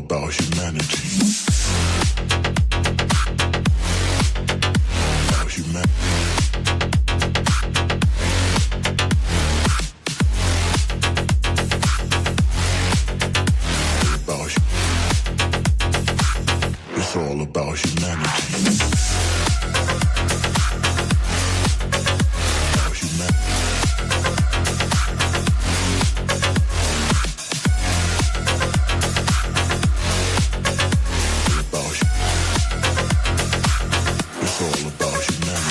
about humanity. About humanity. It's all about humanity. About humanity. It's all about humanity.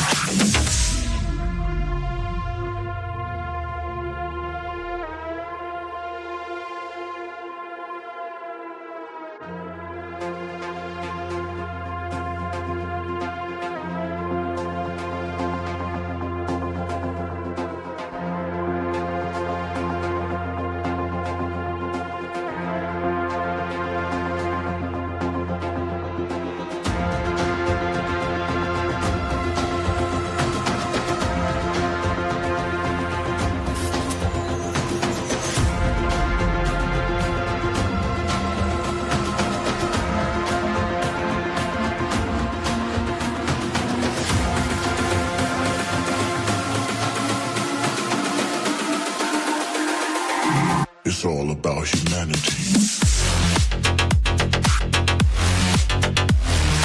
It's all about humanity.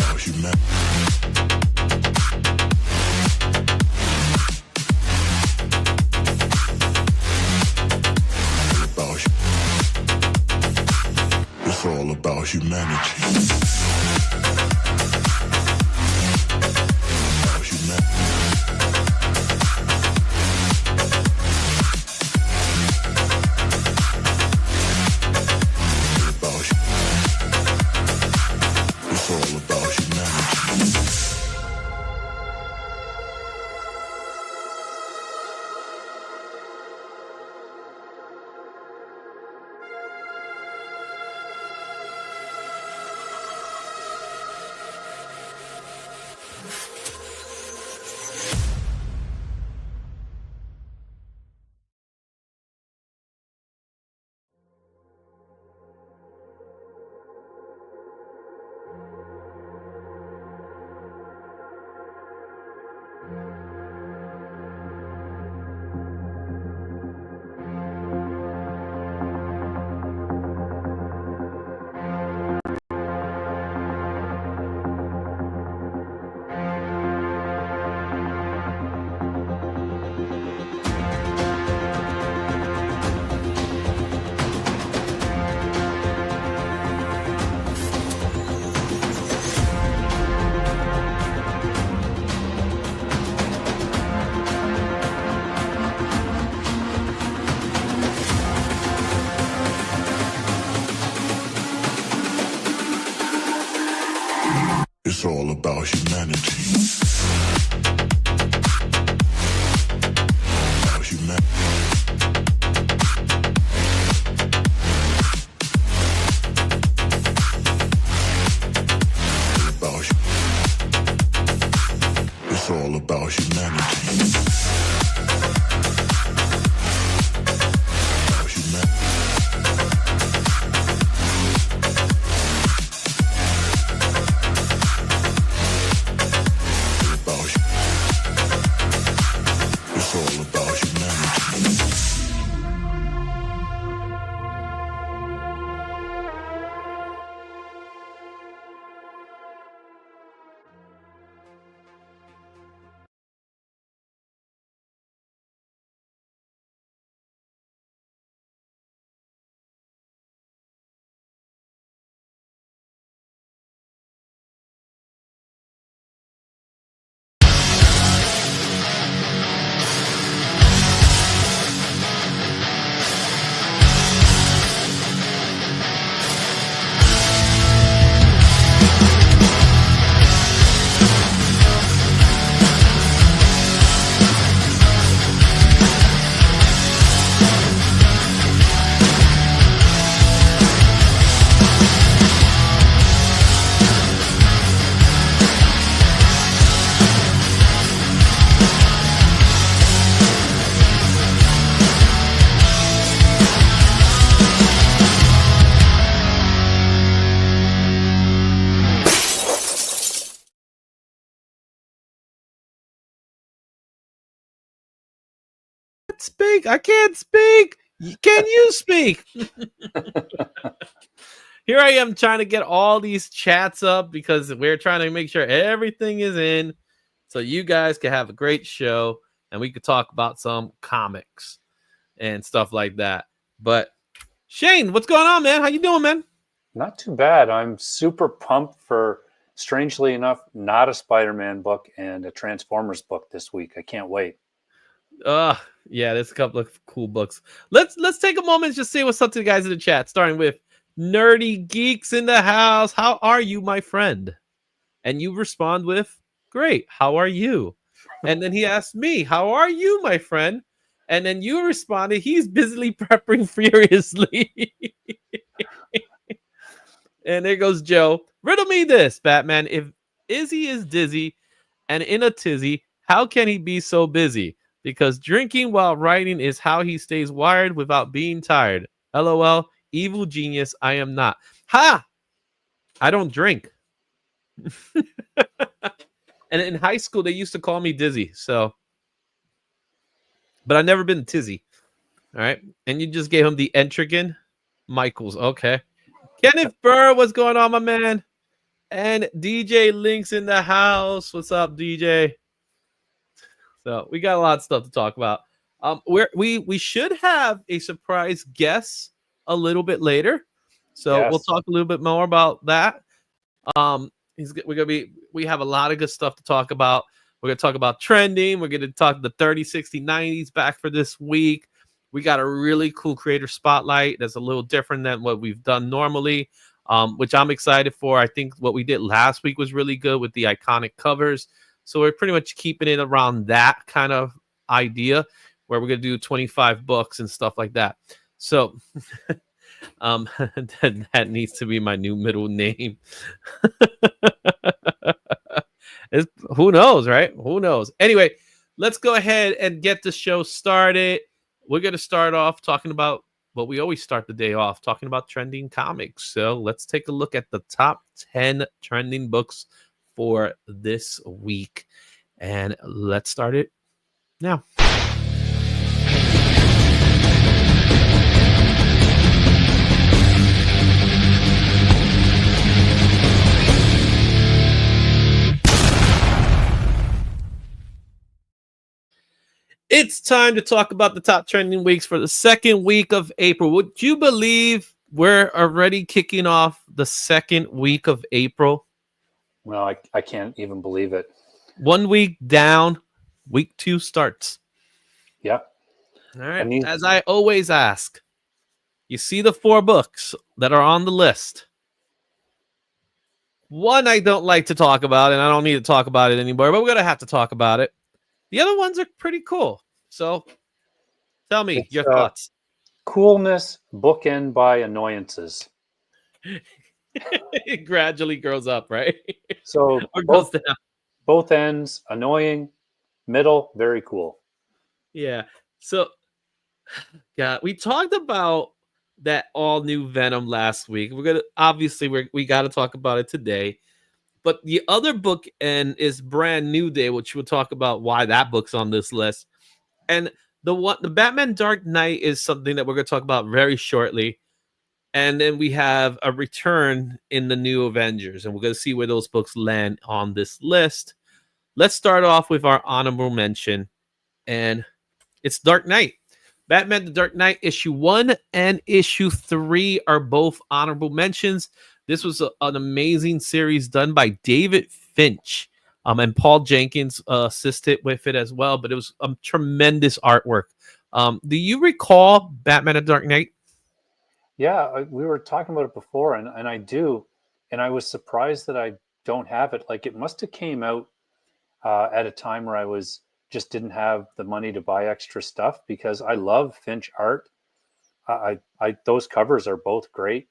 About humanity. It's all about humanity. About humanity. It's all about humanity. It's all about humanity. About humanity. It's all about humanity. can't speak. I can't speak. Can you speak? Here I am trying to get all these chats up because we're trying to make sure everything is in so you guys can have a great show and we could talk about some comics and stuff like that. But Shane, what's going on, man? How you doing, man? Not too bad. I'm super pumped for, strangely enough, not a Spider-Man book and a Transformers book this week. I can't wait. Yeah, there's a couple of cool books. Let's take a moment and just say what's up to the guys in the chat, starting with Nerdy Geeks in the house. How are you, my friend? And you respond with, great, how are you? And then he asked me, how are you, my friend? And then you responded, he's busily prepping furiously. And there goes Joe. Riddle me this, Batman. If Izzy is dizzy and in a tizzy, how can he be so busy? Because drinking while writing is how he stays wired without being tired. LOL, evil genius, I am not. Ha! I don't drink. And in high school, they used to call me Dizzy. So, but I've never been Tizzy. All right. And you just gave him the Entrigan Michaels. Okay. Kenneth Burr, what's going on, my man? And DJ Link's in the house. What's up, DJ? So we got a lot of stuff to talk about. We should have a surprise guest a little bit later. So We'll talk a little bit more about that. We have a lot of good stuff to talk about. We're gonna talk about trending. We're gonna talk the 30, 60, 90s back for this week. We got a really cool creator spotlight that's a little different than what we've done normally, which I'm excited for. I think what we did last week was really good with the iconic covers. So we're pretty much keeping it around that kind of idea where we're gonna do 25 books and stuff like that. So that needs to be my new middle name. Who knows, right? Who knows? Anyway, let's go ahead and get the show started. We're going to start off talking about what we always start the day off, talking about trending comics. So let's take a look at the top 10 trending books for this week. And let's start it now. It's time to talk about the top trending weeks for the second week of April. Would you believe we're already kicking off the second week of April? Well, I can't even believe it. 1 week down, week 2 starts. Yep. All right. As I always ask, you see the 4 books that are on the list. One I don't like to talk about, and I don't need to talk about it anymore, but we're going to have to talk about it. The other ones are pretty cool. So tell me your thoughts. Coolness bookend by annoyances. It gradually grows up, right? So or goes down. Both ends, annoying, middle, very cool. Yeah. So yeah, we talked about that all new Venom last week. We're gonna we got to talk about it today. But the other book is Brand New Day, which we'll talk about why that book's on this list. And the Batman Dark Knight is something that we're going to talk about very shortly. And then we have a return in the New Avengers, and we're going to see where those books land on this list. Let's start off with our honorable mention, and it's Dark Knight. Batman the Dark Knight issue 1 and issue 3 are both honorable mentions. This was an amazing series done by David Finch, and Paul Jenkins assisted with it as well. But it was a tremendous artwork. Do you recall Batman: The Dark Knight? Yeah, we were talking about it before, and I do, and I was surprised that I don't have it. Like, it must have came out at a time where I just didn't have the money to buy extra stuff, because I love Finch art. Those covers are both great.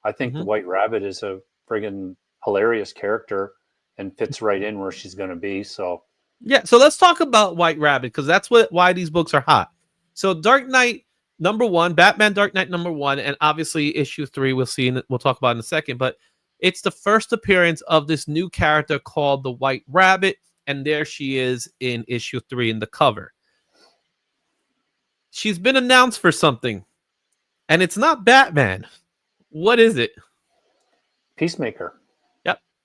I think the White Rabbit is a friggin' hilarious character and fits right in where she's going to be. So yeah, so let's talk about White Rabbit, because that's why these books are hot. So Dark Knight #1, Batman Dark Knight #1, and obviously issue 3 we'll talk about in a second. But it's the first appearance of this new character called the White Rabbit, and there she is in issue 3 in the cover. she's been announced for something, and it's not Batman. What is it? Peacemaker.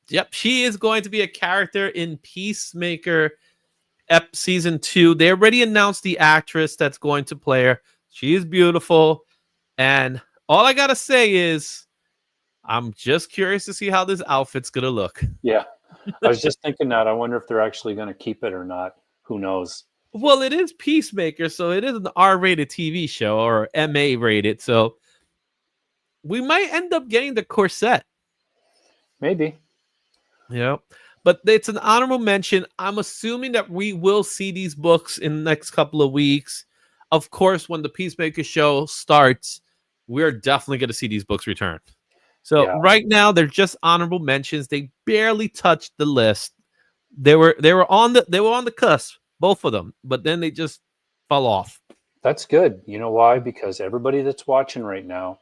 Yep. She is going to be a character in Peacemaker season 2. They already announced the actress that's going to play her. She is beautiful. And all I got to say is I'm just curious to see how this outfit's going to look. Yeah. I was just thinking that. I wonder if they're actually going to keep it or not. Who knows? Well, it is Peacemaker, so it is an R-rated TV show or MA-rated. So we might end up getting the corset. Maybe. Yeah. But it's an honorable mention. I'm assuming that we will see these books in the next couple of weeks. Of course, when the Peacemaker show starts, we're definitely going to see these books return. So right now, they're just honorable mentions. They barely touched the list. They were on the cusp, both of them, but then they just fell off. That's good. You know why? Because everybody that's watching right now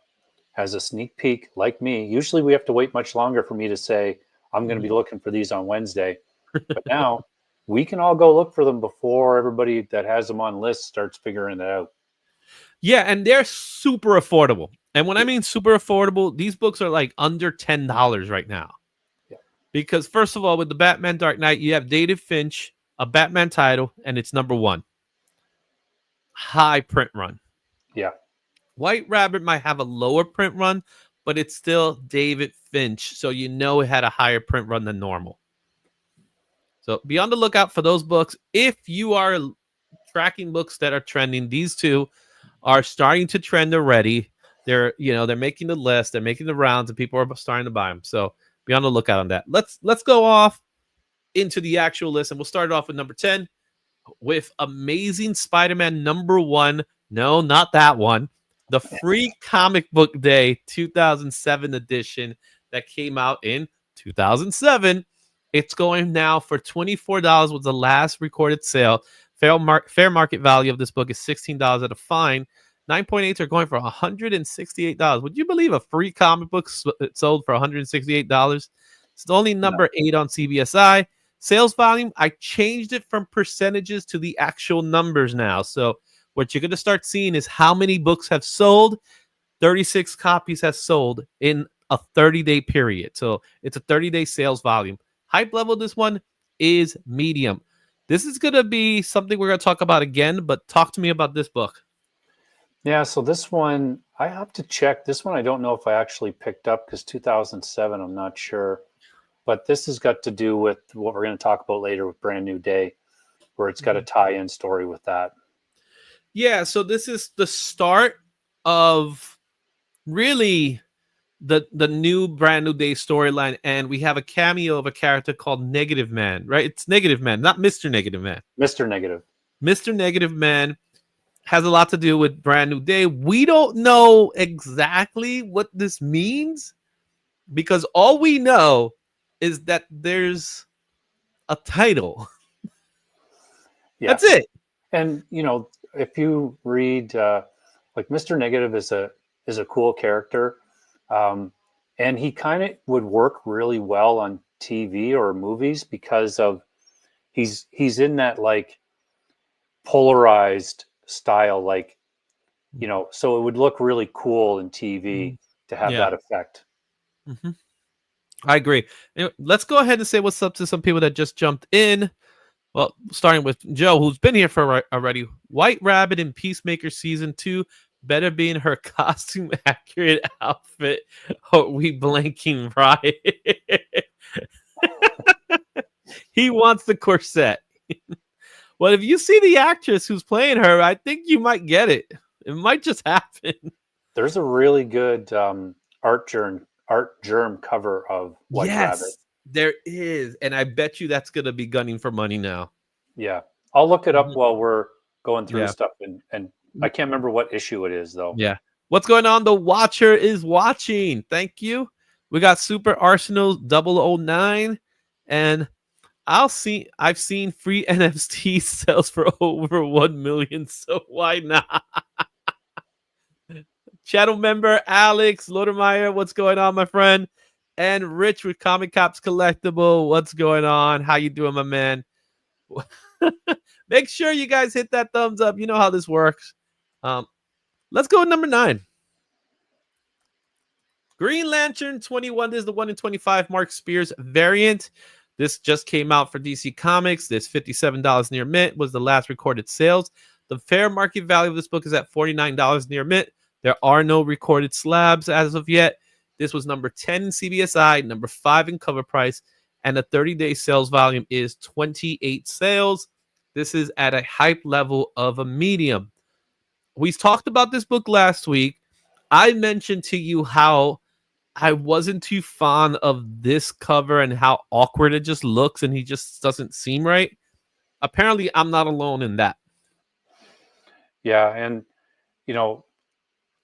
has a sneak peek, like me. Usually, we have to wait much longer for me to say I'm going to be looking for these on Wednesday. But now we can all go look for them before everybody that has them on lists starts figuring it out. Yeah, and they're super affordable. And when I mean super affordable, these books are like under $10 right now. Yeah. Because first of all, with the Batman Dark Knight, you have David Finch, a Batman title, and it's #1. High print run. Yeah. White Rabbit might have a lower print run, but it's still David Finch. So you know it had a higher print run than normal. So be on the lookout for those books. If you are tracking books that are trending, these two are starting to trend already. They're making the list, they're making the rounds, and people are starting to buy them. So be on the lookout on that. Let's go off into the actual list, and we'll start off with number 10 with Amazing Spider-Man #1. No, not that one. The Free Comic Book Day 2007 edition that came out in 2007. It's going now for $24 was the last recorded sale. Fair market value of this book is $16 at a fine. 9.8s are going for $168. Would you believe a free comic book sold for $168? It's only number 8 on CBSI. Sales volume, I changed it from percentages to the actual numbers now. So what you're going to start seeing is how many books have sold. 36 copies have sold in a 30-day period. So it's a 30-day sales volume. Hype level, this one is medium. This is going to be something we're going to talk about again, but talk to me about this book. Yeah, so this one, I have to check. This one, I don't know if I actually picked up because 2007, I'm not sure. But this has got to do with what we're going to talk about later with Brand New Day, where it's got a tie-in story with that. Yeah, so this is the start of really the new Brand New Day storyline, and we have a cameo of a character called Negative Man, right? It's Negative Man, not Mr. Negative Man. Mr. Negative. Mr. Negative Man has a lot to do with Brand New Day. We don't know exactly what this means because all we know is that there's a title. Yeah. That's it. And if you read like Mr. Negative is a cool character, and he kind of would work really well on TV or movies because of he's in that like polarized style, like so it would look really cool in TV to have that effect. Mm-hmm. I agree. Let's go ahead and say what's up to some people that just jumped in. Well, starting with Joe, who's been here for already. White Rabbit in Peacemaker Season 2 better be in her costume-accurate outfit, or we blanking right. He wants the corset. Well, if you see the actress who's playing her, I think you might get it. It might just happen. There's a really good art germ cover of White Rabbit. There is, and I bet you that's going to be gunning for money now. Yeah, I'll look it up while we're going through stuff, and I can't remember what issue it is though. Yeah, what's going on? The Watcher is watching. Thank you. We got Super Arsenal 009, and I've seen free NFT sales for over 1 million, so why not? Channel member Alex Lodermeyer, what's going on, my friend? And Rich with Comic Cops Collectible, what's going on? How you doing, my man? Make sure you guys hit that thumbs up. You know how this works. Let's go with number 9. Green Lantern 21. This is the 1 in 25 Mark Spears variant. This just came out for DC Comics. This $57 near mint was the last recorded sales. The fair market value of this book is at $49 near mint. There are no recorded slabs as of yet. This was number 10 in CBSI, number 5 in cover price, and the 30-day sales volume is 28 sales. This is at a hype level of a medium. We talked about this book last week. I mentioned to you how I wasn't too fond of this cover and how awkward it just looks, and he just doesn't seem right. Apparently, I'm not alone in that. Yeah, and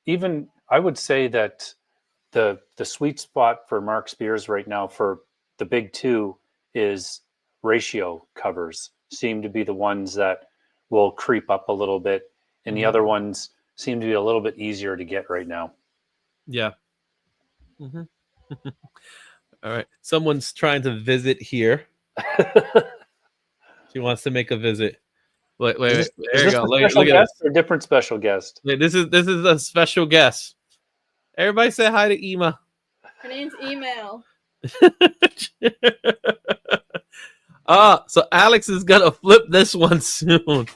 even I would say that the sweet spot for Mark Spears right now for the big 2 is ratio covers. Seem to be the ones that will creep up a little bit, and the other ones seem to be a little bit easier to get right now. Yeah. Mm-hmm. All right. Someone's trying to visit here. She wants to make a visit. Wait. There you go. Look at this. Or a different special guest. Wait, this is a special guest. Everybody say hi to Ema. Her name's Email. So Alex is gonna flip this one soon.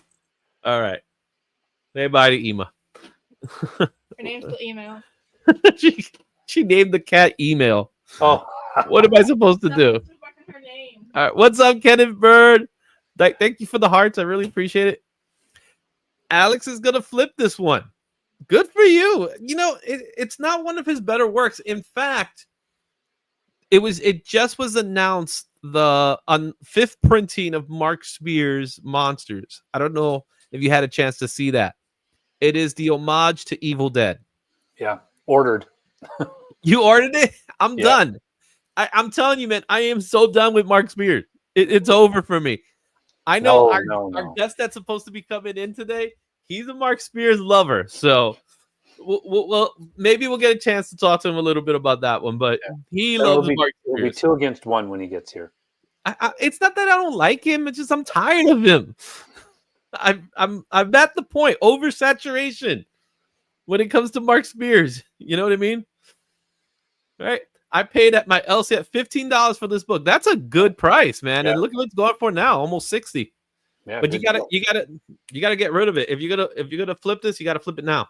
All right. Say bye to Ema. Her name's the Email. She named the cat Email. Oh, What am I supposed to do? Her name. All right. What's up, Kenneth Bird? Thank you for the hearts. I really appreciate it. Alex is gonna flip this one. Good for you. It's not one of his better works. In fact, it just was announced the 5th printing of Mark Spears' Monsters. I don't know if you had a chance to see that. It is the homage to Evil Dead. yeah, ordered. You ordered it? I'm done. I'm telling you, man, I am so done with Mark Spears. It's over for me. I know our guest that's supposed to be coming in today, he's a Mark Spears lover. So we'll maybe we'll get a chance to talk to him a little bit about that one. But he loves Mark Spears. It'll be 2 against 1 when he gets here. It's not that I don't like him. It's just I'm tired of him. I'm at the point oversaturation when it comes to Mark Spears. You know what I mean? All right. I paid at my LC at $15 for this book. That's a good price, man. Yeah. And look at what it's going for now, almost $60. Yeah, But you gotta get rid of it. If you're gonna flip this, you gotta flip it now.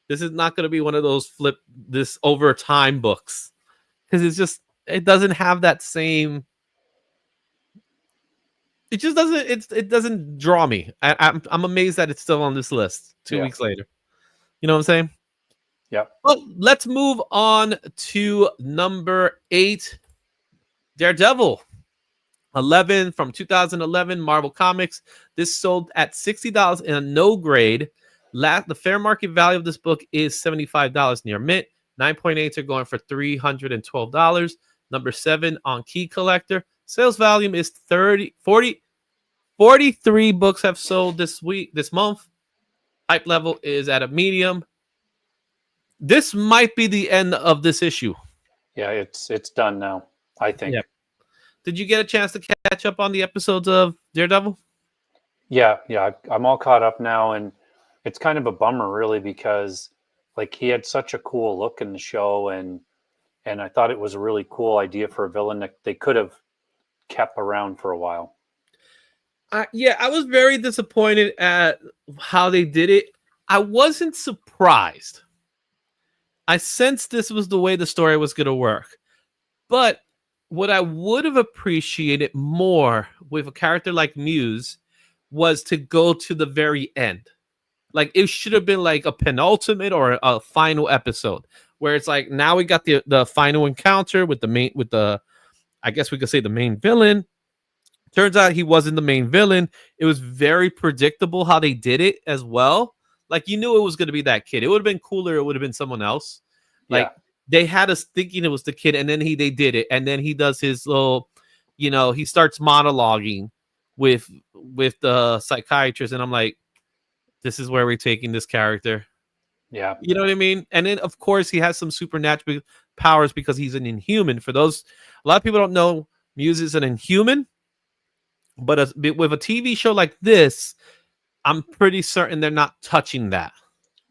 This is not gonna be one of those flip this over time books, because it doesn't have that same. It just doesn't. It doesn't draw me. I'm amazed that it's still on this list 2 weeks later. You know what I'm saying? Yeah. Well, let's move on to number 8, Daredevil 11 from 2011 Marvel Comics. This sold at $60 in a no grade. The fair market value of this book is $75 near mint. 9.8s are going for $312. Number 7 on Key Collector. Sales volume is 43 books have sold this month. Hype level is at a medium. This might be the end of this issue. Yeah, it's done now, I think. Yeah. Did you get a chance to catch up on the episodes of Daredevil? Yeah, I'm all caught up now, and it's kind of a bummer, really, because he had such a cool look in the show, and I thought it was a really cool idea for a villain that they could have kept around for a while. I was very disappointed at how they did it. I wasn't surprised. I sensed this was the way the story was going to work. But what I would have appreciated more with a character like Muse was to go to the very end. It should have been like a penultimate or a final episode where it's like, now we got the final encounter with I guess we could say the main villain. Turns out he wasn't the main villain. It was very predictable how they did it as well. You knew it was going to be that kid. It would have been cooler. It would have been someone else. They had us thinking it was the kid, and then they did it. And then he does his little, he starts monologuing with the psychiatrist. And I'm like, this is where we're taking this character. Yeah. You know what I mean? And then, of course, he has some supernatural powers because he's an Inhuman. A lot of people don't know Muse is an Inhuman. But with a TV show like this, I'm pretty certain they're not touching that.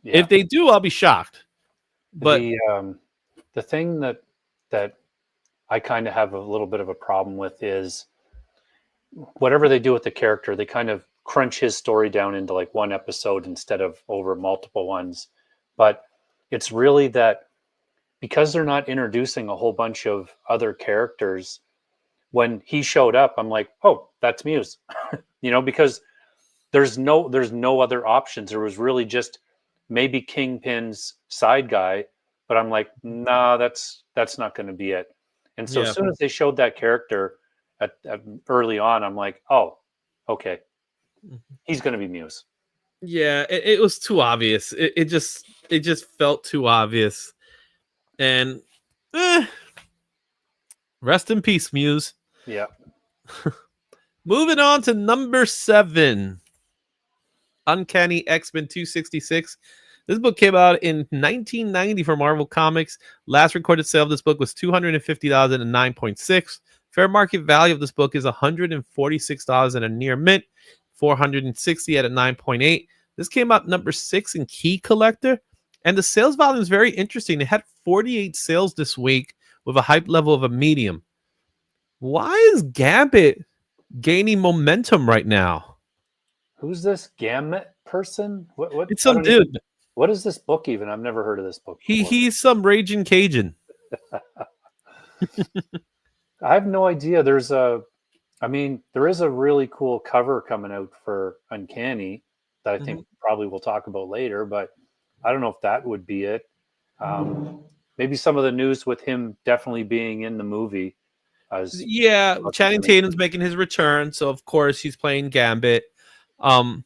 Yeah. If they do, I'll be shocked. But The thing that I kind of have a little bit of a problem with is whatever they do with the character, they kind of crunch his story down into like one episode instead of over multiple ones. But it's really that because they're not introducing a whole bunch of other characters, when he showed up, I'm like, oh, that's Muse, because there's no other options. There was really just maybe Kingpin's side guy, but I'm like, nah, that's not going to be it. And so as soon as they showed that character at early on, I'm like, oh, okay, he's going to be Muse. Yeah, it was too obvious. It just felt too obvious. And rest in peace, Muse. Yeah. Moving on to number 7, Uncanny X-Men 266. This book came out in 1990 for Marvel Comics. Last recorded sale of this book was $250 at 9.6. Fair market value of this book is $146 at a near mint, $460 at a 9.8. This came out number 6 in Key Collector, and the sales volume is very interesting. It had 48 sales this week with a hype level of a medium. Why is Gambit gaining momentum right now? Who's this Gambit person? What? It's some dude. What is this book even? I've never heard of this book before. He's some raging Cajun. I have no idea. There is a really cool cover coming out for Uncanny that I think probably we'll talk about later, but I don't know if that would be it. Maybe some of the news with him definitely being in the movie. Channing Tatum's making his return, so of course he's playing Gambit. I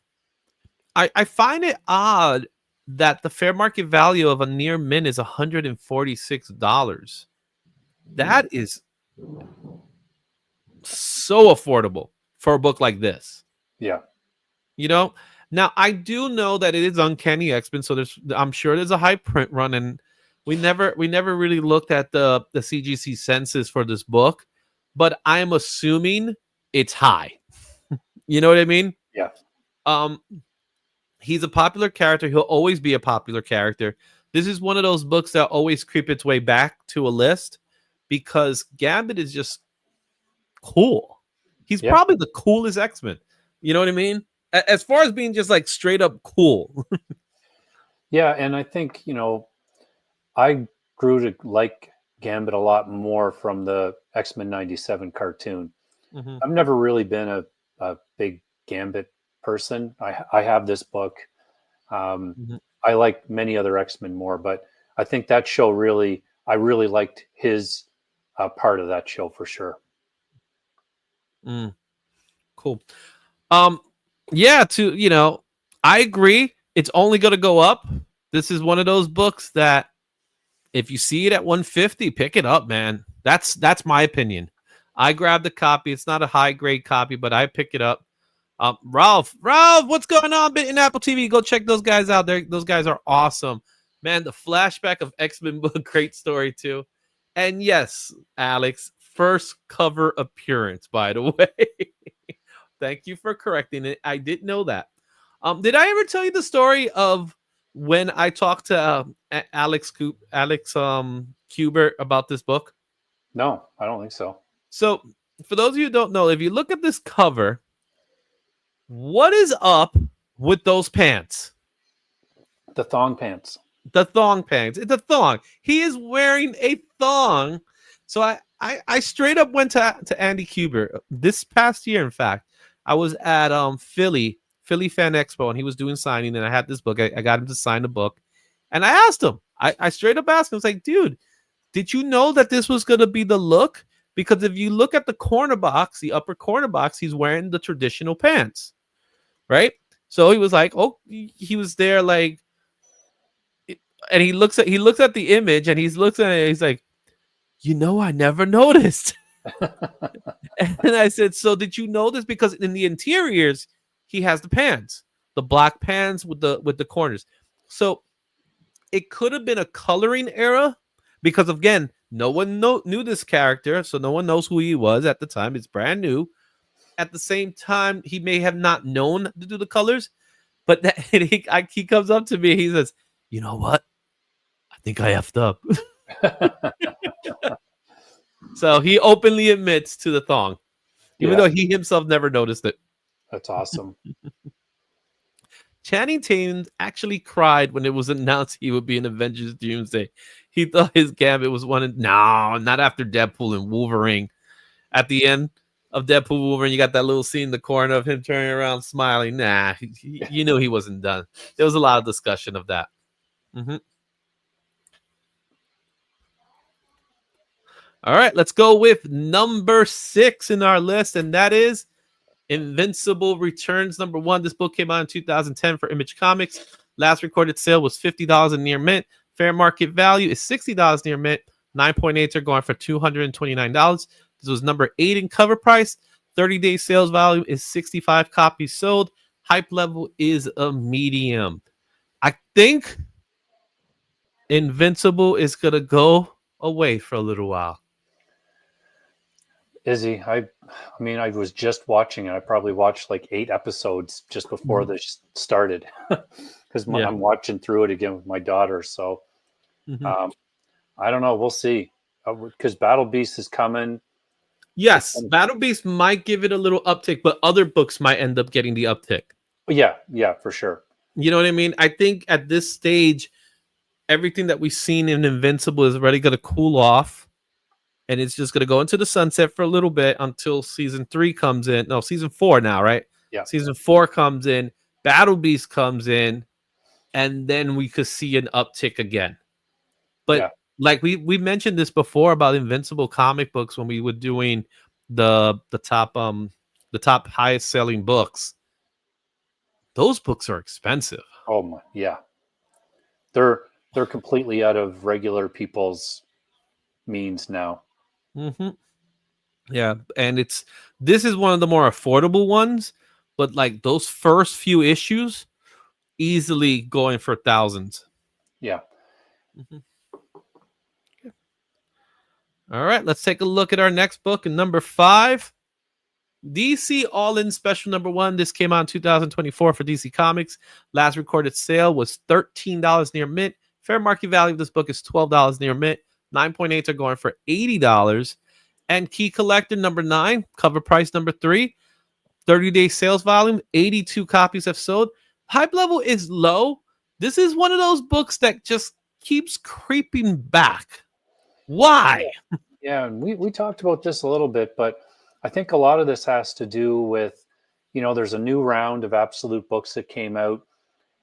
find it odd that the fair market value of a near mint is $146. That is so affordable for a book like this. Yeah. Now I do know that it is Uncanny X-Men, so I'm sure there's a high print run, and we never really looked at the CGC census for this book, but I'm assuming it's high. You know what I mean? Yeah. He's a popular character. He'll always be a popular character. This is one of those books that always creep its way back to a list because Gambit is just cool. He's probably the coolest X-Men. You know what I mean? As far as being just like straight up cool. Yeah, and I think, I grew to like Gambit a lot more from the X-Men 97 cartoon. Mm-hmm. I've never really been a big Gambit person. I have this book. I like many other X-Men more, but I think that show I really liked his part of that show for sure. Cool. I agree. It's only going to go up. This is one of those books that if you see it at 150, pick it up, man. That's my opinion. I grabbed a copy. It's not a high grade copy, but I pick it up. Ralph, what's going on in Apple TV? Go check those guys out. Those guys are awesome, man. The flashback of X-Men book, great story too. And yes, Alex, first cover appearance, by the way. Thank you for correcting it. I didn't know that. Did I ever tell you the story of when I talked to Alex Kubert about this book? No, I don't think so. So, for those of you who don't know, if you look at this cover, what is up with those pants? The thong pants. The thong pants. It's a thong. He is wearing a thong. So I straight up went to Andy Kubert this past year. In fact, I was at Philly Fan Expo, and he was doing signing, and I had this book. I got him to sign the book, and I asked him. I straight up asked him. I was like, dude, did you know that this was going to be the look? Because if you look at the corner box, the upper corner box, he's wearing the traditional pants, right? So he was like, oh, he was there like, and he looks at the image, and he's looking at it, and he's like, I never noticed. And I said, so did you know this? Because in the interiors, he has the pants, the black pants with the corners. So it could have been a coloring error because, again, no one knew this character, so no one knows who he was at the time. It's brand new. At the same time, he may have not known to do the colors, but he comes up to me. He says, you know what? I think I effed up. So he openly admits to the thong, even though he himself never noticed it. That's awesome. Channing Tatum actually cried when it was announced he would be in Avengers Doomsday. He thought his gambit was one. No, not after Deadpool and Wolverine. At the end of Deadpool Wolverine, you got that little scene in the corner of him turning around smiling. Nah, you knew he wasn't done. There was a lot of discussion of that. Mm-hmm. All right, let's go with number 6 in our list, and that is Invincible Returns #1. This book came out in 2010 for Image Comics. Last recorded sale was $50 in near mint. Fair market value is $60 near mint. 9.8s are going for $229. This was number 8 in cover price. 30-day sales value is 65 copies sold. Hype level is a medium. I think Invincible is going to go away for a little while. Izzy, I mean, I was just watching it. I probably watched like 8 episodes just before this started because I'm watching through it again with my daughter. So I don't know. We'll see because Battle Beast is coming. Yes, Battle Beast might give it a little uptick, but other books might end up getting the uptick. Yeah, for sure. You know what I mean? I think at this stage, everything that we've seen in Invincible is already going to cool off. And it's just going to go into the sunset for a little bit until season 3 comes in. No, season 4 now, right? Yeah. Season 4 comes in. Battle Beast comes in. And then we could see an uptick again. But like we mentioned this before about Invincible comic books when we were doing the top highest selling books. Those books are expensive. Oh my, yeah. They're completely out of regular people's means now. Mm-hmm. Yeah, and this is one of the more affordable ones, but like those first few issues, easily going for thousands. Yeah. Mm-hmm. Okay. All right, let's take a look at our next book in number 5. DC All-In Special #1. This came out in 2024 for DC Comics. Last recorded sale was $13 near mint. Fair market value of this book is $12 near mint. 9.8s are going for $80. And key collector #9, cover price #3, 30-day sales volume, 82 copies have sold. Hype level is low. This is one of those books that just keeps creeping back. Why? Yeah, and we talked about this a little bit, but I think a lot of this has to do with, there's a new round of Absolute books that came out.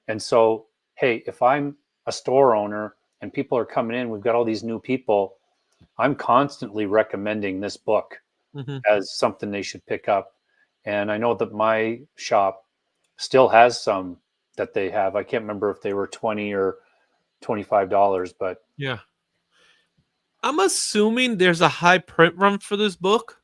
And so, hey, if I'm a store owner and people are coming in, we've got all these new people, I'm constantly recommending this book as something they should pick up. And I know that my shop still has some that they have. I can't remember if they were $20 or $25, but yeah. I'm assuming there's a high print run for this book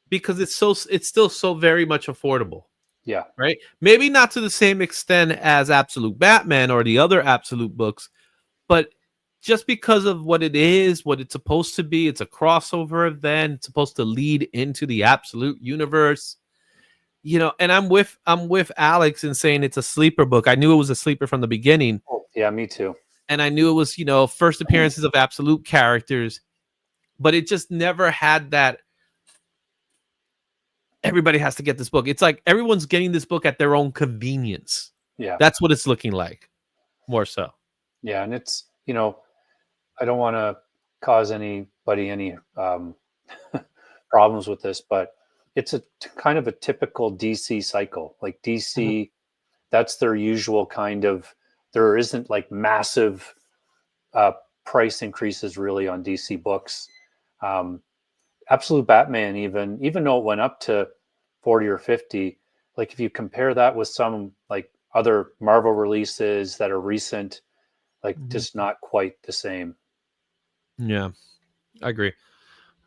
because it's still so very much affordable. Yeah. Right? Maybe not to the same extent as Absolute Batman or the other Absolute books, but just because of what it is, what it's supposed to be, it's a crossover event. It's supposed to lead into the Absolute universe, And I'm with Alex in saying it's a sleeper book. I knew it was a sleeper from the beginning. Oh, yeah, me too. And I knew it was, first appearances of Absolute characters, but it just never had that. Everybody has to get this book. It's like everyone's getting this book at their own convenience. Yeah, that's what it's looking like, more so. Yeah, and it's I don't want to cause anybody any problems with this, but it's a kind of a typical DC cycle. Like DC, that's their usual kind of. There isn't like massive price increases really on DC books. Absolute Batman, even though it went up to 40 or 50, like if you compare that with some like other Marvel releases that are recent, like just not quite the same. Yeah, I agree.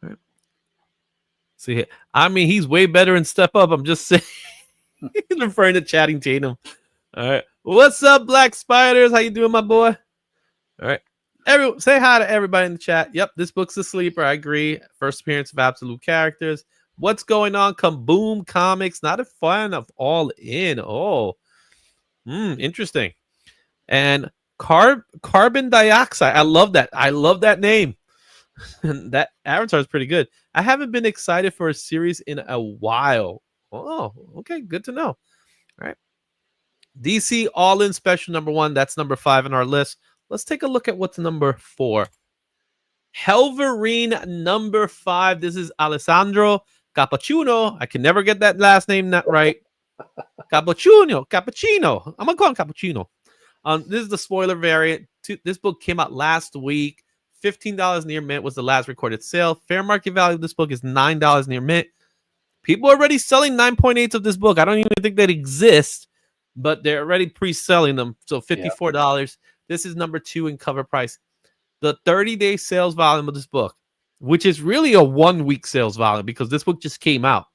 All right. See, I mean, he's way better in Step Up. I'm just saying, he's referring to Channing Tatum. All right, what's up, Black Spiders? How you doing, my boy? All right, say hi to everybody in the chat. Yep, this book's a sleeper. I agree. First appearance of Absolute characters. What's going on? Kaboom Comics, not a fan of All In. Oh, interesting. And Carbon dioxide. I love that. I love that name. That avatar is pretty good. I haven't been excited for a series in a while. Oh, okay, good to know. All right. DC All In Special #1. That's number 5 on our list. Let's take a look at what's number 4. Helverine number 5. This is Alessandro Cappuccino. I can never get that last name not right. Cappuccino. I'm gonna call him Cappuccino. This is the spoiler variant. This book came out last week. $15 near mint was the last recorded sale. Fair market value of this book is $9 near mint. People are already selling 9.8s of this book. I don't even think that exists, but they're already pre-selling them. So $54. This is number 2 in cover price. The 30-day sales volume of this book, which is really a 1-week sales volume because this book just came out.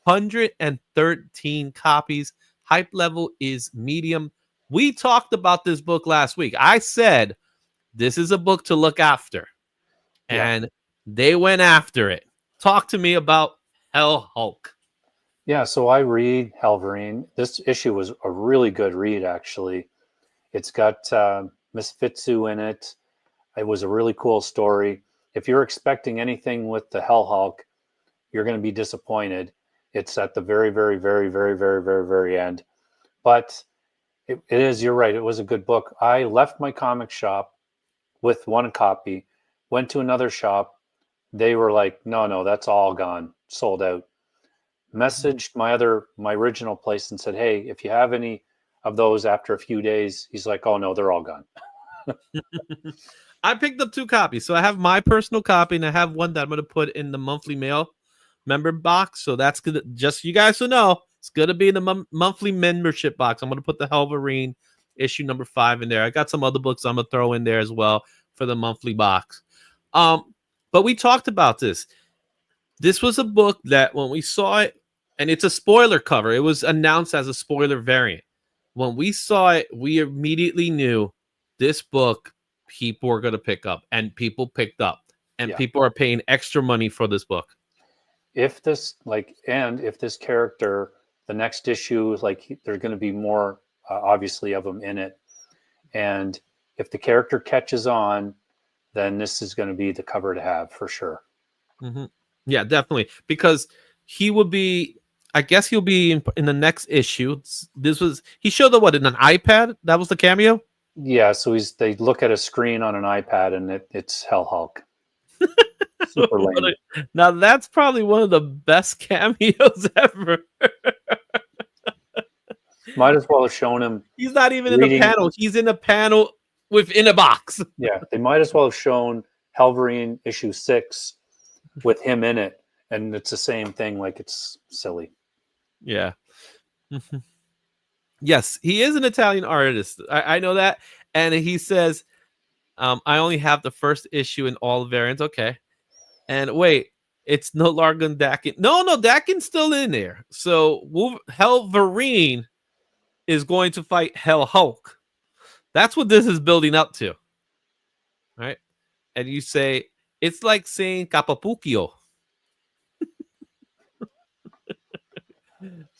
113 copies. Hype level is medium. We talked about this book last week. I said this is a book to look after, and they went after it. Talk to me about Hell Hulk. Yeah, so I read Helverine. This issue was a really good read, actually. It's got Miss Fitzu in it. It was a really cool story. If you're expecting anything with the Hell Hulk, you're going to be disappointed. It's at the very, very, very, very, very, very, very end. But it is, you're right, it was a good book. I left my comic shop with 1 copy, went to another shop. They were like, no, that's all gone, sold out. Messaged my original place and said, hey, if you have any of those after a few days, he's like, oh no, they're all gone. I picked up 2 copies. So I have my personal copy and I have one that I'm going to put in the monthly mail member box. So that's good. Just you guys to know, it's going to be in the monthly membership box. I'm going to put the Helverine issue number 5 in there. I got some other books I'm going to throw in there as well for the monthly box. But we talked about this. This was a book that when we saw it, and it's a spoiler cover. It was announced as a spoiler variant. When we saw it, we immediately knew this book people were going to pick up, and people picked up, and people are paying extra money for this book. If this if this character, the next issue, there's going to be more obviously of them in it, and if the character catches on, then this is going to be the cover to have for sure. Mm-hmm. Yeah, definitely, because he will be. I guess he'll be in the next issue. He showed up in an iPad. That was the cameo. Yeah, so they look at a screen on an iPad and it's Hell Hulk. Super lame. Now that's probably one of the best cameos ever. Might as well have shown him. He's not even in a panel. He's in a panel within a box. Yeah, they might as well have shown Helverine issue 6 with him in it, and it's the same thing. Like, it's silly. Yeah. Yes, he is an Italian artist. I know that. And he says, I only have the first issue in all variants. Okay. And wait, it's no longer Dakin. No, Dakin's still in there. So Helverine is going to fight Hell Hulk. That's what this is building up to. All right. And you say, it's like saying Capapuccio.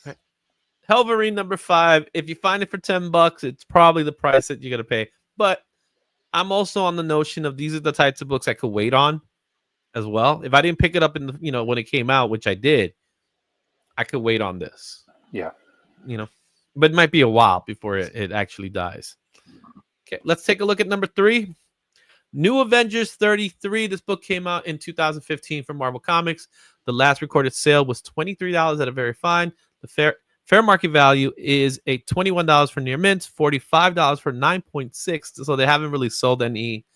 Right. Helverine number 5. If you find it for $10, it's probably the price that you're going to pay. But I'm also on the notion of these are the types of books I could wait on as well. If I didn't pick it up in when it came out, which I did, I could wait on this. Yeah. But it might be a while before it actually dies. Okay, let's take a look at number 3. New Avengers 33. This book came out in 2015 from Marvel Comics. The last recorded sale was $23 at a very fine. The fair market value is a $21 for near mint, $45 for 9.6. So they haven't really sold any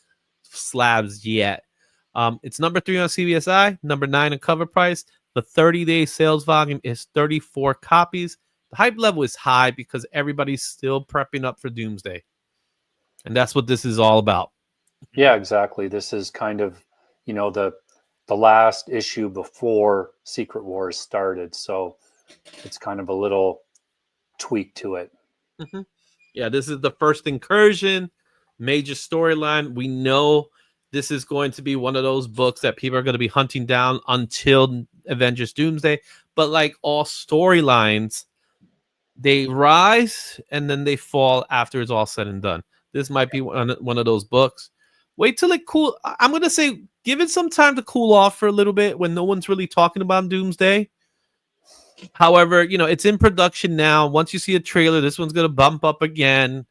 slabs yet. It's number 3 on CBSI, number 9 in cover price. The 30-day sales volume is 34 copies. The hype level is high because everybody's still prepping up for Doomsday. And that's what this is all about. Yeah, exactly. This is kind of, the last issue before Secret Wars started. So it's kind of a little tweak to it. Mm-hmm. Yeah, this is the first incursion, major storyline. We know this is going to be one of those books that people are going to be hunting down until Avengers Doomsday. But like all storylines, they rise and then they fall after it's all said and done. this might be one of those books. Wait till it cool. I'm gonna say give it some time to cool off for a little bit when no one's really talking about Doomsday. However, it's in production now. Once you see a trailer, this one's gonna bump up again.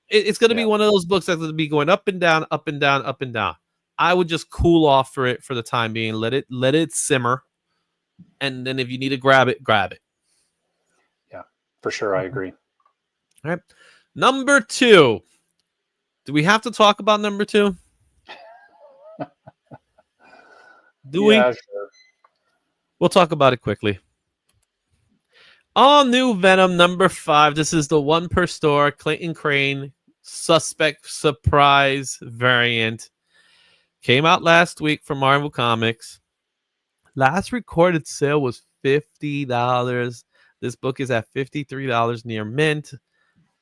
It's gonna be one of those books that's gonna be going up and down, up and down, up and down. I would just cool off for the time being. Let it simmer, and then if you need to grab it, grab it. Yeah, for sure, I agree. All right, number 2. Do we have to talk about number 2? Do we? Yeah, sure. We'll talk about it quickly. All new Venom number 5. This is the one per store. Clayton Crane Suspect Surprise variant. Came out last week from Marvel Comics. Last recorded sale was $50. This book is at $53 near mint.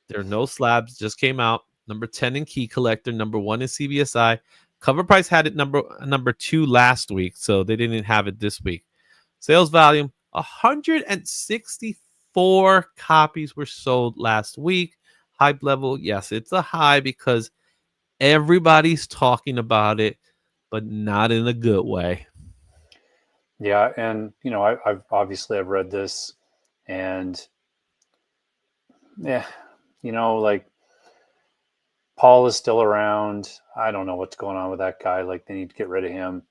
There are no slabs. Just came out. Number 10 in Key Collector. Number 1 in CBSI. Cover Price had it number 2 last week, so they didn't have it this week. Sales volume, 164 copies were sold last week. Hype level, yes, it's a high because everybody's talking about it, but not in a good way. Yeah, and I've read this, and like Paul is still around. I don't know what's going on with that guy. Like, they need to get rid of him.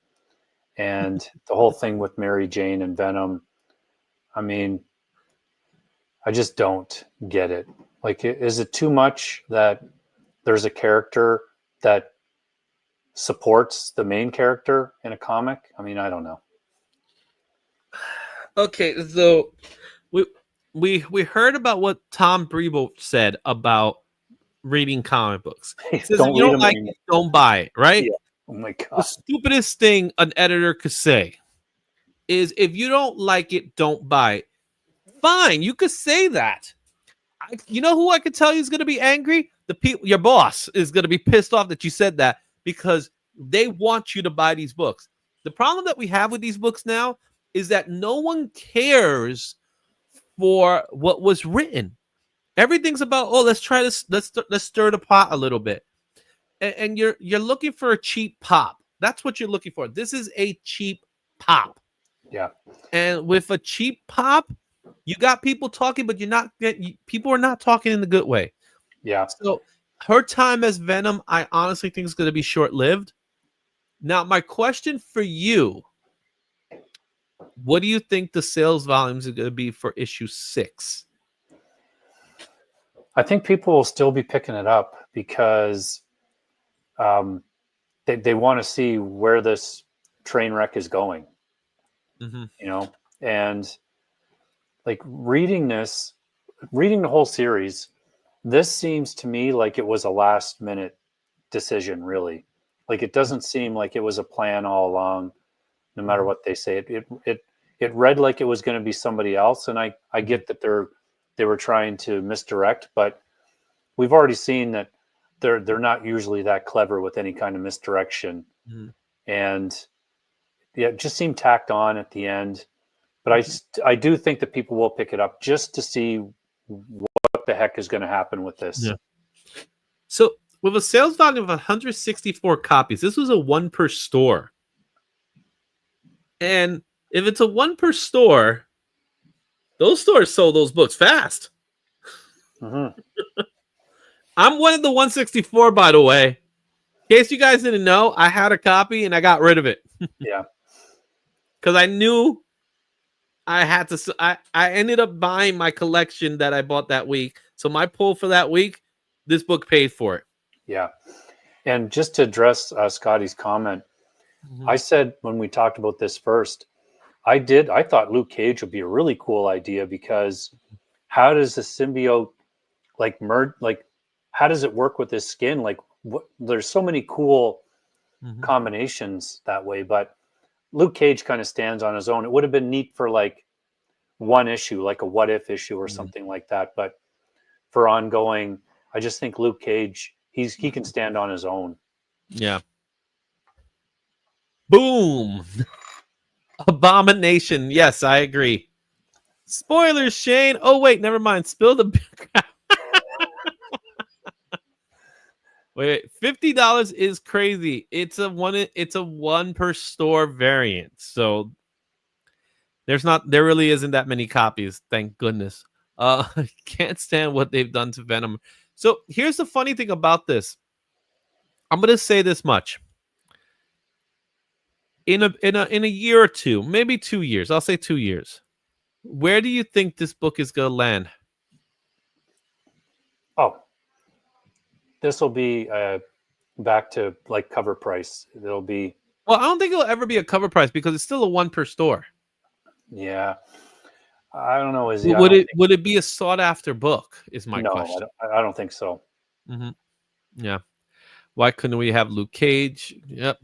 And the whole thing with Mary Jane and Venom, I mean, I just don't get it. Like, is it too much that there's a character that supports the main character in a comic? I mean, I don't know. Okay, so we heard about what Tom Brevoort said about reading comic books. He says, if you don't like it, don't buy it, right? Yeah. Oh my God. The stupidest thing an editor could say is, if you don't like it, don't buy it. Fine, you could say that. You know who I could tell you is going to be angry? Your boss is going to be pissed off that you said that, because they want you to buy these books. The problem that we have with these books now is that no one cares for what was written. Everything's about, let's try this, let's stir the pot a little bit. And you're looking for a cheap pop. That's what you're looking for. This is a cheap pop. Yeah. And with a cheap pop, you got people talking, but people are not talking in the good way. Yeah. So her time as Venom, I honestly think is going to be short-lived. Now, my question for you, what do you think the sales volumes are going to be for issue 6? I think people will still be picking it up because they want to see where this train wreck is going. Mm-hmm. And like reading the whole series, this seems to me like it was a last minute decision, really. Like, it doesn't seem like it was a plan all along, no matter what they say. It read like it was going to be somebody else, and I get that they were trying to misdirect, but we've already seen that they're not usually that clever with any kind of misdirection. Mm-hmm. And yeah, it just seemed tacked on at the end. But I do think that people will pick it up just to see what the heck is going to happen with this. Yeah. So with a sales volume of 164 copies, this was a 1 per store. And if it's a 1 per store, those stores sold those books fast. Mm-hmm. I'm one of the 164, by the way. In case you guys didn't know, I had a copy and I got rid of it. Yeah. Because I knew I had to. I ended up buying my collection that I bought that week. So my pull for that week, this book paid for it. Yeah. And just to address Scotty's comment, Mm-hmm. I said when we talked about this first, I thought Luke Cage would be a really cool idea, because how does the symbiote like merge? Like, how does it work with his skin? Like, there's so many cool combinations that way, but Luke Cage kind of stands on his own. It would have been neat for like one issue, like a what if issue or something like that. But for ongoing, I just think Luke Cage, he can stand on his own. Yeah. Boom. Abomination. Yes, I agree. Spoilers, Shane. Oh, wait, never mind. Spill the Wait, $50 is crazy. It's a one per store variant. So there really isn't that many copies, thank goodness. I can't stand what they've done to Venom. So here's the funny thing about this. I'm gonna say this much. In a year or two, maybe 2 years, I'll say 2 years. Where do you think this book is gonna land? Oh, this will be back to like cover price. It'll be, Well, I don't think it'll ever be a cover price because it's still a one per store. yeah. I don't know. Izzy, Would it be a sought after book? Is my no, question. I don't think so. Mm-hmm. Yeah. Why couldn't we have Luke Cage? Yep.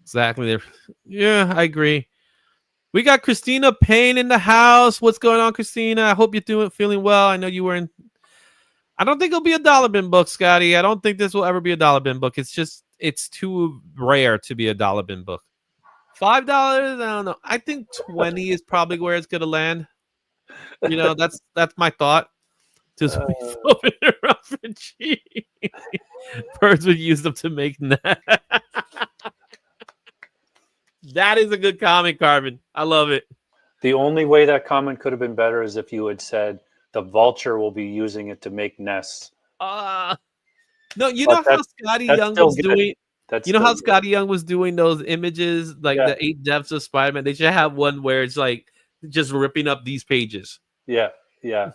Exactly. Yeah, I agree. We got Christina Payne in the house. What's going on, Christina? I hope you're feeling well. I know you were in. I don't think it'll be a dollar bin book, Scotty. I don't think this will ever be a dollar bin book. It's too rare to be a dollar bin book. $5, I don't know. I think 20 is probably where it's gonna land. You know, that's my thought. Just flipping it around for cheap. Birds would use them to make net. That is a good comic, Carmen. I love it. The only way that comment could have been better is if you had said the vulture will be using it to make nests. No, you But know how Scotty that's Young still was good. doing. That's You know how still good. Scotty Young was doing those images, like Yeah. the 8 deaths of Spider-Man. They should have one where it's like just ripping up these pages. Yeah. Yeah.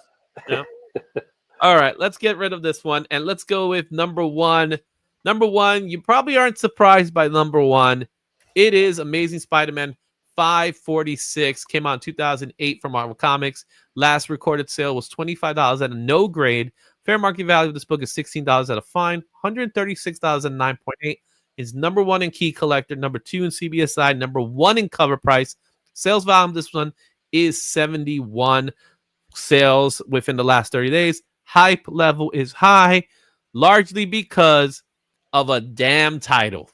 All right, let's get rid of this one and let's go with number one. Number one, you probably aren't surprised by number one. It is Amazing Spider-Man 546. Came out in 2008 from Marvel Comics. Last recorded sale was $25 at a no grade. Fair market value of this book is $16 at a fine. $136.09.8 is number one in Key Collector, number two in CBSI, number one in cover price. Sales volume of this one is 71 sales within the last 30 days. Hype level is high, largely because of a damn title.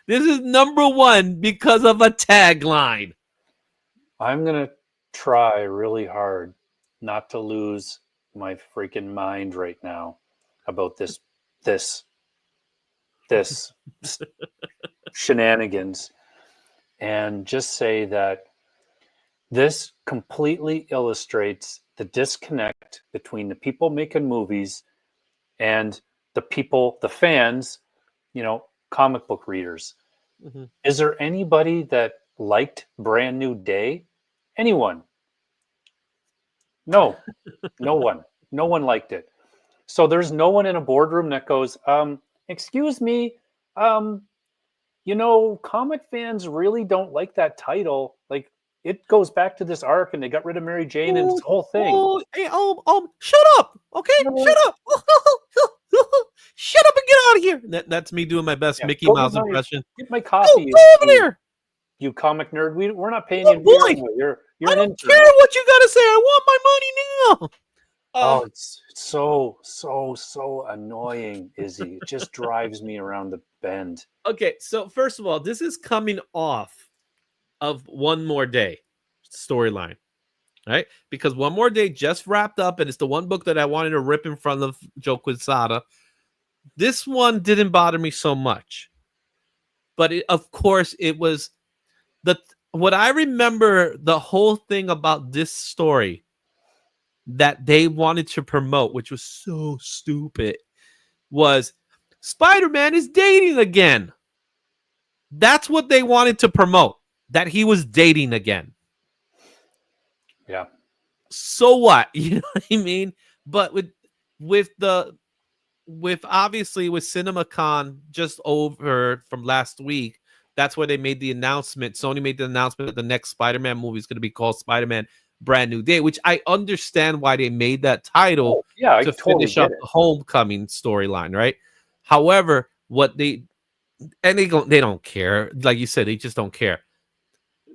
This is number one because of a tagline. I'm going to try really hard not to lose my freaking mind right now about this shenanigans, and just say that this completely illustrates the disconnect between the people making movies and the people, the fans, comic book readers. Mm-hmm. Is there anybody that liked Brand New Day? Anyone? No, no one. No one liked it. So there's no one in a boardroom that goes, excuse me, comic fans really don't like that title. Like, it goes back to this arc and they got rid of Mary Jane and this whole thing. Shut up. Okay, shut up. Shut up and get out of here. That's me doing my best Mickey Mouse impression. Get my coffee. Go over there. You comic nerd. We're not paying you. You're I an don't intern. care what you got to say. I want my money now. It's so annoying, Izzy. It just drives me around the bend. Okay, so first of all, this is coming off of One More Day storyline, right? Because One More Day just wrapped up, and it's the one book that I wanted to rip in front of Joe Quesada. This one didn't bother me so much, but of course, it was what I remember. The whole thing about this story that they wanted to promote, which was so stupid, was Spider-Man is dating again. That's what they wanted to promote, that he was dating again. Yeah. So what? You know what I mean? But with obviously with CinemaCon just over from last week, that's where they made the announcement. Sony made the announcement that the next Spider-Man movie is going to be called Spider-Man Brand New Day, which I understand why they made that title to finish up the Homecoming storyline, right? However, they don't care. Like you said, they just don't care.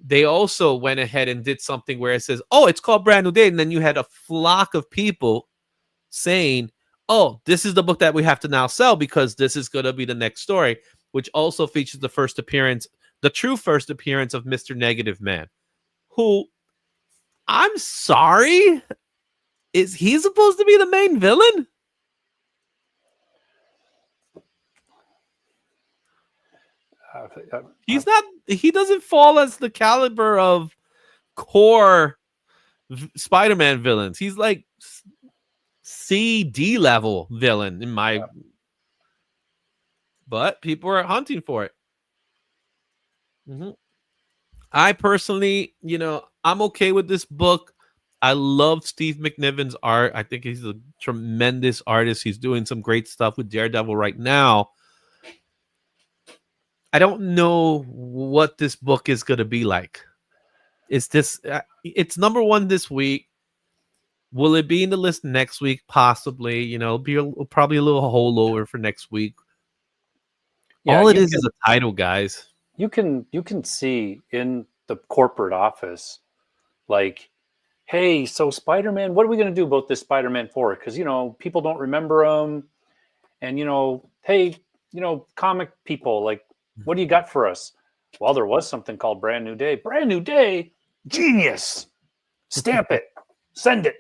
They also went ahead and did something where it says, "Oh, it's called Brand New Day," and then you had a flock of people saying, "Oh, this is the book that we have to now sell because this is going to be the next story," which also features the true first appearance of Mr. Negative Man, who, I'm sorry, is he supposed to be the main villain? He doesn't fall as the caliber of core Spider-Man villains. He's like C-D level villain in my. But people are hunting for it. I personally, I'm okay with this book. I love Steve McNiven's art. I think he's a tremendous artist. He's doing some great stuff with Daredevil right now. I don't know what this book is going to be like. It's number one this week. Will it be in the list next week? Possibly. It'll be probably a little holdover for next week. Yeah, all it is a title, guys. You can see in the corporate office, like, hey, so Spider-Man, what are we going to do about this Spider-Man 4? Because, people don't remember him. And, hey, comic people, like, what do you got for us? Well, there was something called Brand New Day. Brand New Day? Genius. Stamp it. Send it.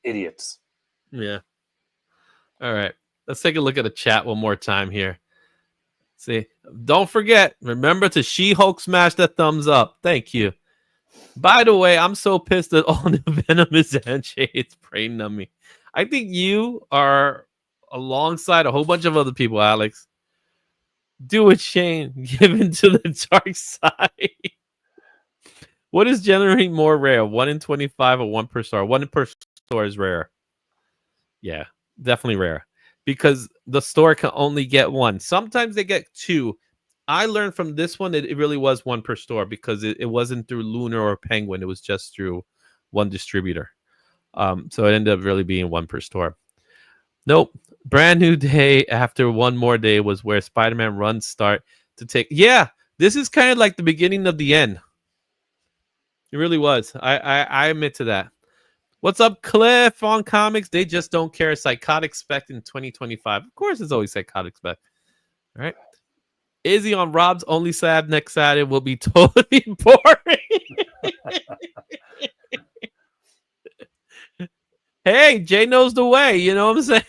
Idiots. Yeah. All right. Let's take a look at the chat one more time here. See, don't forget, remember to She-Hulk smash that thumbs up. Thank you. By the way, I'm so pissed that all new Venom is it's preying on me. I think you are alongside a whole bunch of other people, Alex. Do it, Shane. Give in to the dark side. What is generating more rare? 1 in 25 or 1 per star? 1 per store is rare. Yeah, definitely rare. Because the store can only get 1. Sometimes they get 2. I learned from this one that it really was 1 per store because it wasn't through Lunar or Penguin. It was just through one distributor. So it ended up really being 1 per store. Nope. Brand New Day after one more day was where Spider-Man runs start to take. Yeah, this is kind of like the beginning of the end. It really was. I admit to that. What's up, Cliff on comics? They just don't care. Psychotic Spec in 2025. Of course, it's always Psychotic Spec. All right. Izzy on Rob's only sad next Saturday will be totally boring. Hey, Jay knows the way. You know what I'm saying?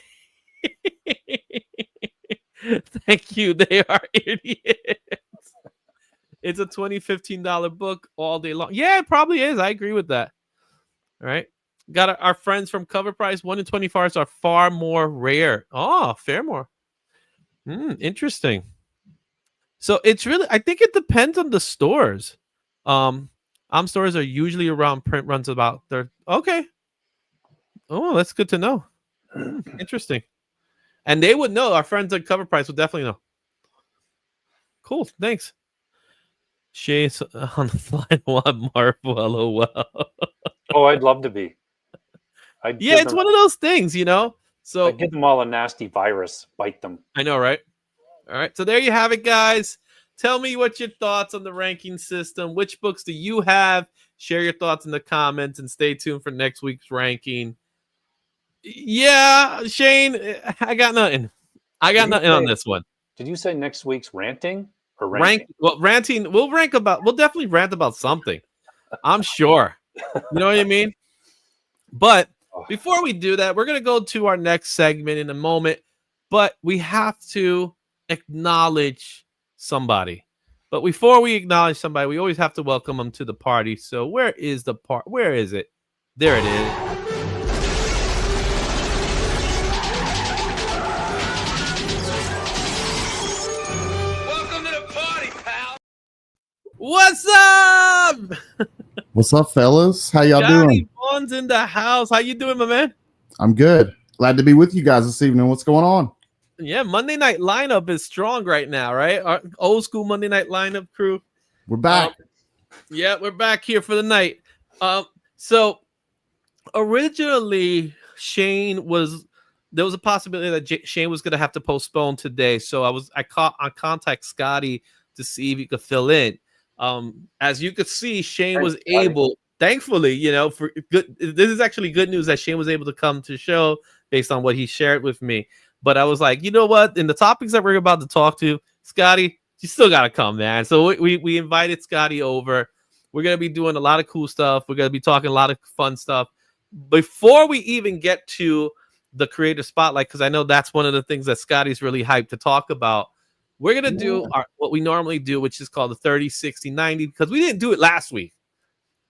Thank you. They are idiots. It's a $15 book all day long. Yeah, it probably is. I agree with that. All right. Got our friends from Cover Price. 1 in 24 are far more rare. Oh, fair more. Interesting. So it's really, I think it depends on the stores. Stores are usually around print runs about their. Okay. Oh, that's good to know. Interesting. And they would know. Our friends at Cover Price would definitely know. Cool. Thanks. Shay's on the fly. One Marvel. LOL. Oh, I'd love to be. It's one of those things, So I'd give them all a nasty virus. Bite them. I know, right? All right. So there you have it, guys. Tell me what your thoughts on the ranking system. Which books do you have? Share your thoughts in the comments and stay tuned for next week's ranking. Yeah, Shane, I got nothing. Nothing on this one. Did you say next week's ranting or ranking? Ranting. We'll definitely rant about something. I'm sure. You know what I mean? But before we do that, we're going to go to our next segment in a moment. But we have to acknowledge somebody. But before we acknowledge somebody, we always have to welcome them to the party. So where is the part? Where is it? There it is. What's up? What's up, fellas? How y'all doing? Vaughn's in the house. How you doing, my man? I'm good. Glad to be with you guys this evening. What's going on? Yeah, Monday night lineup is strong right now, right? Our old school Monday night lineup crew. We're back. We're back here for the night. So originally there was a possibility that Shane was going to have to postpone today. So I contact Scotty to see if he could fill in. As you could see, Shane was able, thankfully, for good. This is actually good news that Shane was able to come to the show based on what he shared with me. But I was like, you know what? In the topics that we're about to talk to, Scotty, you still got to come, man. So we invited Scotty over. We're going to be doing a lot of cool stuff. We're going to be talking a lot of fun stuff. Before we even get to the creator spotlight, because I know that's one of the things that Scotty's really hyped to talk about, we're gonna do what we normally do, which is called the 30, 60, 90, because we didn't do it last week.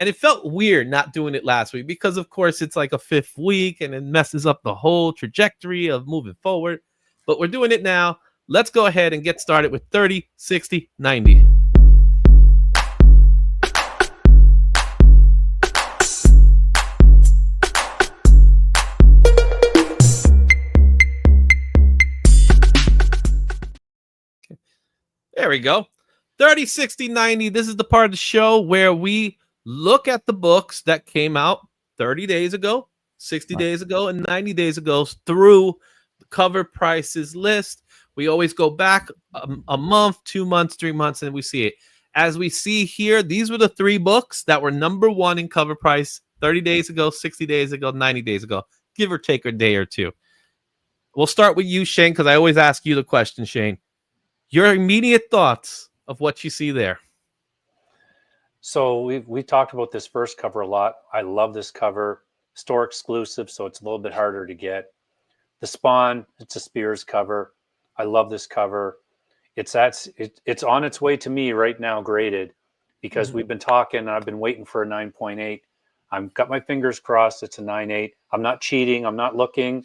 And it felt weird not doing it last week because, of course, it's like a 5th week and it messes up the whole trajectory of moving forward. But we're doing it now. Let's go ahead and get started with 30, 60, 90. There we go. 30, 60, 90. This is the part of the show where we look at the books that came out 30 days ago, 60 days ago, and 90 days ago through the cover prices list. We always go back a month, 2 months, 3 months, and we see it. As we see here, these were the 3 books that were number 1 in cover price 30 days ago, 60 days ago, 90 days ago, give or take a day or two. We'll start with you, Shane, because I always ask you the question, Shane. Your immediate thoughts of what you see there. So we talked about this first cover a lot. I love this cover. Store exclusive, so it's a little bit harder to get. The Spawn, it's a Spears cover. I love this cover. It's on its way to me right now graded because we've been talking and I've been waiting for a 9.8. I've got my fingers crossed it's a 9.8. I'm not cheating. I'm not looking.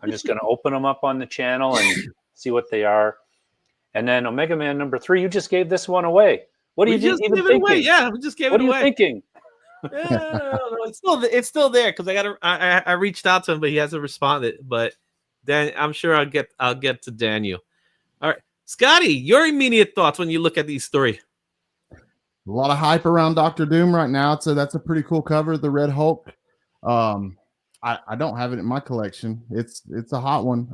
I'm just going to open them up on the channel and see what they are. And then Omega Man number 3, you just gave this one away. What are you just even thinking? Away. Yeah, we just gave it away. What are you thinking? It's still there because I reached out to him, but he hasn't responded. But then I'm sure I'll get to Daniel. All right, Scotty, your immediate thoughts when you look at these 3. A lot of hype around Doctor Doom right now. So that's a pretty cool cover, the Red Hulk. I don't have it in my collection. It's a hot one.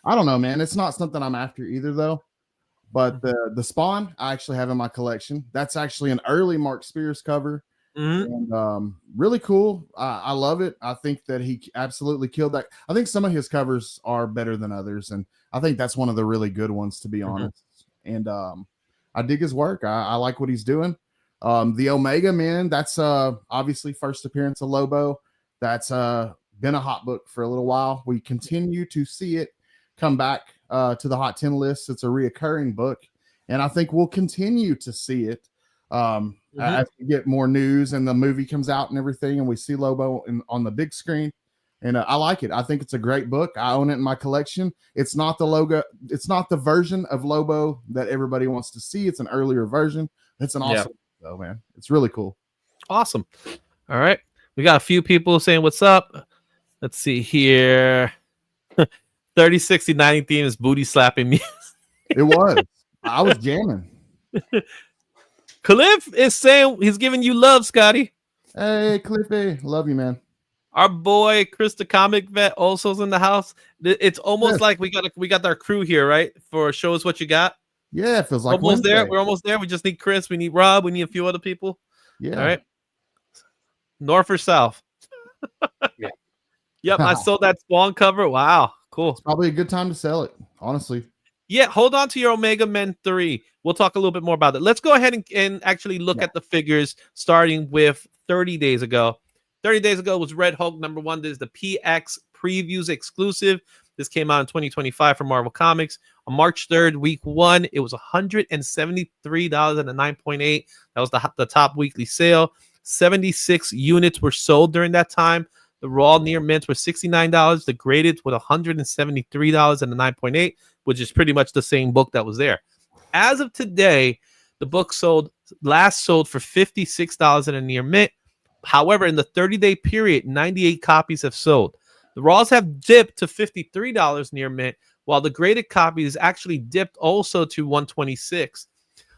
I don't know, man. It's not something I'm after either, though. But the Spawn I actually have in my collection. That's actually an early Mark Spears cover. And really cool. I love it. I think that he absolutely killed that. I think some of his covers are better than others, and I think that's one of the really good ones, to be honest. And I dig his work. I like what he's doing. The Omega Man, that's obviously first appearance of Lobo. That's been a hot book for a little while. We continue to see it come back to the Hot 10 list. It's a reoccurring book, and I think we'll continue to see it as we get more news and the movie comes out and everything, and we see Lobo on the big screen. And I like it. I think it's a great book. I own it in my collection. It's not the logo. It's not the version of Lobo that everybody wants to see. It's an earlier version. It's an awesome book, though, man. It's really cool. Awesome. All right. We got a few people saying what's up. Let's see here. 30, 60, 90 theme is booty slapping music. It was. I was jamming. Cliff is saying he's giving you love, Scotty. Hey, Cliffy. Love you, man. Our boy Chris the Comic Vet also is in the house. It's almost like we got our crew here, right? For Show Us What You Got. Yeah, it feels like almost Wednesday. there. We're almost there. We just need Chris. We need Rob. We need a few other people. Yeah. All right. North or south? Yeah. Yep. I sold that Spawn cover. Wow. Cool. It's probably a good time to sell it, honestly. Yeah. Hold on to your Omega Men 3. We'll talk a little bit more about it. Let's go ahead and actually look at the figures starting with 30 days ago. 30 days ago was Red Hulk number 1. This is the PX Previews exclusive. This came out in 2025 for Marvel Comics. On March 3rd, week 1, it was $173 and a 9.8. That was the top weekly sale. 76 units were sold during that time. The raw near mints were $69. The graded with $173 and a 9.8, which is pretty much the same book that was there. As of today, the book last sold for $56 and a near mint. However, in the 30-day period, 98 copies have sold. The raws have dipped to $53 near mint, while the graded copies actually dipped also to $126.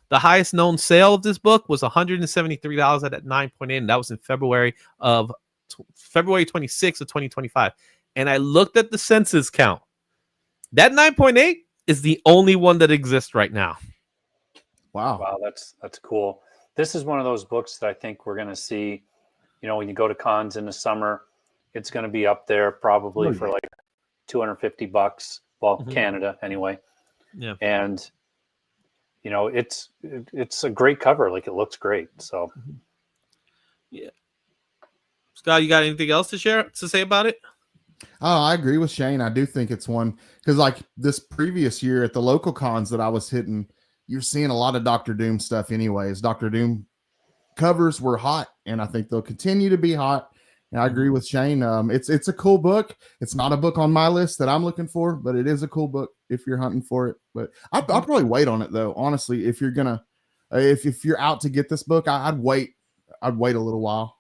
The highest known sale of this book was $173 at 9.8, and that was in February 26th of 2025. And I looked at the census count. That 9.8 is the only one that exists right now. Wow, that's cool. This is one of those books that I think we're going to see. You know, when you go to cons in the summer, it's going to be up there probably for like $250. Well, Canada anyway. Yeah. And you know, it's a great cover. Like, it looks great. So yeah. Scott, you got anything else to say about it? Oh, I agree with Shane. I do think it's one because, like this previous year at the local cons that I was hitting, you're seeing a lot of Doctor Doom stuff. Anyways, Doctor Doom covers were hot, and I think they'll continue to be hot. And I agree with Shane. It's a cool book. It's not a book on my list that I'm looking for, but it is a cool book if you're hunting for it. But I'll probably wait on it though. Honestly, if you're gonna, if you're out to get this book, I'd wait. I'd wait a little while.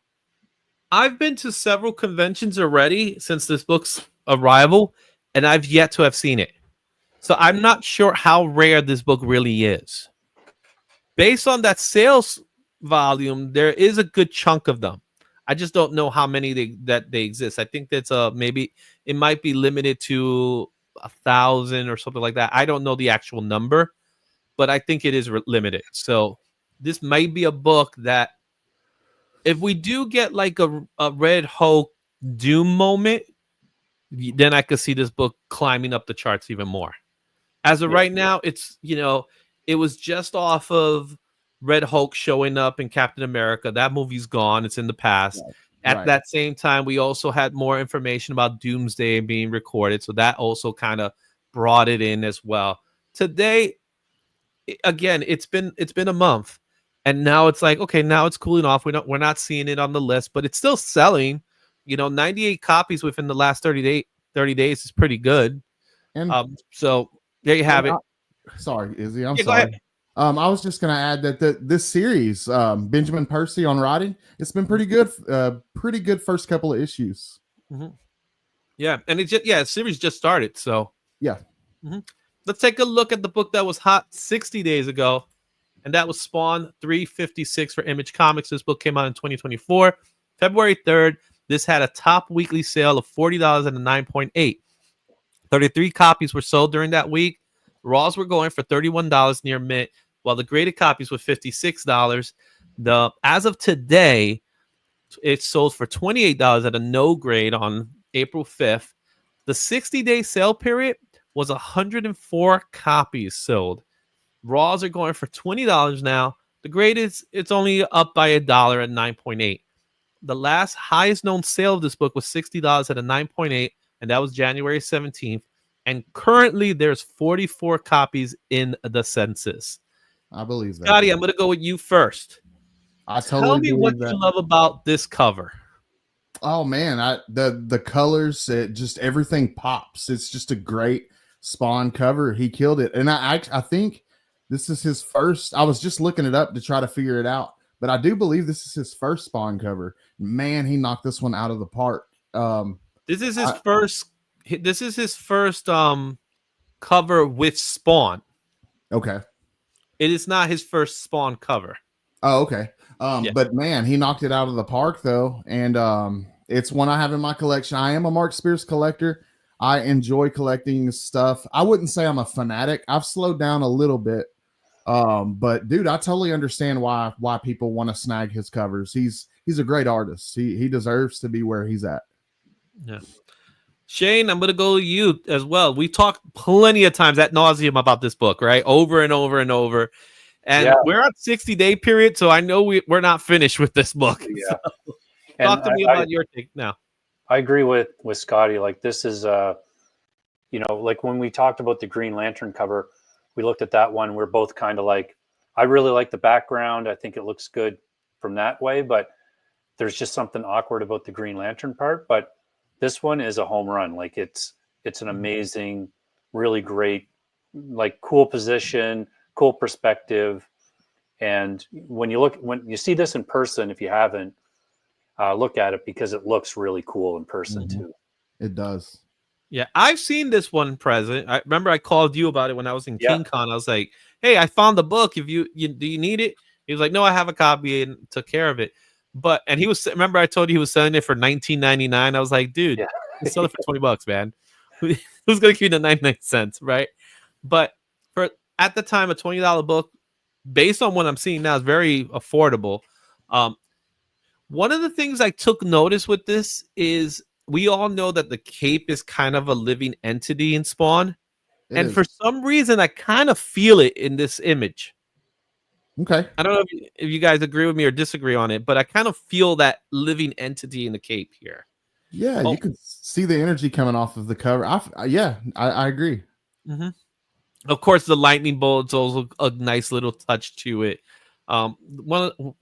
I've been to several conventions already since this book's arrival, and I've yet to have seen it. So I'm not sure how rare this book really is. Based on that sales volume, there is a good chunk of them. I just don't know how many they exist. I think that's maybe it might be limited to 1,000 or something like that. I don't know the actual number, but I think it is limited. So this might be a book that if we do get like a Red Hulk Doom moment, then I could see this book climbing up the charts even more. As of right now, it's, it was just off of Red Hulk showing up in Captain America. That movie's gone. It's in the past. Right. At that same time, we also had more information about Doomsday being recorded. So that also kind of brought it in as well. Today, again, it's been a month. And now it's like, okay, now it's cooling off. We're not seeing it on the list, but it's still selling. 98 copies within the last 30 days is pretty good. And so there you have it. Sorry, Izzy. I'm sorry. I was just going to add that this series, Benjamin Percy on writing, it's been pretty good. Pretty good first couple of issues. Mm-hmm. Yeah, and the series just started. So yeah. Mm-hmm. Let's take a look at the book that was hot 60 days ago. And that was Spawn 356 for Image Comics. This book came out in 2024, February 3rd. This had a top weekly sale of $40 at a 9.8. 33 copies were sold during that week. Raws were going for $31 near mint, while the graded copies were $56. As of today, it sold for $28 at a no grade on April 5th. The 60-day sale period was 104 copies sold. Raws are going for $20 now. The grade it's only up by $1 at 9.8. The last highest known sale of this book was $60 at a 9.8, and that was January 17th. And currently there's 44 copies in the census. I believe that. Scotty, I'm going to go with you first. Tell me what you love about this cover. Oh man, the colors, just everything pops. It's just a great Spawn cover. He killed it. And I think this is his first. I was just looking it up to try to figure it out, but I do believe this is his first Spawn cover. Man, he knocked this one out of the park. This is his first. This is his first cover with Spawn. Okay. It is not his first Spawn cover. Oh, okay. But man, he knocked it out of the park though, and it's one I have in my collection. I am a Mark Spears collector. I enjoy collecting stuff. I wouldn't say I'm a fanatic. I've slowed down a little bit. But dude, I totally understand why people want to snag his covers. He's a great artist. He deserves to be where he's at. Yeah. Shane, I'm gonna go to you as well. We talked plenty of times ad nauseum about this book, right? Over and over and over. And we're at 60-day period, so I know we're not finished with this book. Yeah. So talk to me about your take now. I agree with Scotty. Like this is like when we talked about the Green Lantern cover, we looked at that one. We're both kind of like, I really like the background. I think it looks good from that way, but there's just something awkward about the Green Lantern part. But this one is a home run. Like it's an amazing, really great, like cool position, cool perspective. And when you see this in person, if you haven't, look at it because it looks really cool in person too. It does. Yeah, I've seen this one present. I remember I called you about it when I was in King Con. I was like, "Hey, I found the book. If you do you need it?" He was like, "No, I have a copy," and took care of it. And he was, remember I told you he was selling it for $19.99. I was like, "Dude, sell it for $20, man. Who's gonna give you the 99 cents, right?" But for at the time, a $20 book, based on what I'm seeing now, is very affordable. One of the things I took notice with this is we all know that the cape is kind of a living entity in Spawn. And for some reason, I kind of feel it in this image. Okay. I don't know if you guys agree with me or disagree on it, but I kind of feel that living entity in the cape here. Yeah, Oh. you could see the energy coming off of the cover. I agree. Mm-hmm. Of course, the lightning bolt's also a nice little touch to it.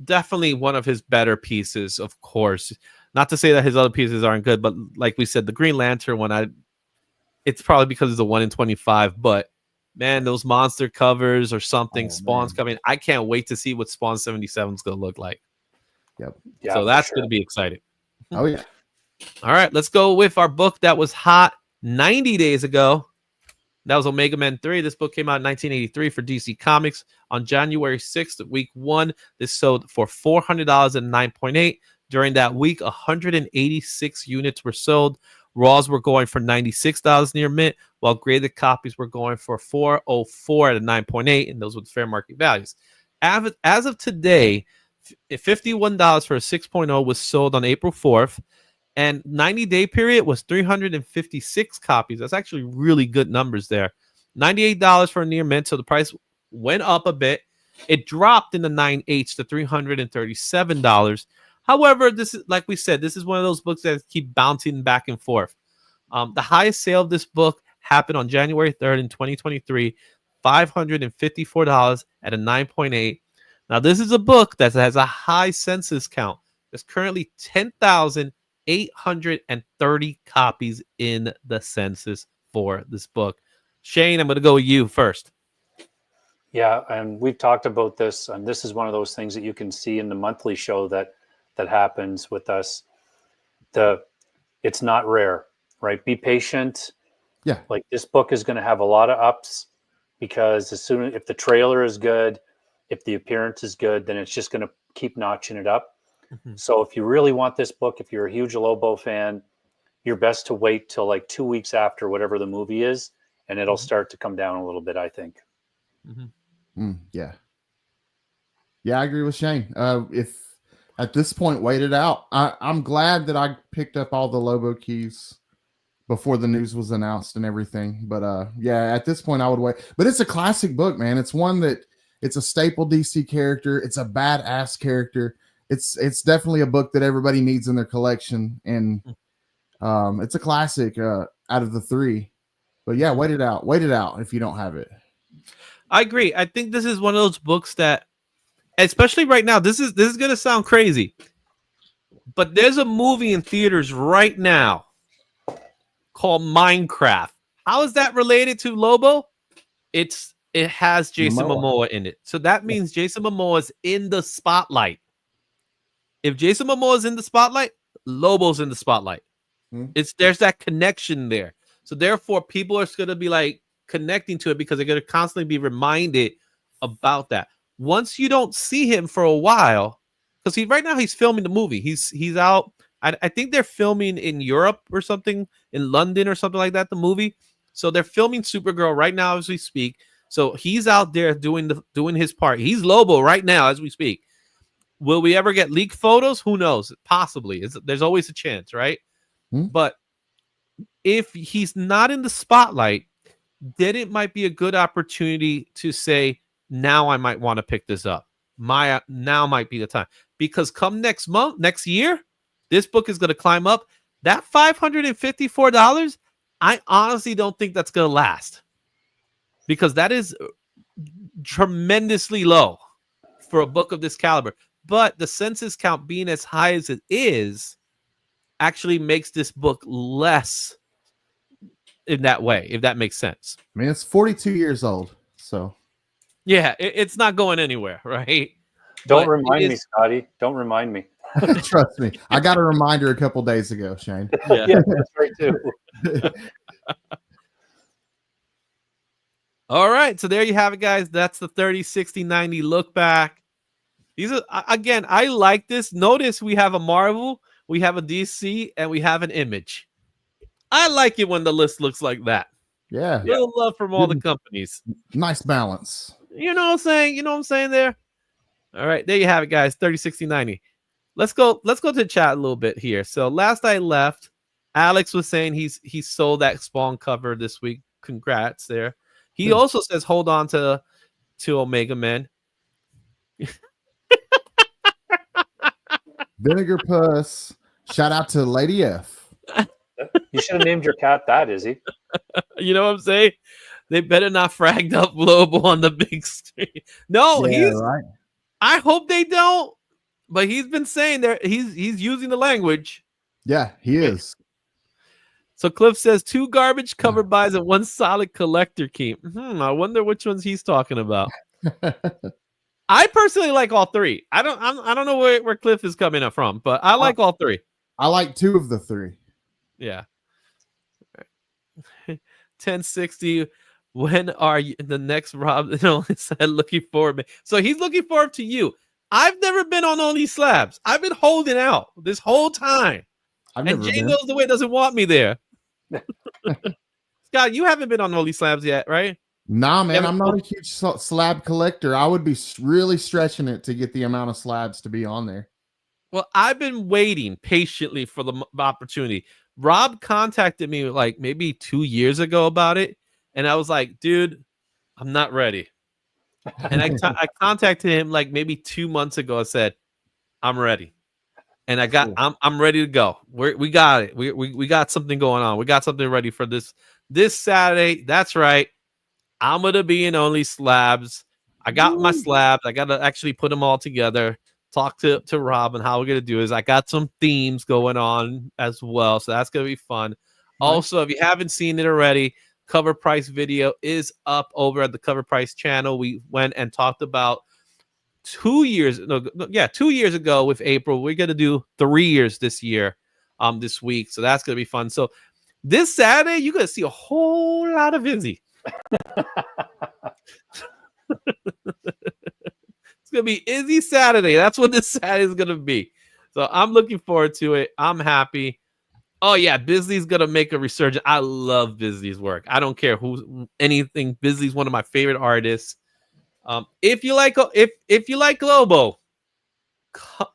Definitely one of his better pieces, of course. Not to say that his other pieces aren't good, but like we said, the Green Lantern one, it's probably because it's a 1 in 25. But man, those monster covers or something, Spawn's coming. I can't wait to see what Spawn 77 is going to look like. Yep. Yeah, So for that's sure. going to be exciting. Oh yeah. All right, let's go with our book that was hot 90 days ago. That was Omega Men 3. This book came out in 1983 for DC Comics on January 6th, week 1. This sold for $400 at 9.8. During that week, 186 units were sold. Raws were going for $96 near mint, while graded copies were going for $404 at a 9.8, and those were the fair market values. As of today, $51 for a 6.0 was sold on April 4th. And 90-day period was 356 copies. That's actually really good numbers there. $98 for a near mint, so the price went up a bit. It dropped in the 9/8 to $337. However, this is, like we said, this is one of those books that keep bouncing back and forth. The highest sale of this book happened on January 3rd in 2023, $554 at a 9.8. Now, this is a book that has a high census count. There's currently 10,830 copies in the census for this book. Shane, I'm going to go with you first. Yeah, and we've talked about this, and this is one of those things that you can see in the monthly show that happens with us. It's not rare, right? Be patient. Yeah. Like this book is going to have a lot of ups because if the trailer is good, if the appearance is good, then it's just going to keep notching it up. Mm-hmm. So if you really want this book, if you're a huge Lobo fan, you're best to wait till like 2 weeks after whatever the movie is, and it'll start to come down a little bit, I think. Mm-hmm. Yeah, I agree with Shane. If at this point, wait it out. I'm glad that I picked up all the Lobo keys before the news was announced and everything. But yeah, at this point, I would wait. But it's a classic book, man. It's one that it's a staple DC character. It's a badass character. It's definitely a book that everybody needs in their collection, and it's a classic out of the three. But yeah, wait it out if you don't have it. I agree. I think this is one of those books that, especially right now, this is going to sound crazy, but there's a movie in theaters right now called Minecraft. How is that related to Lobo? It has Jason Momoa in it, so that means Jason Momoa is in the spotlight. If Jason Momoa is in the spotlight, Lobo's in the spotlight. There's that connection there. So therefore, people are going to be like connecting to it because they're going to constantly be reminded about that. Once you don't see him for a while, because right now he's filming the movie. He's out. I think they're filming in Europe or something, in London or something like that, the movie. So they're filming Supergirl right now as we speak. So he's out there doing his part. He's Lobo right now as we speak. Will we ever get leaked photos? Who knows? Possibly. There's always a chance, right? But if he's not in the spotlight, then it might be a good opportunity to say, now I might want to pick this up. Now might be the time. Because come next year, this book is going to climb up. That $554, I honestly don't think that's going to last. Because that is tremendously low for a book of this caliber. But the census count being as high as it is actually makes this book less in that way, if that makes sense. I mean, it's 42 years old, so yeah, it's not going anywhere, right? Don't remind me, Scotty. Don't remind me. Trust me, I got a reminder a couple days ago, Shane. Yeah, that's right too. All right, so there you have it, guys. That's the 30, 60, 90 look back. These are, again, I like this. Notice we have a Marvel, we have a DC, and we have an Image. I like it when the list looks like that. Yeah. Little love from all the companies. Nice balance. You know what I'm saying? You know what I'm saying there? All right, there you have it, guys. 30, 60, 90. Let's go to the chat a little bit here. So last I left, Alex was saying he sold that Spawn cover this week. Congrats there. He also says hold on to Omega Men. Vinegar Puss. Shout out to Lady F. You should have named your cat that, Izzy. You know what I'm saying? They better not fragged up Lobo on the big screen. No, Yeah, right. I hope they don't. But he's been saying there he's using the language. Yeah, he is. So Cliff says 2 garbage cover buys and 1 solid collector keep. I wonder which ones he's talking about. I personally like all 3. I don't know where Cliff is coming up from, but I like all 3. I like 2 of the 3. Yeah. 1060. When are you the next Rob? Said looking forward. So he's looking forward to you. I've never been on Only Slabs. I've been holding out this whole time. And Jay knows the way doesn't want me there. Scott, you haven't been on Only Slabs yet, right? Nah, man, I'm not a huge slab collector. I would be really stretching it to get the amount of slabs to be on there. Well, I've been waiting patiently for the opportunity. Rob contacted me like maybe 2 years ago about it. And I was like, dude, I'm not ready. And I contacted him like maybe 2 months ago. I said, I'm ready. And I'm ready to go. We got it. We got something going on. We got something ready for this Saturday. That's right. I'm gonna be in Only Slabs. I got my slabs. I gotta actually put them all together. Talk to Rob, and how we're gonna do is I got some themes going on as well. So that's gonna be fun. Also, if you haven't seen it already, Cover Price video is up over at the Cover Price channel. We went and talked about 2 years ago with April. We're gonna do 3 years this year, this week. So that's gonna be fun. So this Saturday, you're gonna see a whole lot of Izzy. It's gonna be Izzy Saturday. That's what this Saturday is gonna be. So I'm looking forward to it. I'm happy. Oh yeah, Bisley's gonna make a resurgence. I love Bisley's work. I don't care anything. Bisley's one of my favorite artists. If you like Lobo,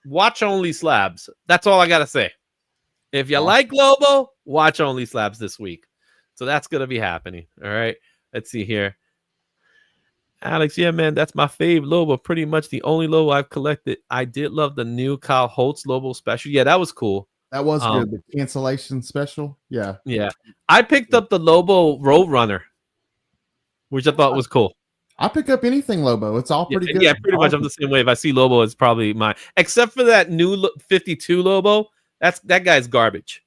watch Only Slabs. That's all I gotta say. If you like Lobo, watch Only Slabs this week. So that's gonna be happening. All right. Let's see here. Alex, yeah, man, that's my fave Lobo. Pretty much the only Lobo I've collected. I did love the new Kyle Holtz Lobo special. Yeah, that was cool. That was good. The cancellation special. Yeah. Yeah. I picked up the Lobo Roadrunner, which I thought was cool. I pick up anything Lobo. It's all pretty good. Yeah, pretty much. I'm the same way. If I see Lobo, it's probably mine. Except for that new 52 Lobo. That guy's garbage.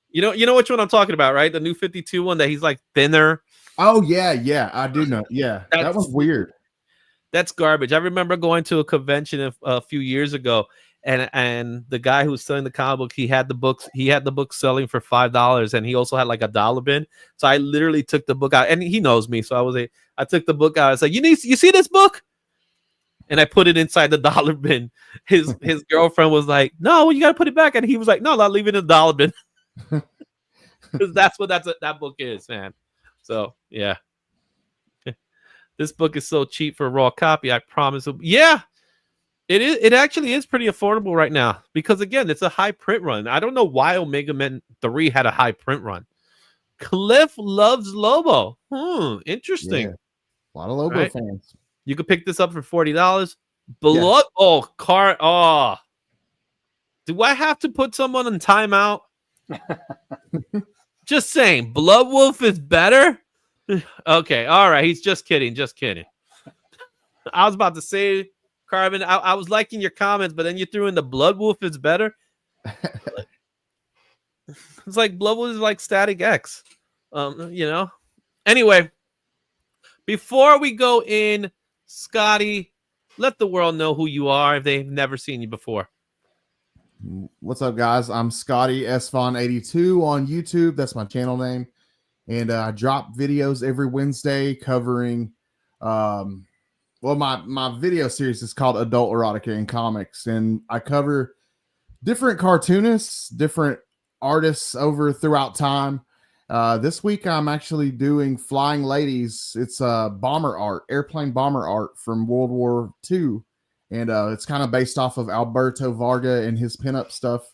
You know which one I'm talking about, right? The new 52 one that he's like thinner. Oh yeah, I do know. Yeah, that was weird. That's garbage. I remember going to a convention a few years ago, and the guy who was selling the comic book, he had the books selling for $5, and he also had like a dollar bin. So I literally took the book out, and he knows me, so I took the book out. I said, you see this book? And I put it inside the dollar bin. His girlfriend was like, no, you got to put it back. And he was like, no, I'll leave it in the dollar bin. Because that's what that book is, man. So, yeah. This book is so cheap for a raw copy. I promise. Yeah, it is. It actually is pretty affordable right now. Because, again, it's a high print run. I don't know why Omega Men 3 had a high print run. Cliff loves Lobo. Interesting. Yeah. A lot of Lobo fans. You could pick this up for $40. Blood. Yeah. Do I have to put someone in timeout? Just saying. Blood Wolf is better? Okay. All right. He's just kidding. I was about to say, Carvin, I was liking your comments, but then you threw in the Blood Wolf is better. It's like Blood Wolf is like Static X. Anyway, before we go in, Scotty, let the world know who you are if they've never seen you before. What's up, guys? I'm Scotty SVon82 on YouTube. That's my channel name. And I drop videos every Wednesday covering, my video series is called Adult Erotica in Comics. And I cover different cartoonists, different artists throughout time. This week I'm actually doing Flying Ladies. It's airplane bomber art from World War II. And it's kind of based off of Alberto Varga and his pinup stuff.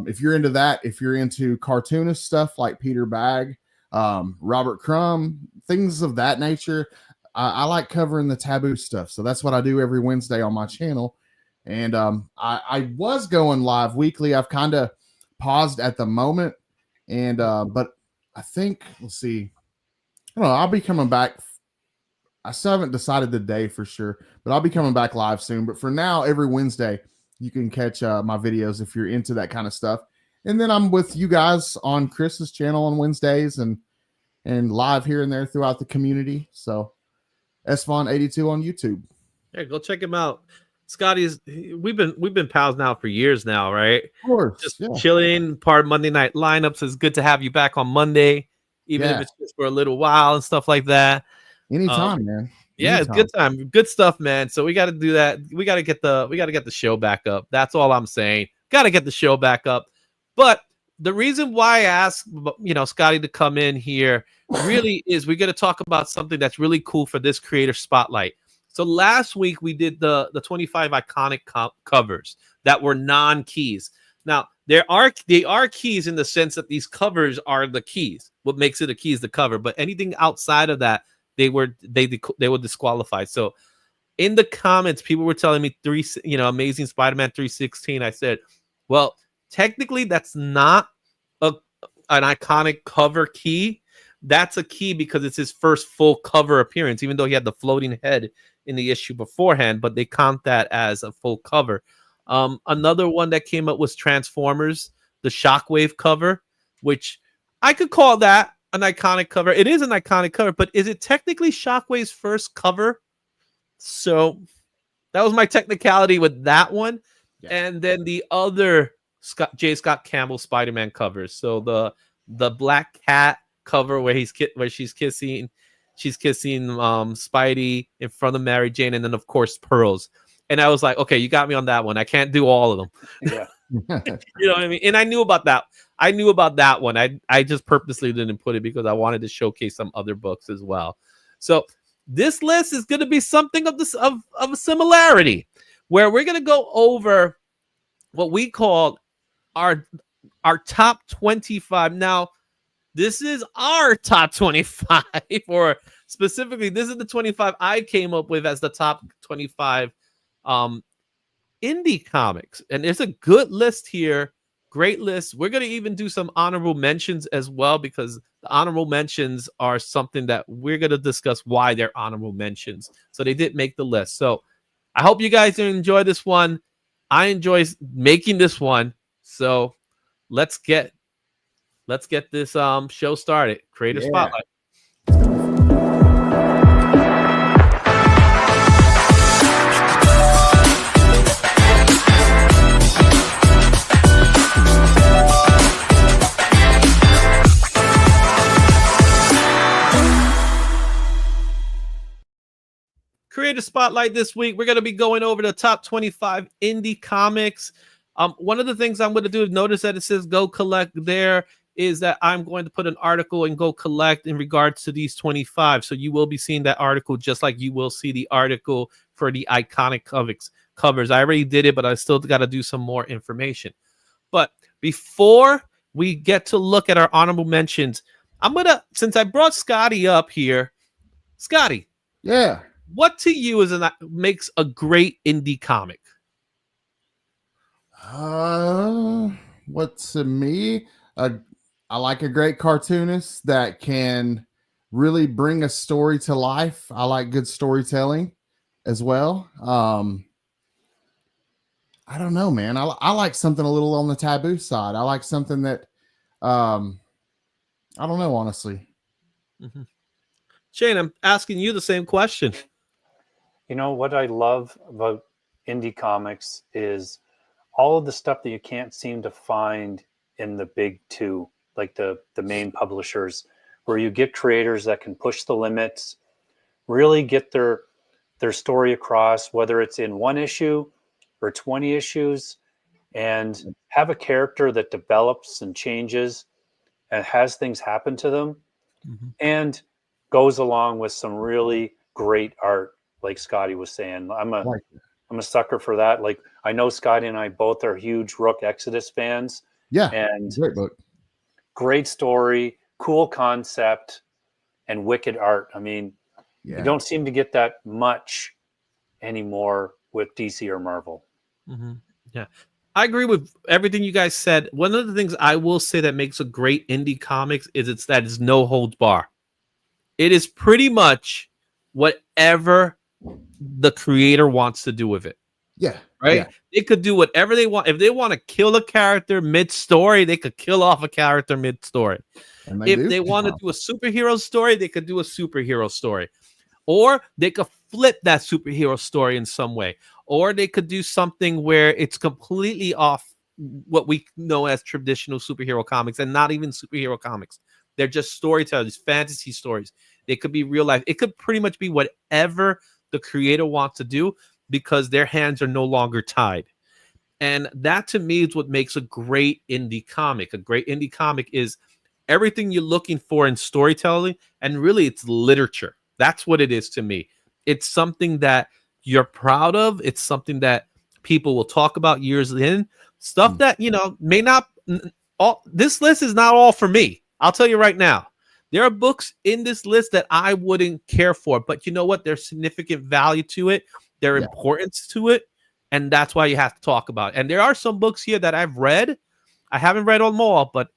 If you're into that, if you're into cartoonist stuff like Peter Bagg, Robert Crumb, things of that nature, I like covering the taboo stuff. So that's what I do every Wednesday on my channel. And I was going live weekly. I've kind of paused at the moment, and but I think, let's see, I don't know, I'll be coming back. I still haven't decided the day for sure, but I'll be coming back live soon. But for now, every Wednesday you can catch my videos if you're into that kind of stuff. And then I'm with you guys on Chris's channel on Wednesdays and live here and there throughout the community. So SVon82 on YouTube. Yeah, go check him out. Scotty's we've been pals now for years now, right? Of course. Just Yeah. chilling, part of Monday night lineups. It's good to have you back on Monday, even if it's just for a little while and stuff like that. Anytime, man. Yeah, it's good time. Good stuff, man. So we got to do that. We got to get the show back up. That's all I'm saying. Got to get the show back up. But the reason why I asked, Scotty to come in here really is we're going to talk about something that's really cool for this creator spotlight. So last week we did the 25 iconic covers that were non-keys. Now they are keys in the sense that these covers are the keys. What makes it a key is the cover. But anything outside of that, they were disqualified. So in the comments, people were telling me Amazing Spider-Man 316. I said, well, technically that's not an iconic cover key. That's a key because it's his first full cover appearance, even though he had the floating head in the issue beforehand, but they count that as a full cover. Another one that came up was Transformers, the Shockwave cover, which I could call that an iconic cover. It is an iconic cover, but is it technically Shockwave's first cover? So that was my technicality with that one. Yeah. And then the other J. Scott Campbell Spider-Man covers. So the Black Cat cover where she's kissing Spidey in front of Mary Jane, and then of course Pearls. And I was like, okay, you got me on that one. I can't do all of them. Yeah. You know what I mean? And I knew about that. I knew about that one. I just purposely didn't put it because I wanted to showcase some other books as well. So this list is going to be something of a similarity, where we're going to go over what we call our top 25. Now, this is our top 25, or specifically, this is the 25 I came up with as the top 25 indie comics. And there's a good list here. Great list. We're going to even do some honorable mentions as well, because the honorable mentions are something that we're going to discuss why they're honorable mentions. So they did make the list. So I hope you guys enjoy this one. I enjoy making this one. So let's get this show started. Creator Spotlight. Creator Spotlight this week. We're going to be going over the top 25 indie comics. One of the things I'm going to do is notice that it says go collect there, is that I'm going to put an article and go collect in regards to these 25. So you will be seeing that article just like you will see the article for the iconic comics covers. I already did it, but I still got to do some more information. But before we get to look at our honorable mentions, since I brought Scotty up here, Scotty. Yeah. What to you makes a great indie comic? What to me? I like a great cartoonist that can really bring a story to life. I like good storytelling as well. I don't know, man. I like something a little on the taboo side. I like something that, I don't know, honestly. Mm-hmm. Shane, I'm asking you the same question. You know, what I love about indie comics is all of the stuff that you can't seem to find in the big two, like the main publishers, where you get creators that can push the limits, really get their story across, whether it's in one issue or 20 issues, and have a character that develops and changes and has things happen to them, and goes along with some really great art, like Scotty was saying. I'm a sucker for that. Like, I know Scotty and I both are huge Rook Exodus fans. Yeah, and great book, great story, cool concept, and wicked art. I mean, you don't seem to get that much anymore with DC or Marvel. Yeah, I agree with everything you guys said. One of the things I will say that makes a great indie comics is it's no holds bar. It is pretty much whatever the creator wants to do with it. Yeah. Right? Yeah. They could do whatever they want. If they want to kill a character mid-story, they could kill off a character mid-story. And If they want to do a superhero story, they could do a superhero story. Or they could flip that superhero story in some way. Or they could do something where it's completely off what we know as traditional superhero comics and not even superhero comics. They're just storytellers, fantasy stories. They could be real life. It could pretty much be whatever the creator wants to do because their hands are no longer tied. And that to me is what makes a great indie comic. A great indie comic is everything you're looking for in storytelling, and really it's literature. That's what it is to me. It's something that you're proud of. It's something that people will talk about years in. Stuff that, may not all. This list is not all for me. I'll tell you right now. There are books in this list that I wouldn't care for, but you know what? There's significant value to it. There's importance to it. And that's why you have to talk about it. And there are some books here that I've read. I haven't read them all, but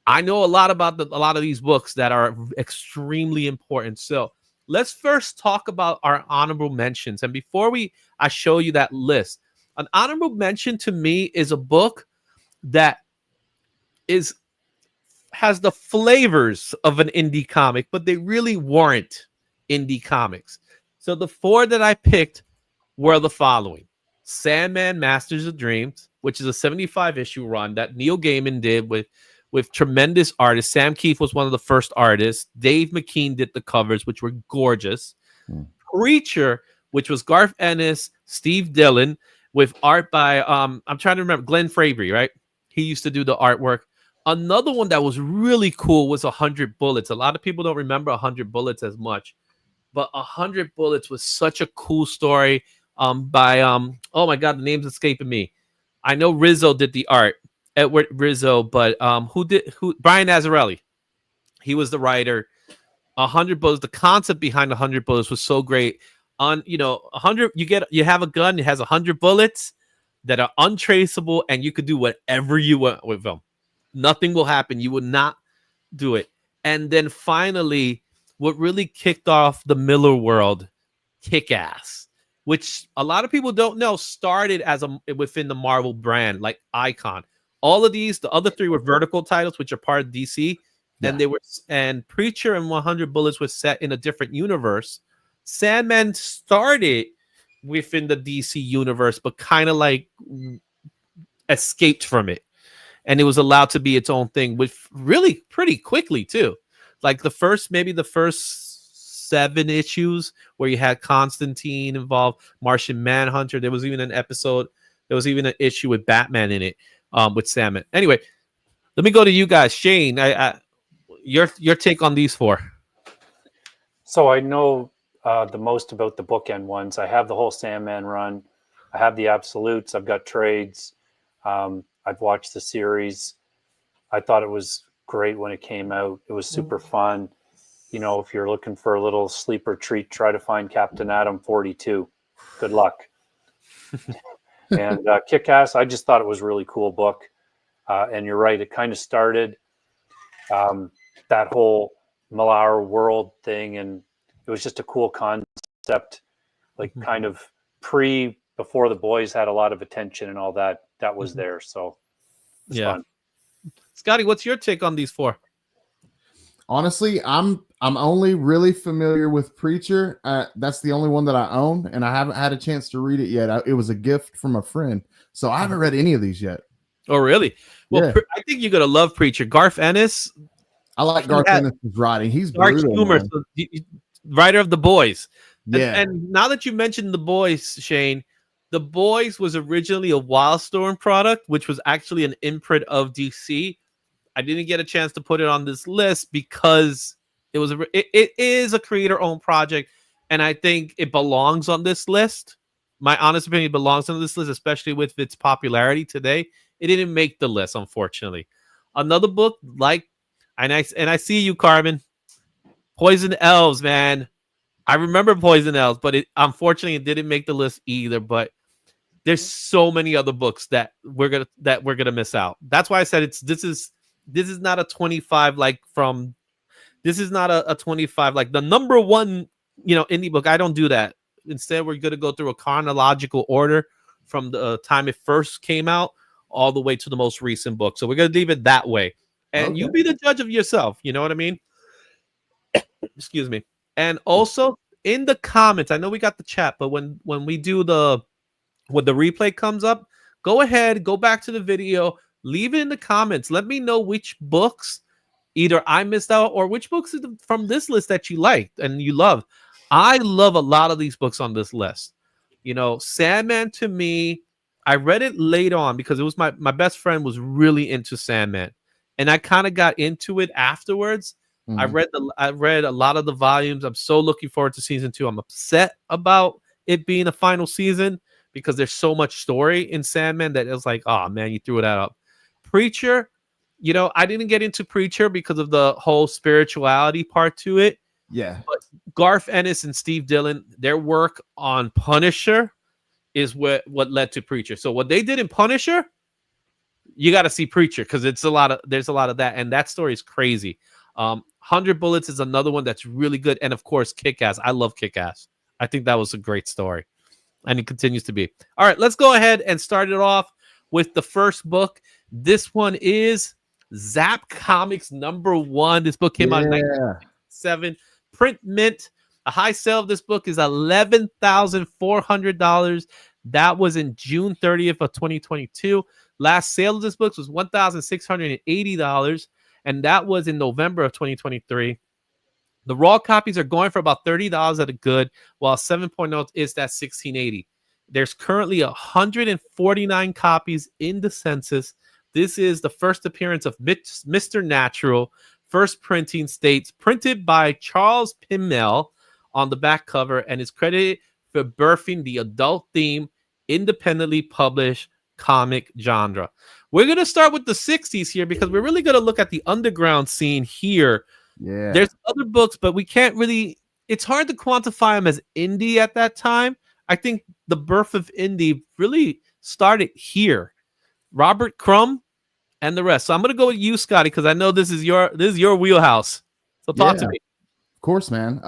I know a lot about a lot of these books that are extremely important. So let's first talk about our honorable mentions. And before I show you that list, an honorable mention to me is a book that has the flavors of an indie comic, but they really weren't indie comics. So the 4 that I picked were the following: Sandman Masters of Dreams, which is a 75-issue run that Neil Gaiman did with tremendous artists. Sam Keefe was one of the first artists. Dave McKean did the covers, which were gorgeous. Preacher, which was Garth Ennis, Steve Dillon, with art by I'm trying to remember, Glenn Fabry, right? He used to do the artwork. Another one that was really cool was 100 Bullets. A lot of people don't remember 100 Bullets as much, but 100 Bullets was such a cool story by oh my god, the name's escaping me. I know Rizzo did the art, Edward Rizzo, but Brian Azzarelli. He was the writer. 100 Bullets, the concept behind 100 Bullets was so great. On 100, you have a gun, it has 100 bullets that are untraceable, and you could do whatever you want with them. Nothing will happen. You would not do it. And then finally, what really kicked off the Miller world, Kick-Ass, which a lot of people don't know started within the Marvel brand, like Icon. All of these, the other 3 were vertical titles, which are part of DC, and Preacher and 100 Bullets was set in a different universe. Sandman started within the DC universe, but kind of like escaped from it. And it was allowed to be its own thing with really pretty quickly too. Like the first 7 issues where you had Constantine involved, Martian Manhunter. There was even an issue with Batman in it with Sandman. Anyway, let me go to you guys. Shane, your take on these 4. So I know the most about the bookend ones. I have the whole Sandman run. I have the absolutes. I've got trades. I've watched the series. I thought it was great when it came out. It was super fun. If you're looking for a little sleeper treat, try to find Captain Atom 42. Good luck. And Kick-Ass, I just thought it was a really cool book. And you're right, it kind of started that whole Millar world thing, and it was just a cool concept, like kind of before the boys had a lot of attention and all that was there. So it's fun. Scotty, what's your take on these 4? Honestly, I'm only really familiar with Preacher. That's the only one that I own, and I haven't had a chance to read it yet. It was a gift from a friend, so I haven't read any of these yet. Oh, really? Well, I think you're gonna love Preacher. Garth Ennis. I like Garth Ennis' writing. He's dark brutal, humor. So, writer of The Boys. Yeah. And now that you mentioned The Boys, Shane, The Boys was originally a Wildstorm product, which was actually an imprint of DC. I didn't get a chance to put it on this list because it is a creator-owned project, and I think it belongs on this list. My honest opinion, belongs on this list, especially with its popularity today. It didn't make the list, unfortunately. Another book, and I see you, Carmen. Poison Elves, man. I remember Poison Elves, but unfortunately it didn't make the list either. But There's so many other books that we're gonna miss out. That's why I said this is not a 25 like from this is not a 25 like the number one indie book. I don't do that. Instead, we're gonna go through a chronological order from the time it first came out all the way to the most recent book. So we're gonna leave it that way, and you be the judge of yourself. You know what I mean? Excuse me. And also in the comments, I know we got the chat, but when we do when the replay comes up, go ahead, go back to the video, leave it in the comments. Let me know which books either I missed out or which books from this list that you liked and you love. I love a lot of these books on this list. Sandman, to me, I read it late on because it was my best friend was really into Sandman, and I kind of got into it afterwards. I read a lot of the volumes. I'm so looking forward to season 2. I'm upset about it being a final season because there's so much story in Sandman that it was like, oh man, you threw that up. Preacher, I didn't get into Preacher because of the whole spirituality part to it. Yeah. But Garth Ennis and Steve Dillon, their work on Punisher is what led to Preacher. So what they did in Punisher, you got to see Preacher because there's a lot of that, and that story is crazy. 100 Bullets is another one that's really good, and of course Kick-Ass. I love Kick-Ass. I think that was a great story, and it continues to be. All right, let's go ahead and start it off with the first book. This one is Zap Comics #1. This book came out in 1997. Print mint. A high sale of this book is $11,400. That was in June 30th of 2022. Last sale of this book was $1,680, and that was in November of 2023. The raw copies are going for about $30 at a good, while 7.0 is that $1,680. There's currently 149 copies in the census. This is the first appearance of Mr. Natural. First printing states printed by Charles Pimmel on the back cover, and is credited for birthing the adult theme, independently published comic genre. We're going to start with the 60s here because we're really going to look at the underground scene here. Yeah. There's other books, but we can't really, it's hard to quantify them as indie at that time. I think the birth of indie really started here. Robert Crumb and the rest. So I'm going to go with you, Scotty, because I know this is your wheelhouse. So talk to me. Of course, man.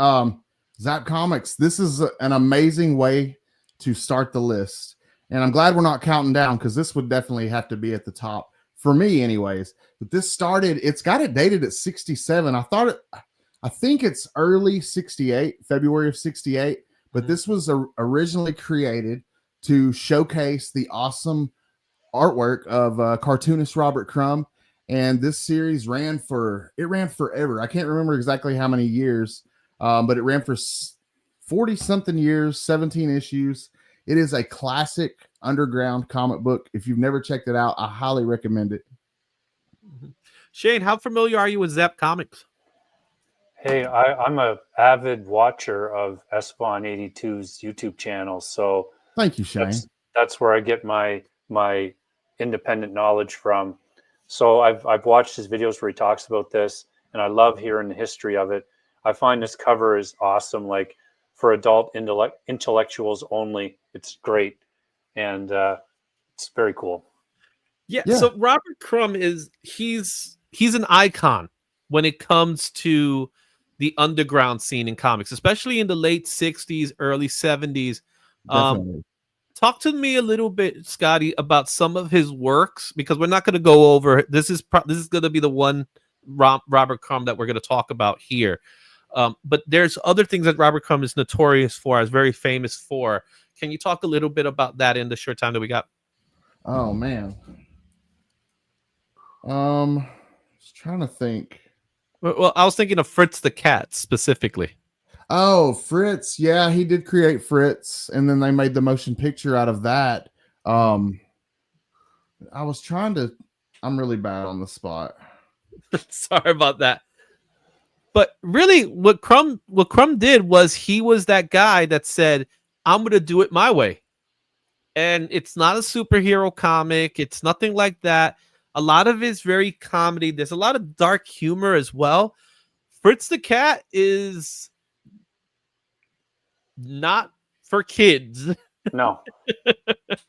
Zap Comics. This is an amazing way to start the list. And I'm glad we're not counting down because this would definitely have to be at the top for me anyways. But this started, it's got it dated at 67. I think it's early 68, February of 68. But this was originally created to showcase the awesome artwork of cartoonist Robert Crumb. And this series ran forever. I can't remember exactly how many years, but it ran for 40 something years, 17 issues. It is a classic underground comic book. If you've never checked it out, I highly recommend it. Shane, how familiar are you with Zap Comics? Hey, I'm a avid watcher of Espon82's YouTube channel, so thank you, Shane. That's where I get my independent knowledge from. So I've watched his videos where he talks about this, and I love hearing the history of it. I find this cover is awesome, like for adult intellectuals only. It's great, and it's very cool. Yeah. So Robert Crumb he's an icon when it comes to the underground scene in comics, especially in the late 60s, early 70s. Talk to me a little bit, Scotty, about some of his works, because we're not going to go over. This is going to be the one Robert Crumb that we're going to talk about here. But there's other things that Robert Crumb is notorious for, is very famous for. Can you talk a little bit about that in the short time that we got? Oh man, just trying to think. Well, I was thinking of Fritz the Cat specifically. Oh, Fritz. Yeah, he did create Fritz, and then they made the motion picture out of that. I'm really bad on the spot. Sorry about that. But really, what Crumb did was he was that guy that said, I'm going to do it my way. And it's not a superhero comic. It's nothing like that. A lot of it's very comedy. There's a lot of dark humor as well. Fritz the Cat is not for kids. No. And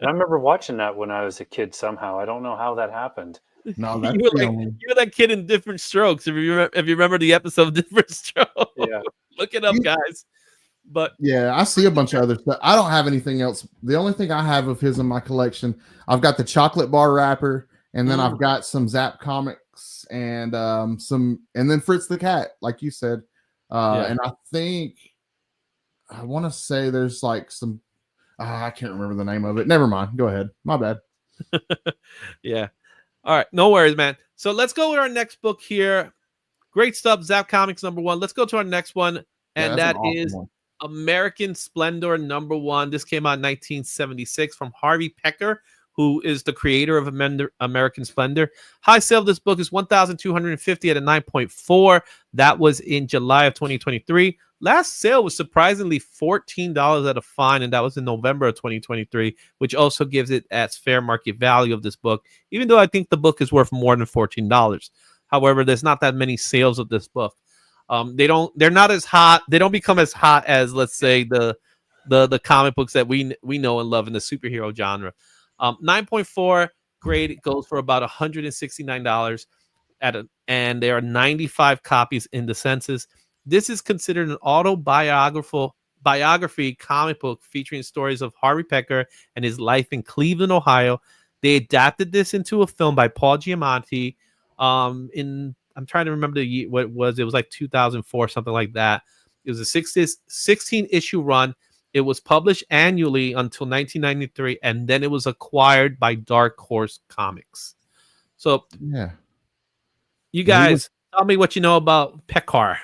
I remember watching that when I was a kid somehow. I don't know how that happened. No, that's You were the like only. you were that kid in Different Strokes. If you remember the episode Different Strokes, Yeah. look it up, You- guys. But Yeah, I see a bunch of other stuff. I don't have anything else. The only thing I have of his in my collection, I've got the chocolate bar wrapper, and then I've got some Zap comics and and then Fritz the Cat, like you said. Yeah. And I think I want to say there's like some I can't remember the name of it. Never mind. Go ahead. My bad. yeah. All right, no worries, man. So let's go with our next book here. Great stuff, Zap Comics #1. Let's go to our next one, Yeah, and that's that an awesome is one. American Splendor #1. This came out in 1976 from Harvey Pecker, who is the creator of American Splendor. High sale of this book is $1,250 at a 9.4. That was in July of 2023. Last sale was surprisingly $14 at a fine, and that was in November of 2023, which also gives it its fair market value of this book, even though I think the book is worth more than $14. However, there's not that many sales of this book. They're not as hot. They don't become as hot as, let's say, the comic books that we know and love in the superhero genre. 9.4 grade, it goes for about $169 and there are 95 copies in the census. This is considered an biography comic book featuring stories of Harvey Pecker and his life in Cleveland, Ohio. They adapted this into a film by Paul Giamatti. I'm trying to remember the year, what it was. It was like 2004, something like that. It was a 16 issue run. It was published annually until 1993, and then it was acquired by Dark Horse Comics. So, Yeah. you guys, tell me what you know about Pecker.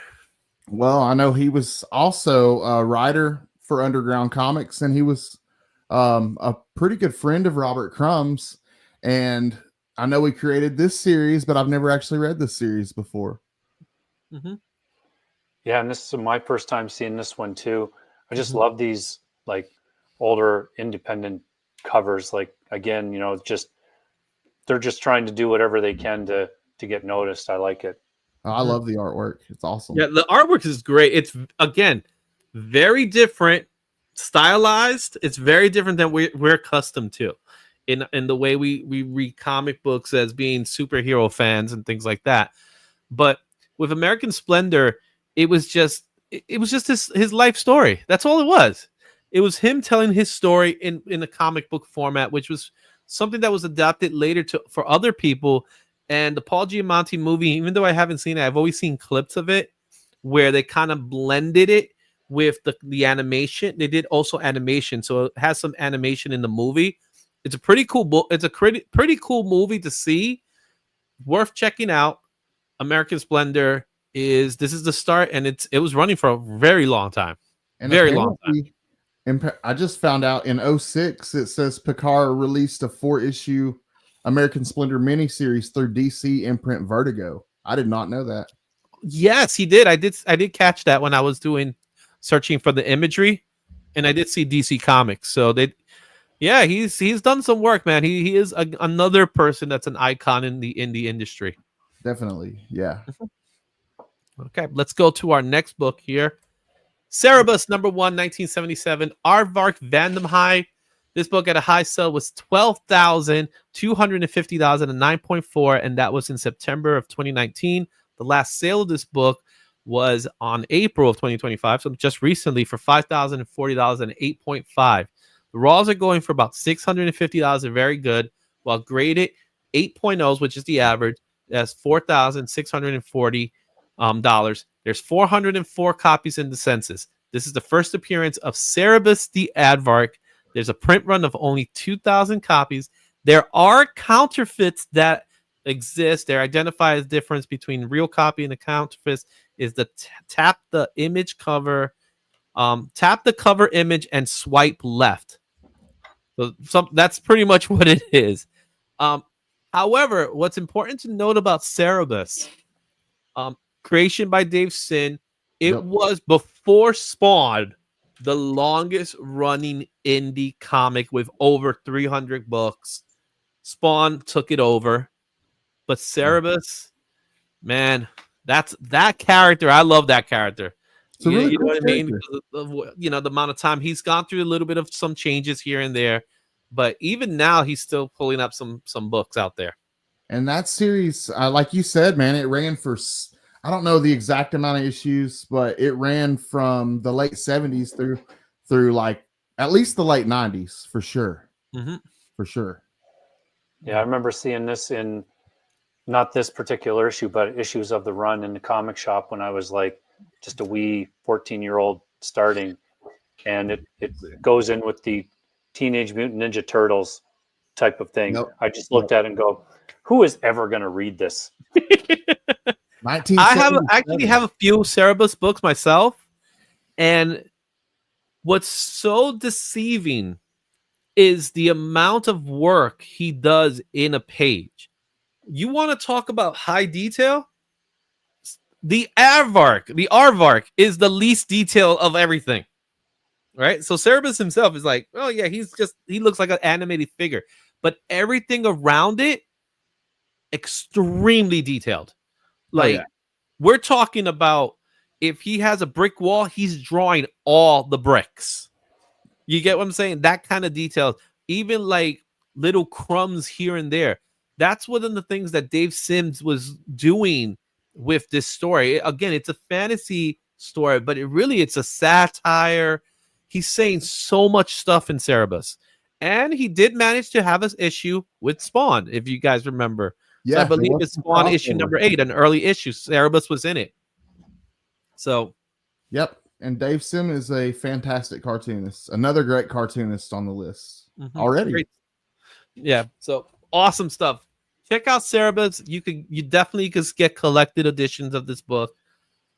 Well, I know he was also a writer for Underground Comics, and he was a pretty good friend of Robert Crumb's. And I know he created this series, but I've never actually read this series before. Mm-hmm. Yeah, and this is my first time seeing this one too. I just love these like older independent covers. Like again, they're just trying to do whatever they can to get noticed. I like it. I love the artwork. It's awesome. Yeah, the artwork is great. It's, again, very different, stylized. It's very different than we're accustomed to in the way we read comic books as being superhero fans and things like that. But with American Splendor, it was just his life story. That's all it was. It was him telling his story in a comic book format, which was something that was adapted later for other people. And the Paul Giamatti movie, even though I haven't seen it, I've always seen clips of it where they kind of blended it with the animation. They did also animation, so it has some animation in the movie. It's a pretty cool book. It's a pretty cool movie to see. Worth checking out. American Splendor is the start, and it was running for a very long time. And very long time. I just found out in 2006 it says Picard released a 4-issue American Splendor miniseries through DC imprint Vertigo. I did not know that. Yes, he did. I did catch that when I was searching for the imagery, and I did see DC Comics. So he's done some work, man. He is another person that's an icon in the indie industry. Definitely, yeah. Okay, let's go to our next book here. Cerebus #1, 1977. Aardvark Vandenheim. This book at a high sale was $12,250 at a 9.4, and that was in September of 2019. The last sale of this book was on April of 2025, so just recently, for $5,040 and 8.5. The raws are going for about $650. They're very good, while graded 8.0s, which is the average, that's $4,640. There's 404 copies in the census. This is the first appearance of Cerebus the Aardvark. There's a print run of only 2,000 copies. There are counterfeits that exist. They're identified as difference between real copy and the counterfeits is the tap the cover image and swipe left. So that's pretty much what it is. However, what's important to note about Cerebus, creation by Dave Sin, it was before Spawn, the longest running indie comic with over 300 books. Spawn took it over, but Cerebus, man, that character, I love that character. It's a Yeah, really you know cool what I mean? character. Because of the amount of time he's gone through a little bit of some changes here and there, but even now he's still pulling up some books out there. And that series, like you said, man, it ran for, I don't know the exact amount of issues, but it ran from the late 70s through like at least the late 90s for sure. Mm-hmm. For sure. Yeah, I remember seeing this in not this particular issue, but issues of the run in the comic shop when I was like just a wee 14-year-old starting. And it goes in with the Teenage Mutant Ninja Turtles type of thing. Yep. I just looked at it and go, who is ever going to read this? I actually have a few Cerebus books myself, and what's so deceiving is the amount of work he does in a page. You want to talk about high detail? The aardvark is the least detail of everything, right? So Cerebus himself is like, oh yeah, he looks like an animated figure, but everything around it extremely detailed. Like we're talking about if he has a brick wall, he's drawing all the bricks. You get what I'm saying? That kind of details, even like little crumbs here and there. That's one of the things that Dave Sims was doing with this story. Again, it's a fantasy story, but it's a satire. He's saying so much stuff in Cerebus. And he did manage to have an issue with Spawn, if you guys remember. Yeah, so I believe it's Spawn issue number 8, an early issue. Cerebus was in it. So, yep. And Dave Sim is a fantastic cartoonist. Another great cartoonist on the list already. Great. Yeah. So awesome stuff. Check out Cerebus. You definitely could get collected editions of this book.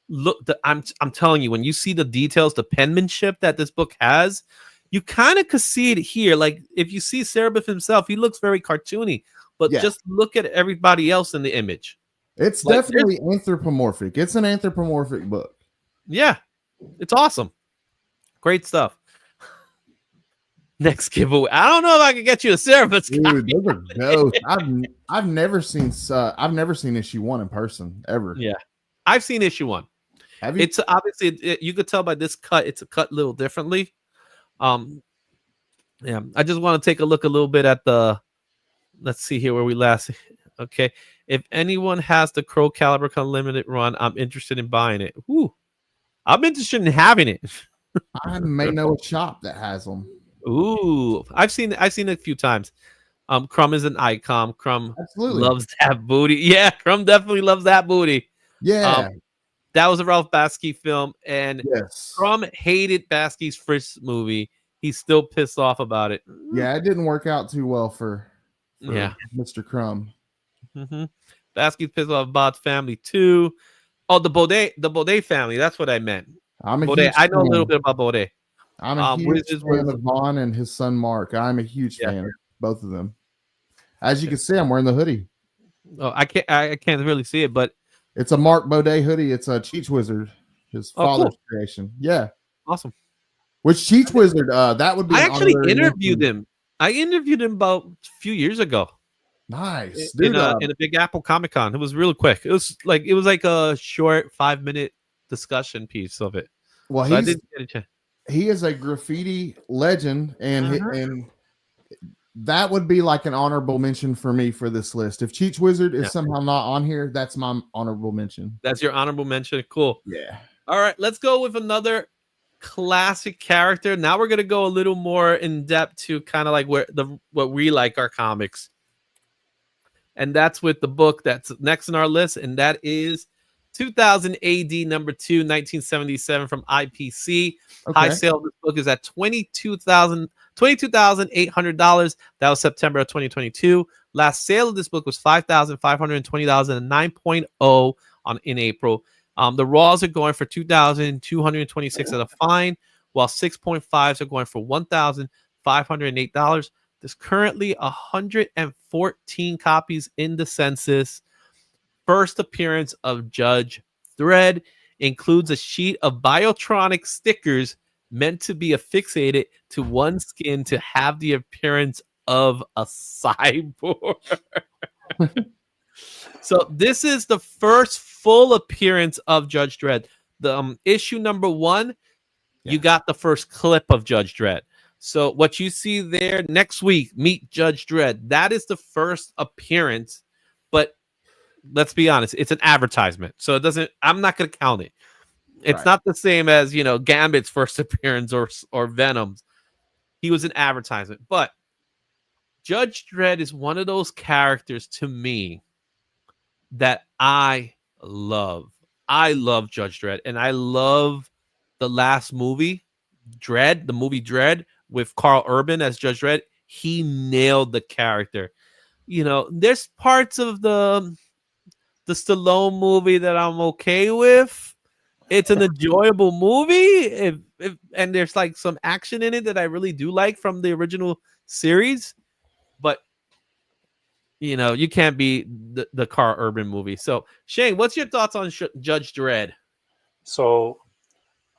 Look, I'm telling you, when you see the details, the penmanship that this book has, you kind of could see it here. Like if you see Cerebus himself, he looks very cartoony. But just look at everybody else in the image. It's like, definitely anthropomorphic. It's an anthropomorphic book. Yeah, it's awesome. Great stuff. Next giveaway. I don't know if I can get you a Cerebus. Dude, those are dope. I've never seen issue 1 in person ever. Yeah, I've seen issue 1. Have you? It's obviously you could tell by this cut. It's a cut a little differently. Yeah. I just want to take a look a little bit at the. Let's see here where we last. Okay, if anyone has the Crow Caliber Limited run, I'm interested in buying it. Ooh, I'm interested in having it. I may know a shop that has them. Ooh, I've seen it a few times. Crumb is an icon. Crumb absolutely loves that booty. Yeah, Crumb definitely loves that booty. Yeah. That was a Ralph Bakshi film, and yes, Crumb hated Baski's first movie. He's still pissed off about it. Yeah, it didn't work out too well for Mr. Crumb. Baski's pissed off about family too. Oh, the Baudet family. That's what I meant. I know a little bit about Baudet. I'm a huge fan of Vaughn and his son Mark. I'm a huge fan of both of them. As you can see, I'm wearing the hoodie. Oh, I can't really see it, but it's a Mark Baudet hoodie. It's a Cheech Wizard, his father's creation. Yeah, awesome. Which Cheech Wizard? That would be. I actually interviewed him. I interviewed him about a few years ago. Nice, dude, in a Big Apple Comic Con. It was really quick. It was like a short 5-minute discussion piece of it. Well, so I didn't get a chance. He is a graffiti legend, and that would be like an honorable mention for me for this list. If Cheech Wizard is somehow not on here, that's my honorable mention. That's your honorable mention. Cool. Yeah. All right, let's go with another classic character. Now we're gonna go a little more in depth to kind of like what we like our comics, and that's with the book that's next on our list, and that is 2000 AD number 2, 1977 from IPC. High sale of this book is at $22,800. That was September of 2022. Last sale of this book was $5,520 and 9.0 in April. The raws are going for $2,226 at a fine, while 6.5s are going for $1,508. There's currently 114 copies in the census. First appearance of Judge Dredd includes a sheet of Biotronic stickers meant to be affixated to one skin to have the appearance of a cyborg. So this is the first full appearance of Judge Dredd. the issue number 1, you Yeah. got the first clip of Judge Dredd. So what you see there next week, meet Judge Dredd. That is the first appearance, but let's be honest, it's an advertisement. So it doesn't, I'm not going to count it. It's Right. not the same as, Gambit's first appearance or Venom's. He was an advertisement. But Judge Dredd is one of those characters to me that I love. I love Judge Dredd, and I love the last movie, Dredd, the movie Dredd with Carl Urban as Judge Dredd. He nailed the character. There's parts of the Stallone movie that I'm okay with. It's an enjoyable movie, and there's like some action in it that I really do like from the original series. But you can't be the Carl Urban movie. So Shane, what's your thoughts on Judge Dredd? So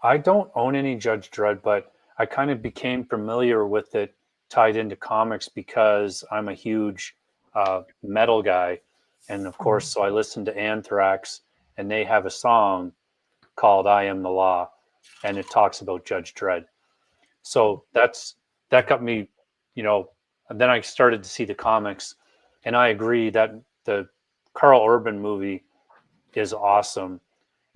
I don't own any Judge Dredd, but I kind of became familiar with it tied into comics because I'm a huge metal guy. And of course, so I listened to Anthrax, and they have a song called I Am the Law, and it talks about Judge Dredd. So that got me, and then I started to see the comics, and I agree that the Carl Urban movie is awesome.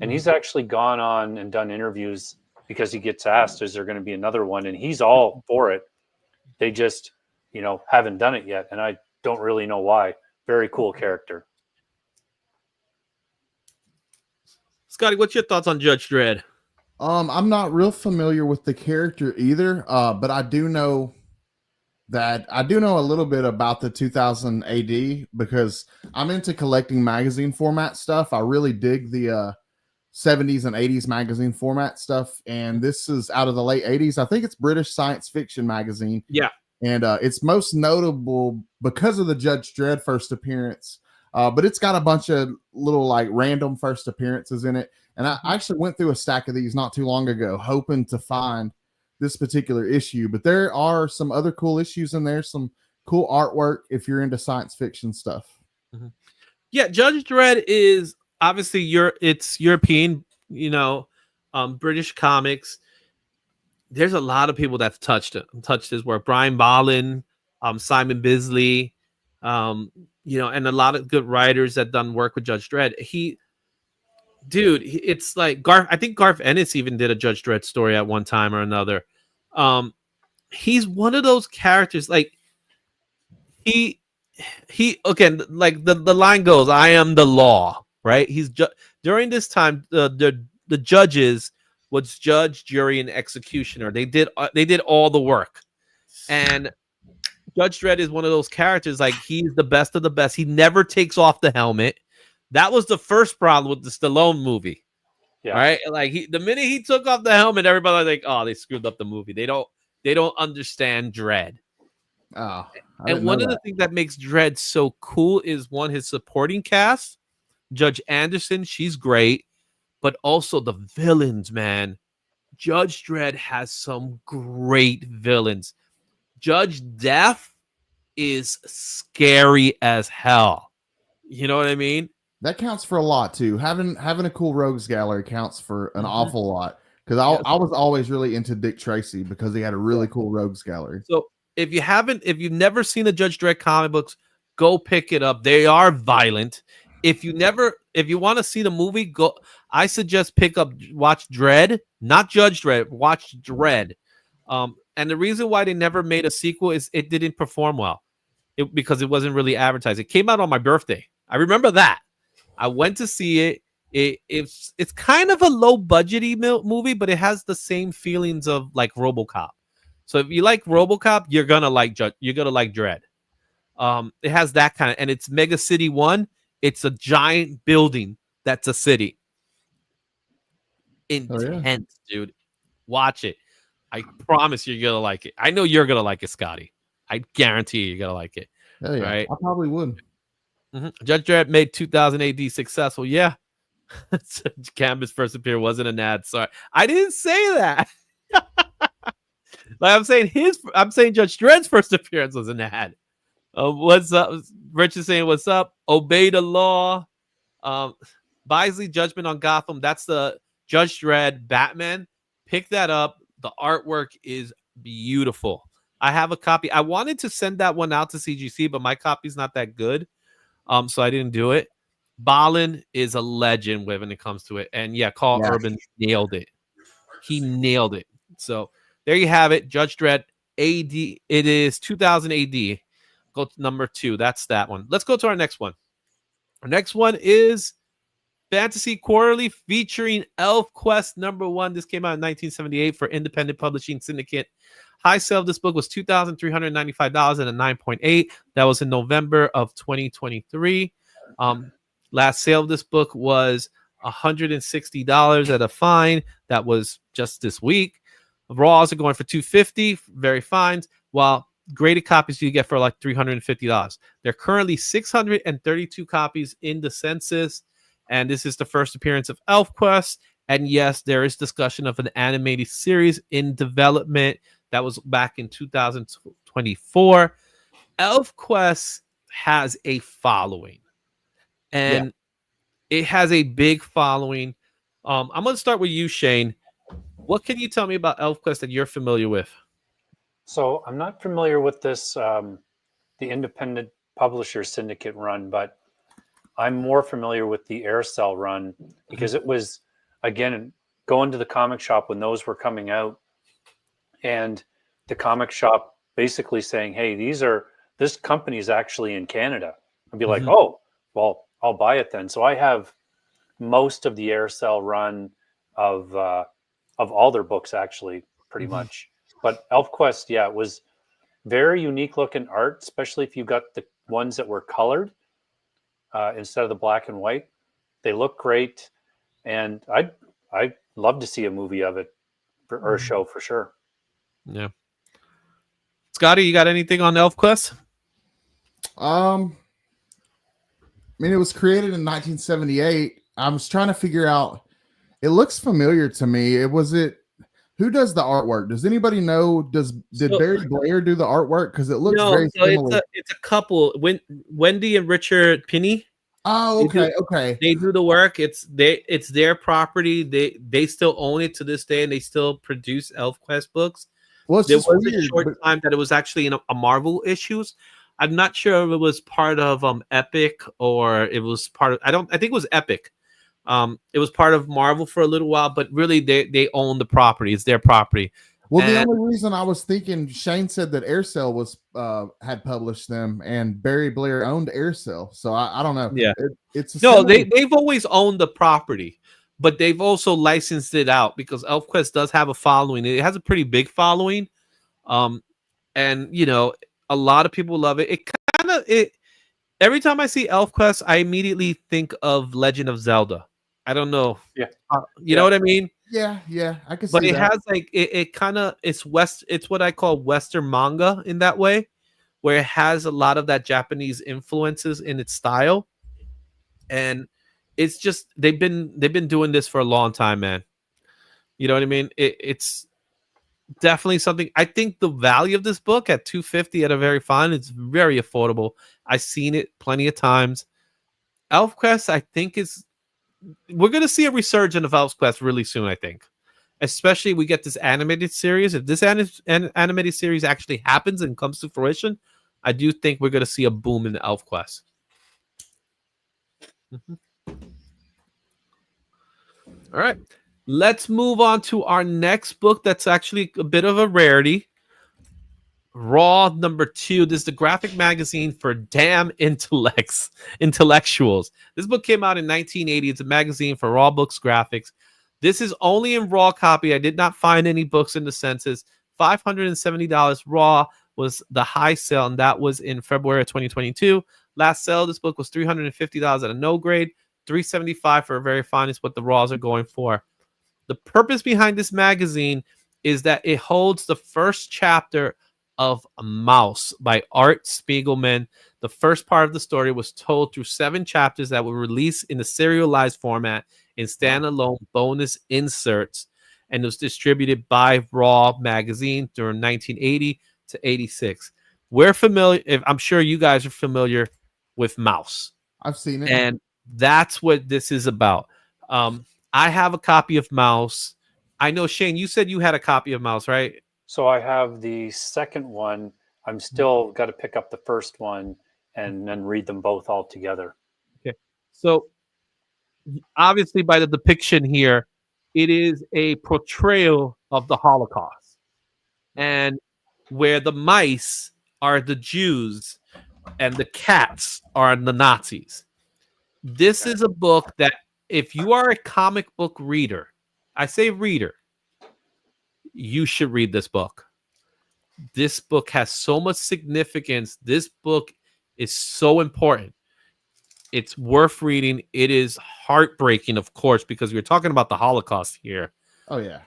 And he's actually gone on and done interviews because he gets asked, is there going to be another one? And he's all for it. They just, haven't done it yet. And I don't really know why. Very cool character. Scotty, what's your thoughts on Judge Dredd? I'm not real familiar with the character either, but I do know a little bit about the 2000 AD because I'm into collecting magazine format stuff. I really dig the 70s and 80s magazine format stuff, and this is out of the late 80s. I think it's British science fiction magazine. Yeah. And it's most notable because of the Judge Dredd first appearance. But it's got a bunch of little like random first appearances in it. And I actually went through a stack of these not too long ago, hoping to find this particular issue. But there are some other cool issues in there, some cool artwork if you're into science fiction stuff. Mm-hmm. Yeah, Judge Dredd is obviously it's European, British comics. There's a lot of people that's touched his work. Brian Bolland, Simon Bisley, and a lot of good writers that done work with Judge Dredd. It's like Garth. I think Garth Ennis even did a Judge Dredd story at one time or another. He's one of those characters. Like he again, like the line goes, "I am the law." Right? During this time, the judges was judge, jury, and executioner. They did all the work, and Judge Dredd is one of those characters. Like he's the best of the best. He never takes off the helmet. That was the first problem with the Stallone movie. Yeah. Right? Like the minute he took off the helmet, everybody was like, "Oh, they screwed up the movie. They don't understand Dredd." Oh, and one of the things that makes Dredd so cool is his supporting cast. Judge Anderson, she's great, but also the villains, man. Judge Dredd has some great villains. Judge Death is scary as hell. You know what I mean? That counts for a lot too. Having a cool rogues gallery counts for an awful lot. Because I was always really into Dick Tracy because he had a really cool rogues gallery. So if you've never seen the Judge Dredd comic books, go pick it up. They are violent. If you want to see the movie, I suggest watch Dredd, not Judge Dredd, watch Dredd. And the reason why they never made a sequel is it didn't perform well. Because it wasn't really advertised. It came out on my birthday. I remember that. I went to see it. It's kind of a low budgety movie, but it has the same feelings of like RoboCop. So if you like RoboCop, you're gonna like Dredd. It has that kind of, and it's Mega City 1. It's a giant building that's a city. Intense, dude. Watch it. I promise you're gonna like it. I know you're gonna like it, Scotty. I guarantee you're gonna like it. Hell yeah. Right? I probably would. Mm-hmm. Judge Dredd made 2000 AD successful. Yeah. Gambit's first appearance wasn't an ad. Sorry, I didn't say that. I'm saying Judge Dredd's first appearance was an ad. What's up? Rich is saying, "What's up? Obey the law." Bisley judgment on Gotham. That's the Judge Dredd, Batman. Pick that up. The artwork is beautiful. I have a copy. I wanted to send that one out to CGC, but my copy's not that good. So I didn't do it. Balin is a legend when it comes to it. And yeah, Carl Urban nailed it. He nailed it. So there you have it. Judge Dredd AD. It is 2000 AD. Go to number 2. That's that one. Let's go to our next one. Our next one is Fantasy Quarterly featuring Elf Quest number 1. This came out in 1978 for Independent Publishing Syndicate. High sale of this book was $2,395 and a 9.8. That was in November of 2023. Last sale of this book was $160 at a fine. That was just this week. Raws are going for $250, very fines, while graded copies you get for like $350. There are currently 632 copies in the census, and this is the first appearance of ElfQuest. And yes, there is discussion of an animated series in development. That was back in 2024. ElfQuest has a following, and it has a big following. I'm going to start with you, Shane. What can you tell me about ElfQuest that you're familiar with? So I'm not familiar with this, the independent publisher syndicate run, but I'm more familiar with the Aircell run because it was, again, going to the comic shop when those were coming out, and the comic shop basically saying, hey, this company is actually in Canada. I'd be like, oh, well, I'll buy it then. So I have most of the Aircell run of all their books, actually, pretty much. But ElfQuest, yeah, it was very unique looking art, especially if you got the ones that were colored instead of the black and white. They look great, and I'd love to see a movie of it or a show for sure. Yeah. Scotty, you got anything on ElfQuest? I mean, it was created in 1978. I was trying to figure out. It looks familiar to me. Who does the artwork? Does anybody know? Did Barry Blair do the artwork? Because it looks very similar. It's a couple. Wendy and Richard Pinney. Oh, okay. They do the work. It's their property. They still own it to this day, and they still produce ElfQuest books. Well, it's there just was weird, a short time that it was actually in a Marvel issues. I'm not sure if it was part of Epic or it was part of. I think it was Epic. It was part of Marvel for a little while, but really they own the property. It's their property. Well, the only reason I was thinking, Shane said that Aircell was had published them, and Barry Blair owned Aircell. So I don't know. Yeah, they've always owned the property, but they've also licensed it out because ElfQuest does have a following. It has a pretty big following, and a lot of people love it. Every time I see ElfQuest, I immediately think of Legend of Zelda. I don't know. Yeah. You know what I mean? Yeah, I can see that. But it has like it's what I call Western manga in that way, where it has a lot of that Japanese influences in its style. And it's just they've been doing this for a long time, man. You know what I mean? It's definitely something. I think the value of this book at $250 at a very fine, it's very affordable. I've seen it plenty of times. ElfQuest, I think we're going to see a resurgence of ElfQuest really soon, I think. Especially we get this animated series. If this animated series actually happens and comes to fruition, I do think we're going to see a boom in the ElfQuest. All right. Let's move on to our next book that's actually a bit of a rarity. Raw number 2. This is the graphic magazine for damn intellectuals. This book came out in 1980. It's a magazine for Raw Books graphics. This is only in Raw copy. I did not find any books in the census. $570 Raw was the high sale, and that was in February of 2022. Last sale, this book was $350 at a no grade. $375 for a very fine is what the Raws are going for. The purpose behind this magazine is that it holds the first chapter of Mouse by Art Spiegelman. The first part of the story was told through 7 chapters that were released in a serialized format in standalone bonus inserts, and it was distributed by Raw magazine during 1980 to 86. We're familiar. I'm sure you guys are familiar with Mouse. I've seen it, and that's what this is about. I have a copy of Mouse. I know, Shane, you said you had a copy of Mouse, right? So I have the second one. I'm still got to pick up the first one and then read them both all together. Okay. So obviously by the depiction here, it is a portrayal of the Holocaust. And where the mice are the Jews and the cats are the Nazis. This is a book that if you are a comic book reader, I say reader, you should read this book. This book has so much significance. This book is so important. It's worth reading. It is heartbreaking, of course, because we're talking about the Holocaust here. Oh yeah.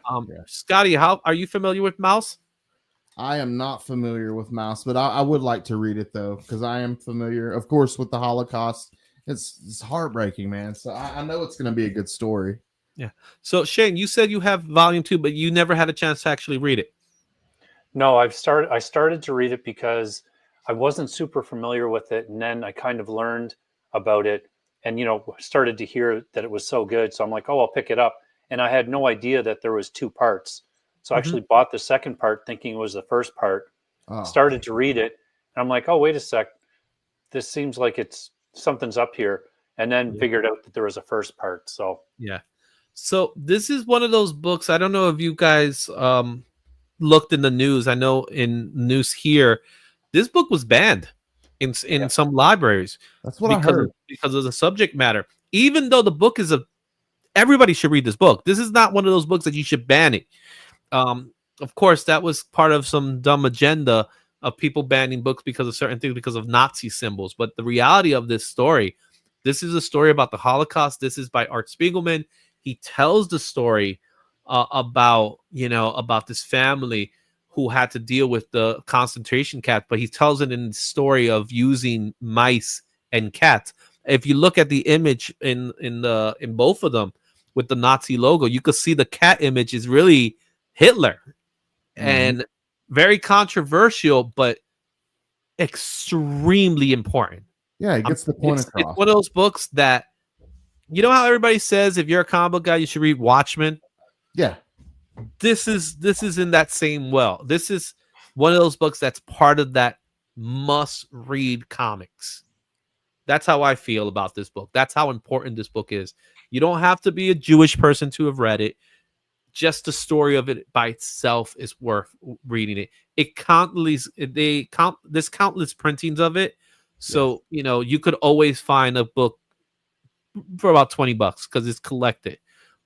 Scotty, how are you familiar with Mouse? I am not familiar with Mouse, but I would like to read it though, because I am familiar, of course, with the Holocaust. It's heartbreaking, man. So I know it's going to be a good story. Yeah. So Shane, you said you have volume 2, but you never had a chance to actually read it. No, I started to read it because I wasn't super familiar with it, and then I kind of learned about it, and started to hear that it was so good. So I'm like, oh, I'll pick it up, and I had no idea that there was 2 parts. So I actually bought the second part thinking it was the first part. Oh. Started to read it, and I'm like, oh, wait a sec, this seems like something's up here, and then figured out that there was a first part. So yeah. So this is one of those books. I don't know if you guys looked in the news. I know in news here, this book was banned in some libraries. That's what I heard. Because of the subject matter. Even though the book is everybody should read this book. This is not one of those books that you should ban it. Of course, that was part of some dumb agenda of people banning books because of certain things, because of Nazi symbols. But the reality of this story, this is a story about the Holocaust. This is by Art Spiegelman. He tells the story about this family who had to deal with the concentration camp, but he tells it in the story of using mice and cats. If you look at the image in both of them with the Nazi logo, you could see the cat image is really Hitler, and very controversial, but extremely important. Yeah, it gets the point across. It's one of those books that, you know how everybody says if you're a comic book guy, you should read Watchmen? Yeah. This is in that same well. This is one of those books that's part of that must-read comics. That's how I feel about this book. That's how important this book is. You don't have to be a Jewish person to have read it. Just the story of it by itself is worth reading it. There's countless printings of it. So, you could always find a book for about $20 because it's collected.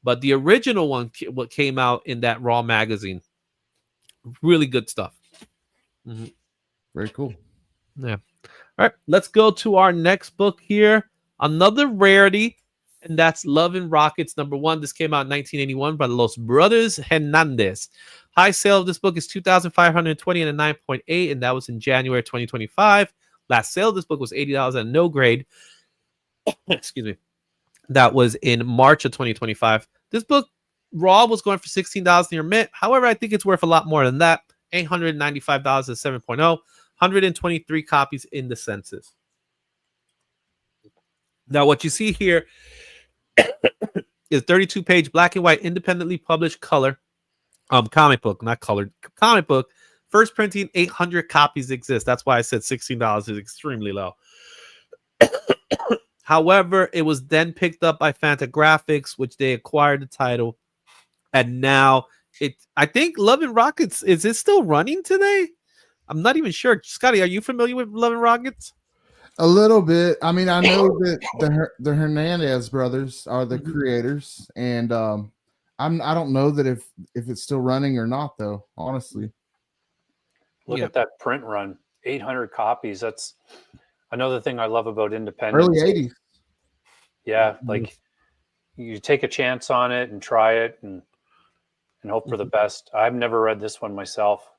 But the original one, what came out in that Raw magazine, really good stuff. Very cool. Yeah. All right, let's go to our next book here. Another rarity, and that's Love and Rockets #1. This came out in 1981 by Los Brothers Hernandez. High sale of this book is 2,520 and a 9.8, and that was in January 2025. Last sale of this book was $80 at no grade. Excuse me. That was in March of 2025. This book, raw, was going for $16 near mint. However, I think it's worth a lot more than that. $895 at 7.0. 123 copies in the census. Now, what you see here is 32-page black and white independently published color comic book, not colored comic book. First printing, 800 copies exist. That's why I said $16 is extremely low. However, it was then picked up by Fantagraphics, which they acquired the title. And now I think Love and Rockets, is it still running today? I'm not even sure. Scotty, are you familiar with Love and Rockets? A little bit. I mean, I know that the Hernandez brothers are the creators, and I don't know that if it's still running or not, though. Honestly, look at that print run, 800 copies. That's another thing I love about independence. Early 80s. Yeah, like you take a chance on it and try it and hope for the best. I've never read this one myself,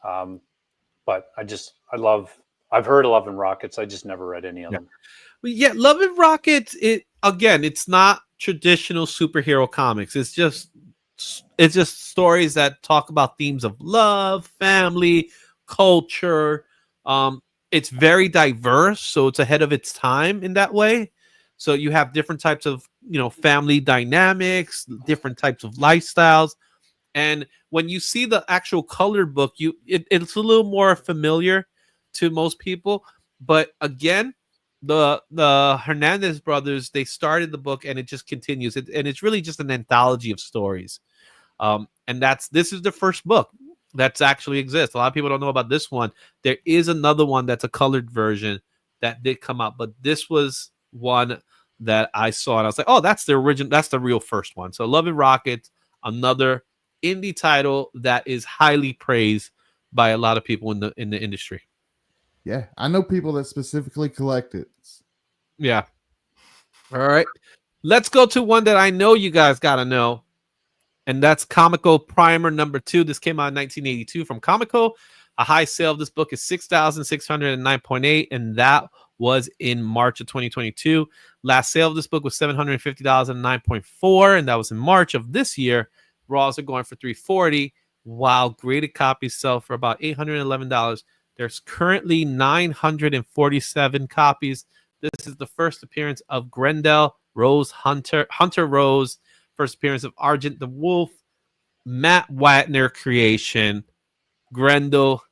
but I've heard of Love and Rockets. I just never read any of them. Well, yeah, Love and Rockets, it's not traditional superhero comics. It's just stories that talk about themes of love, family, culture. It's very diverse, so it's ahead of its time in that way. So you have different types of, family dynamics, different types of lifestyles. And when you see the actual colored book, it's a little more familiar to most people. But again, the Hernandez brothers, they started the book and it just continues. And it's really just an anthology of stories. And this is the first book that's actually exists. A lot of people don't know about this one. There is another one that's a colored version that did come out, but this was one that I saw and I was like, oh, that's the original, that's the real first one. So Love and Rockets, another indie title that is highly praised by a lot of people in the industry. Yeah, I know people that specifically collect it. Yeah. All right. Let's go to one that I know you guys gotta know. And that's Comico Primer number 2. This came out in 1982 from Comico. A high sale of this book is 6,609.8, and that was in March of 2022. Last sale of this book was $750.09.4, and that was in March of this year. Raws are going for $340, while graded copies sell for about $811. There's currently 947 copies. This is the first appearance of Grendel Rose Hunter Rose. First appearance of Argent the Wolf, Matt Wagner creation, Grendel.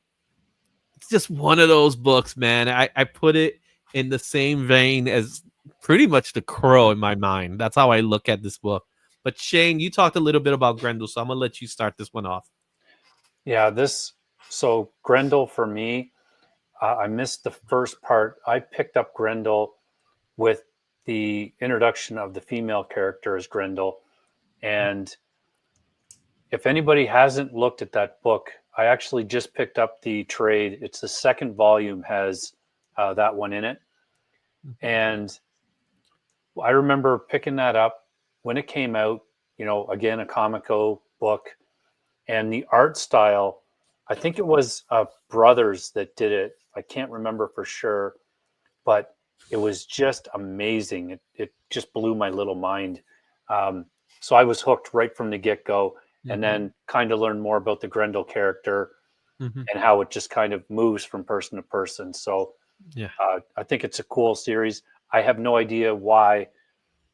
It's just one of those books, man. I put it in the same vein as pretty much The Crow in my mind. That's how I look at this book. But Shane, you talked a little bit about Grendel, so I'm going to let you start this one off. Yeah, so Grendel for me, I missed the first part. I picked up Grendel with the introduction of the female character as Grendel. And if anybody hasn't looked at that book, I actually just picked up the trade. It's the second volume, has that one in it. And I remember picking that up when it came out, again, a Comico book. And the art style, I think it was Brothers that did it. I can't remember for sure, but it was just amazing. It just blew my little mind. So I was hooked right from the get-go, and then kind of learned more about the Grendel character and how it just kind of moves from person to person. So I think it's a cool series. I have no idea why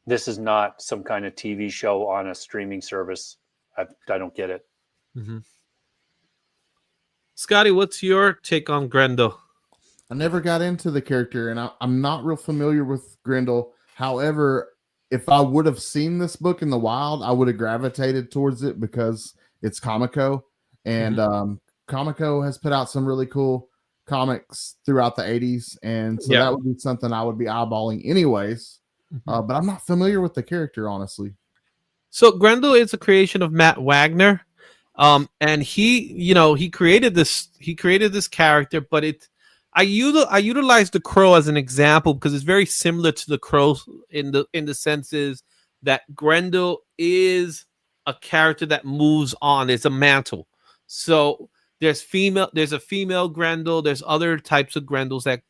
this is not some kind of TV show on a streaming service. I don't get it. Scotty, what's your take on Grendel? I never got into the character, and I'm not real familiar with Grendel. However, if I would have seen this book in the wild, I would have gravitated towards it because it's Comico, and Comico has put out some really cool comics throughout the 80s, and so that would be something I would be eyeballing anyways. But I'm not familiar with the character, honestly. So Grendel is a creation of Matt Wagner, and he created this character, but I utilize the Crow as an example because it's very similar to the Crow in the senses that Grendel is a character that moves on. It's a mantle. So there's a female Grendel. There's other types of Grendels that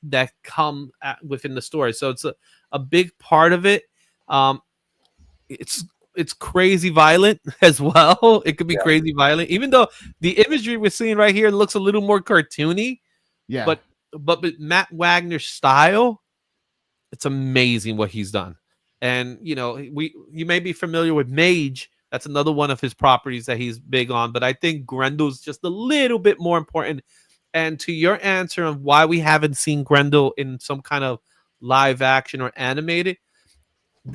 come within the story. So it's a big part of it. It's crazy violent as well. It could be crazy violent, even though the imagery we're seeing right here looks a little more cartoony. Yeah, but Matt Wagner's style, it's amazing what he's done. And you may be familiar with Mage. That's another one of his properties that he's big on. But I think Grendel's just a little bit more important. And to your answer on why we haven't seen Grendel in some kind of live action or animated,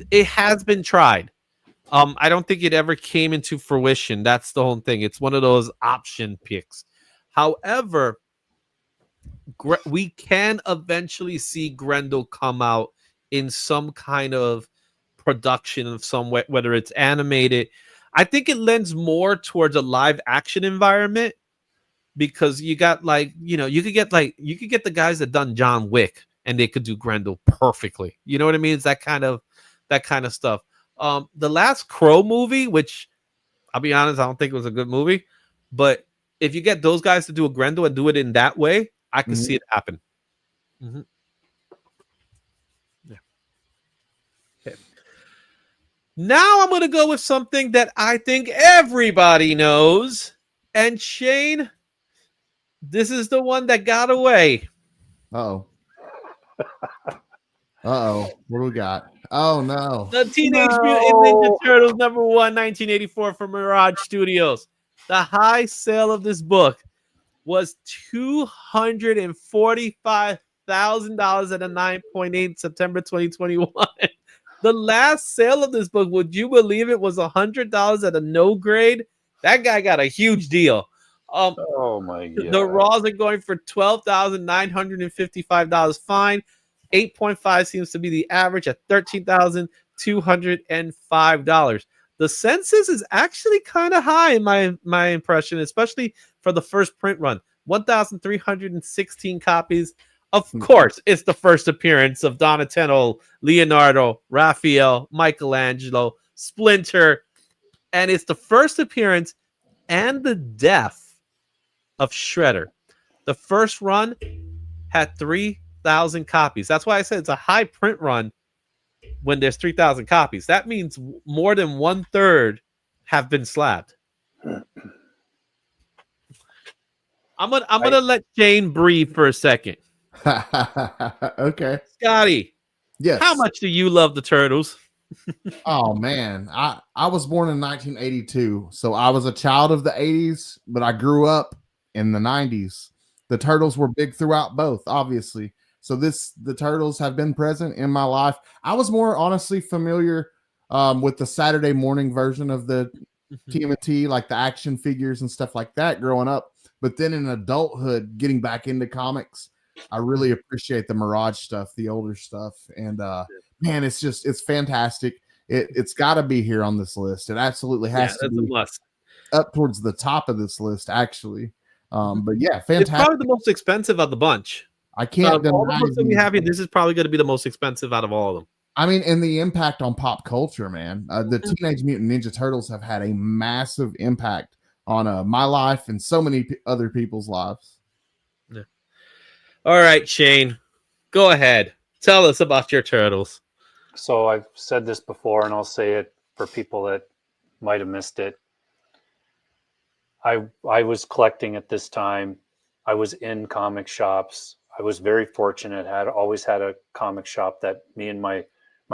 it has been tried. I don't think it ever came into fruition. That's the whole thing. It's one of those option picks. However, we can eventually see Grendel come out in some kind of production of some way, whether it's animated. I think it lends more towards a live action environment because you got you could get the guys that done John Wick and they could do Grendel perfectly. You know what I mean? It's that kind of stuff. The last Crow movie, which I'll be honest, I don't think it was a good movie, but if you get those guys to do a Grendel and do it in that way, I can see it happen. Yeah. Okay. Now I'm going to go with something that I think everybody knows. And Shane, this is the one that got away. Uh-oh. What do we got? Oh no. The Teenage Mutant Ninja Turtles #1, 1984 from Mirage Studios. The high sale of this book was $245,000 at a 9.8 September 2021. The last sale of this book, would you believe it, was $100 at a no grade? That guy got a huge deal. Oh my god. The Raws are going for $12,955 fine. 8.5 seems to be the average at $13,205. The census is actually kind of high in my impression, especially for the first print run. 1,316 copies. Of course, it's the first appearance of Donatello, Leonardo, Raphael, Michelangelo, Splinter, and it's the first appearance and the death of Shredder. The first run had 3,000 copies. That's why I said it's a high print run when there's 3,000 copies. That means more than 1/3 have been slabbed. I'm gonna let Jane breathe for a second. Okay. Scotty, Yes. how much do you love the Turtles? Oh man, I was born in 1982, so I was a child of the 80s, but I grew up in the 90s. The Turtles were big throughout both, obviously. So the Turtles have been present in my life. I was more honestly familiar with the Saturday morning version of the TMNT, like the action figures and stuff like that growing up. But then in adulthood, getting back into comics, I really appreciate the Mirage stuff, the older stuff. And man, it's fantastic. It's got to be here on this list. It absolutely has to be up towards the top of this list, actually. But yeah, fantastic. It's probably the most expensive of the bunch. I can't all the books that we have here, this is probably going to be the most expensive out of all of them. I mean, and the impact on pop culture, man. The Teenage Mutant Ninja Turtles have had a massive impact on my life and so many other people's lives. Yeah. All right, Shane, go ahead. Tell us about your Turtles. So I've said this before, and I'll say it for people that might have missed it. I was collecting at this time. I was in comic shops. I was very fortunate. Always had a comic shop that me and my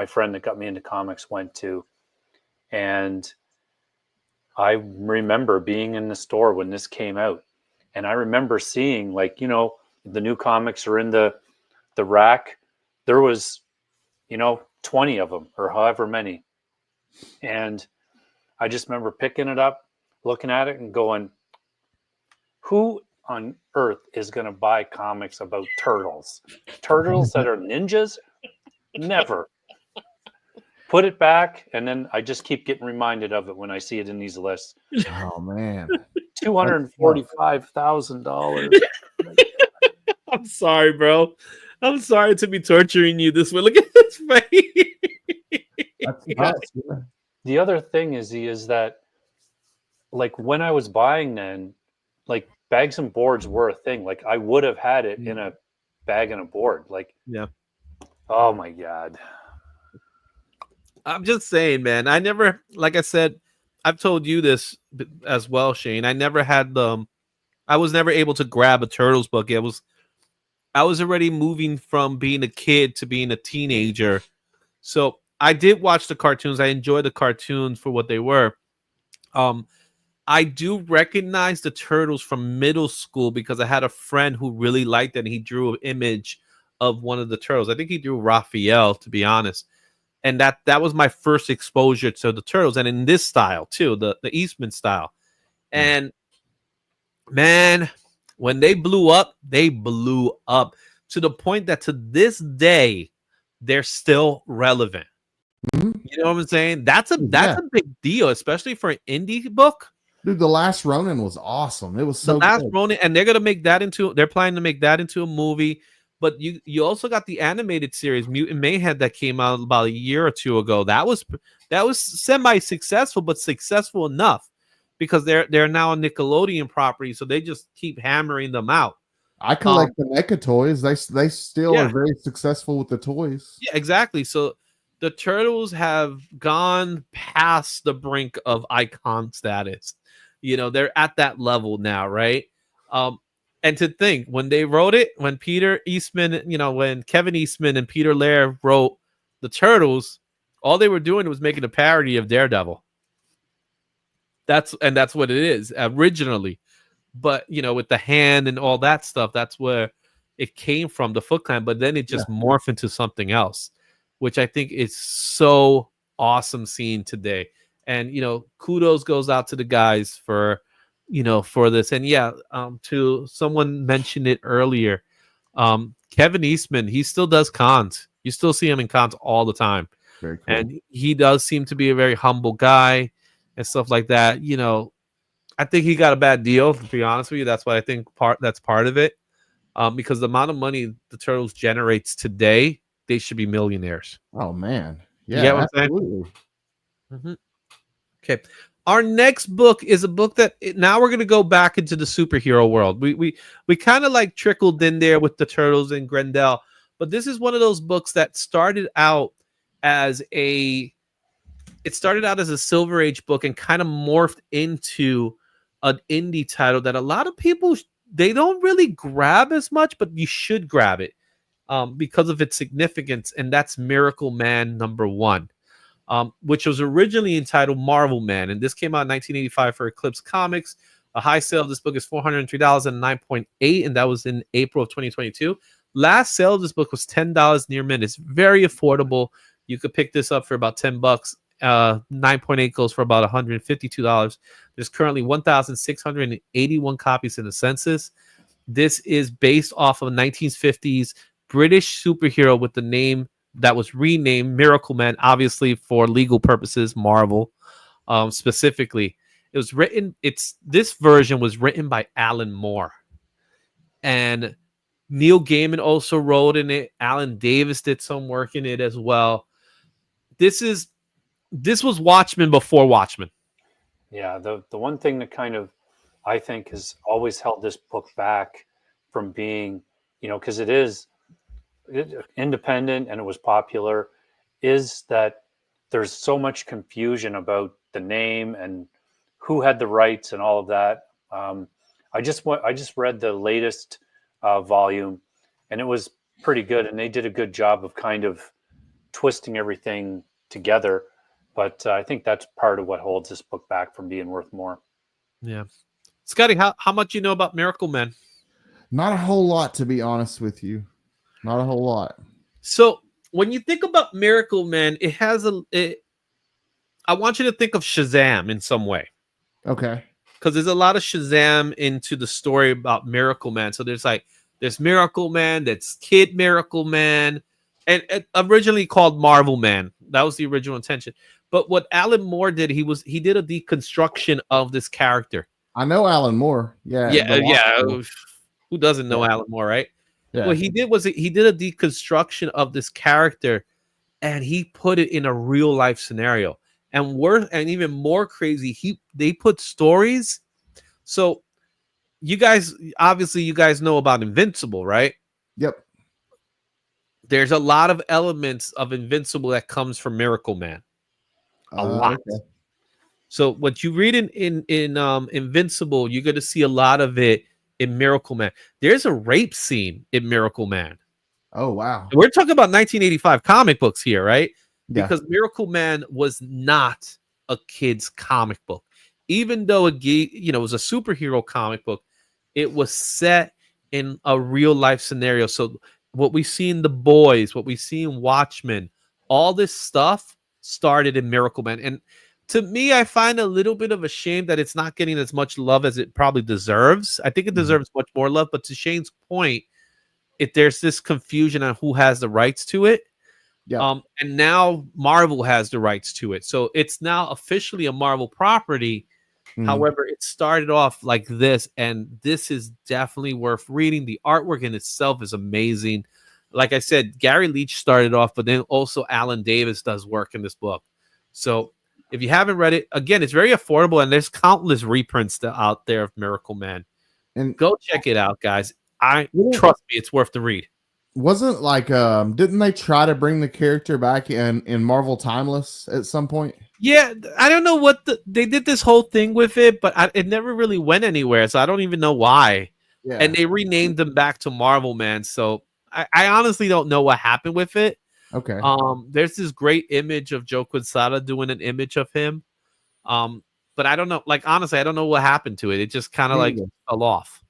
friend that got me into comics went to. And I remember being in the store when this came out. And I remember seeing, like, the new comics are in the rack. There was, 20 of them or however many. And I just remember picking it up, looking at it and going, who on earth is going to buy comics about turtles? Turtles that are ninjas? Never. Put it back, and then I just keep getting reminded of it when I see it in these lists. Oh man. $245,000. I'm sorry, bro. I'm sorry to be torturing you this way. Look at his face. The other thing is that, like, when I was buying then, like, bags and boards were a thing. Like, I would have had it in a bag and a board. Like, yeah. Oh my God. I'm just saying, man. I never, like I said, I've told you this as well, Shane. I never had I was never able to grab a Turtles book. I was already moving from being a kid to being a teenager. So I did watch the cartoons. I enjoyed the cartoons for what they were. I do recognize the Turtles from middle school because I had a friend who really liked it, and he drew an image of one of the Turtles. I think he drew Raphael, to be honest. And that was my first exposure to the Turtles, and in this style too, the Eastman style. And man, when they blew up to the point that to this day they're still relevant. You know what I'm saying? That's a big deal, especially for an indie book. Dude, The Last Ronin was awesome. It was so The Last good. Ronin, and they're planning to make that into a movie. But you also got the animated series Mutant Mayhem that came out about a year or two ago. That was semi-successful, but successful enough because they're now a Nickelodeon property, so they just keep hammering them out. I collect the NECA toys. They still are very successful with the toys. Yeah, exactly. So the Turtles have gone past the brink of icon status. They're at that level now, right? And to think, when they wrote it, when Peter Eastman, when Kevin Eastman and Peter Laird wrote the Turtles, All they were doing was making a parody of Daredevil. That's what it is originally. But with the hand and all that stuff, that's where it came from, the Foot Clan. But then it just morphed into something else, which I think is so awesome seeing today. And kudos goes out to the guys for for this. And to someone mentioned it earlier, Kevin Eastman, he still does cons. You still see him in cons all the time. Very cool. And he does seem to be a very humble guy and stuff like that. I think he got a bad deal, to be honest with you. That's what I think that's part of it. Because the amount of money the Turtles generates today, they should be millionaires. Oh man. You Yeah, get what I'm saying? absolutely. Mm-hmm. Okay. Our next book is a book that now we're going to go back into the superhero world. We kind of like trickled in there with the Turtles and Grendel, but this is one of those books that started out as a Silver Age book and kind of morphed into an indie title that a lot of people they don't really grab as much, but you should grab it because of its significance, and that's Miracle Man #1. Which was originally entitled Marvel Man, and this came out in 1985 for Eclipse Comics. A high sale of this book is $403 and 9.8, and that was in April of 2022. Last sale of this book was $10 near mint. It's very affordable. You could pick this up for about $10. 9.8 goes for about $152. There's currently 1,681 copies in the census. This is based off of a 1950s British superhero with the name that was renamed Miracle Man, obviously for legal purposes, Marvel specifically. This version was written by Alan Moore. And Neil Gaiman also wrote in it. Alan Davis did some work in it as well. This was Watchmen before Watchmen. Yeah, the one thing that kind of, I think, has always held this book back from being, because it is independent and it was popular, is that there's so much confusion about the name and who had the rights and all of that. I just read the latest volume, and it was pretty good, and they did a good job of kind of twisting everything together. But I think that's part of what holds this book back from being worth more. Yeah, Scotty, how much you know about Miracle Man? Not a whole lot, to be honest with you. Not a whole lot. So when you think about Miracle Man, I want you to think of Shazam in some way. Okay. Because there's a lot of Shazam into the story about Miracle Man. So there's Miracle Man, that's Kid Miracle Man, and originally called Marvel Man. That was the original intention. But what Alan Moore did, he did a deconstruction of this character. I know Alan Moore. Yeah. Yeah. Who doesn't know Alan Moore, right? Yeah. What he did was he did a deconstruction of this character, and he put it in a real life scenario. And even more crazy, they put stories. So you guys know about Invincible, right? Yep. There's a lot of elements of Invincible that comes from Miracle Man. A lot. Okay. So what you read in Invincible, you're going to see a lot of it in Miracle Man. There's a rape scene in Miracle Man. Oh, wow. We're talking about 1985 comic books here, right? Yeah. Because Miracle Man was not a kid's comic book. Even though it was a superhero comic book, it was set in a real life scenario. So what we see in The Boys, what we see in Watchmen, all this stuff started in Miracle Man. And to me, I find a little bit of a shame that it's not getting as much love as it probably deserves. I think it deserves much more love. But to Shane's point, there's this confusion on who has the rights to it. Yeah. And now Marvel has the rights to it. So it's now officially a Marvel property. However, it started off like this, and this is definitely worth reading. The artwork in itself is amazing. Like I said, Gary Leach started off, but then also Alan Davis does work in this book. So if you haven't read it, again, it's very affordable, and there's countless reprints out there of Miracle Man. And go check it out, guys. Trust me, it's worth the read. Wasn't like didn't they try to bring the character back in Marvel Timeless at some point? Yeah, I don't know what they did this whole thing with it, but it never really went anywhere, so I don't even know why. Yeah. And they renamed them back to Marvel Man, so I honestly don't know what happened with it. Okay. There's this great image of Joe Quesada doing an image of him. But I don't know. Like, honestly, I don't know what happened to it. It just kind of Me like either. fell off.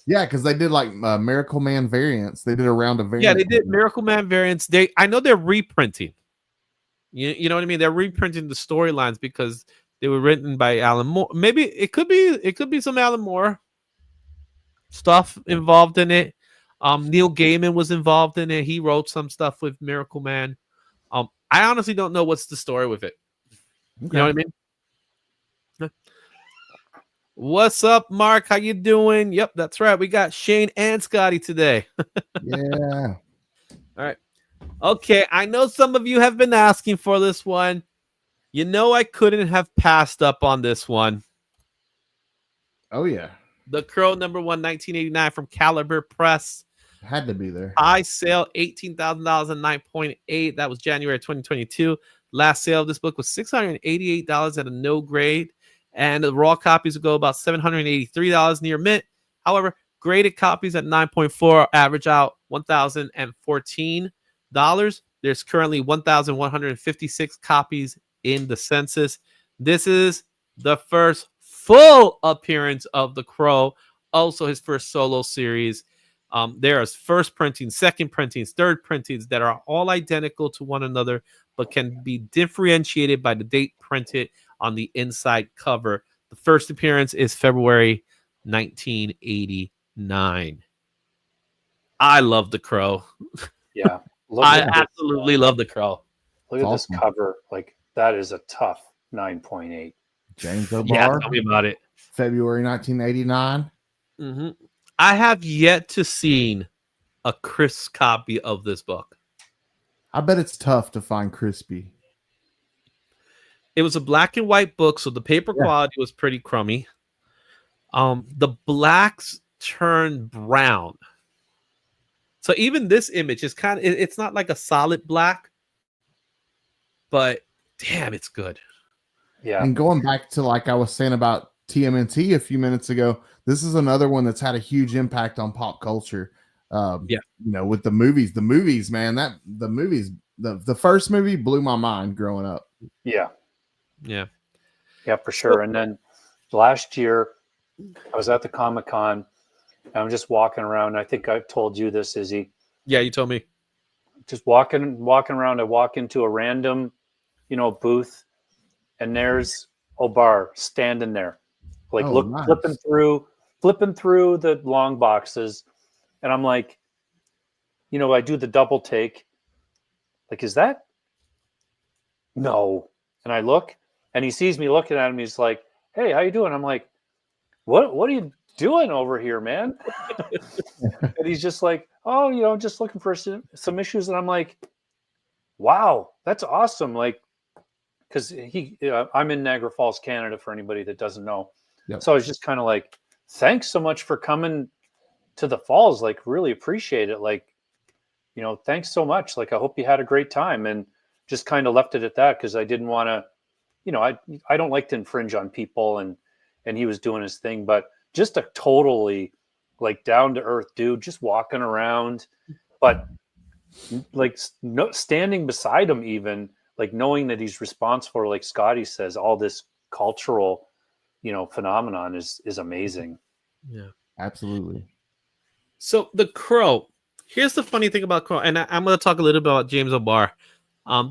Yeah, because they did like Miracle Man variants. They did a round of variants. Yeah, they did Miracle Man variants. I know they're reprinting. You know what I mean? They're reprinting the storylines because they were written by Alan Moore. Maybe it could be some Alan Moore stuff involved in it. Neil Gaiman was involved in it. He wrote some stuff with Miracle Man. I honestly don't know what's the story with it. Okay. You know what I mean? What's up, Mark? How you doing? Yep, that's right. We got Shane and Scotty today. Yeah. All right. Okay, I know some of you have been asking for this one. You know I couldn't have passed up on this one. Oh yeah. The Crow #1, 1989 from Caliber Press. Had to be there. High sale, $18,000 and 9.8. That was January 2022. Last sale of this book was $688 at a no grade. And the raw copies would go about $783 near mint. However, graded copies at 9.4 average out $1,014. There's currently 1,156 copies in the census. This is the first full appearance of the Crow. Also his first solo series. There's first printings, second printings, third printings that are all identical to one another, but can be differentiated by the date printed on the inside cover. The first appearance is February 1989. I love the Crow. Yeah. I absolutely love the Crow. Look at Awesome. this cover. Like, that is a tough 9.8. James O'Barr. Yeah, tell me about it. February 1989. Mm-hmm. I have yet to see a crisp copy of this book. I bet it's tough to find crispy. It was a black and white book, so the paper quality was pretty crummy. The blacks turned brown. So even this image is it's not like a solid black, but damn, it's good. Yeah. And going back to like I was saying about TMNT a few minutes ago, this is another one that's had a huge impact on pop culture. You know, with the movies, man, the first movie blew my mind growing up. Yeah. Yeah. Yeah, for sure. And then last year, I was at the Comic-Con. And I'm just walking around. I think I've told you this, Izzy. Yeah, you told me. Just walking around. I walk into a random, booth, and there's O'Barr standing there, like Nice. flipping through the long boxes, and I'm like, I do the double take. Like, is that? No. And I look, and he sees me looking at him. He's like, "Hey, how you doing?" I'm like, "What are you doing over here, man?" And he's just like, "Oh, just looking for some issues." And I'm like, "Wow, that's awesome!" Like, because I'm in Niagara Falls, Canada, for anybody that doesn't know. Yep. So I was just kind of like, "Thanks so much for coming to the falls. Like, really appreciate it. Like, thanks so much. Like, I hope you had a great time." And just kind of left it at that because I didn't want to, I don't like to infringe on people, and he was doing his thing, but just a totally like down to earth dude, just walking around, but like standing beside him, even like knowing that he's responsible for, like Scotty says, all this cultural, phenomenon is amazing. Yeah, Absolutely. So the Crow. Here's the funny thing about Crow, and I'm going to talk a little bit about James O'Barr,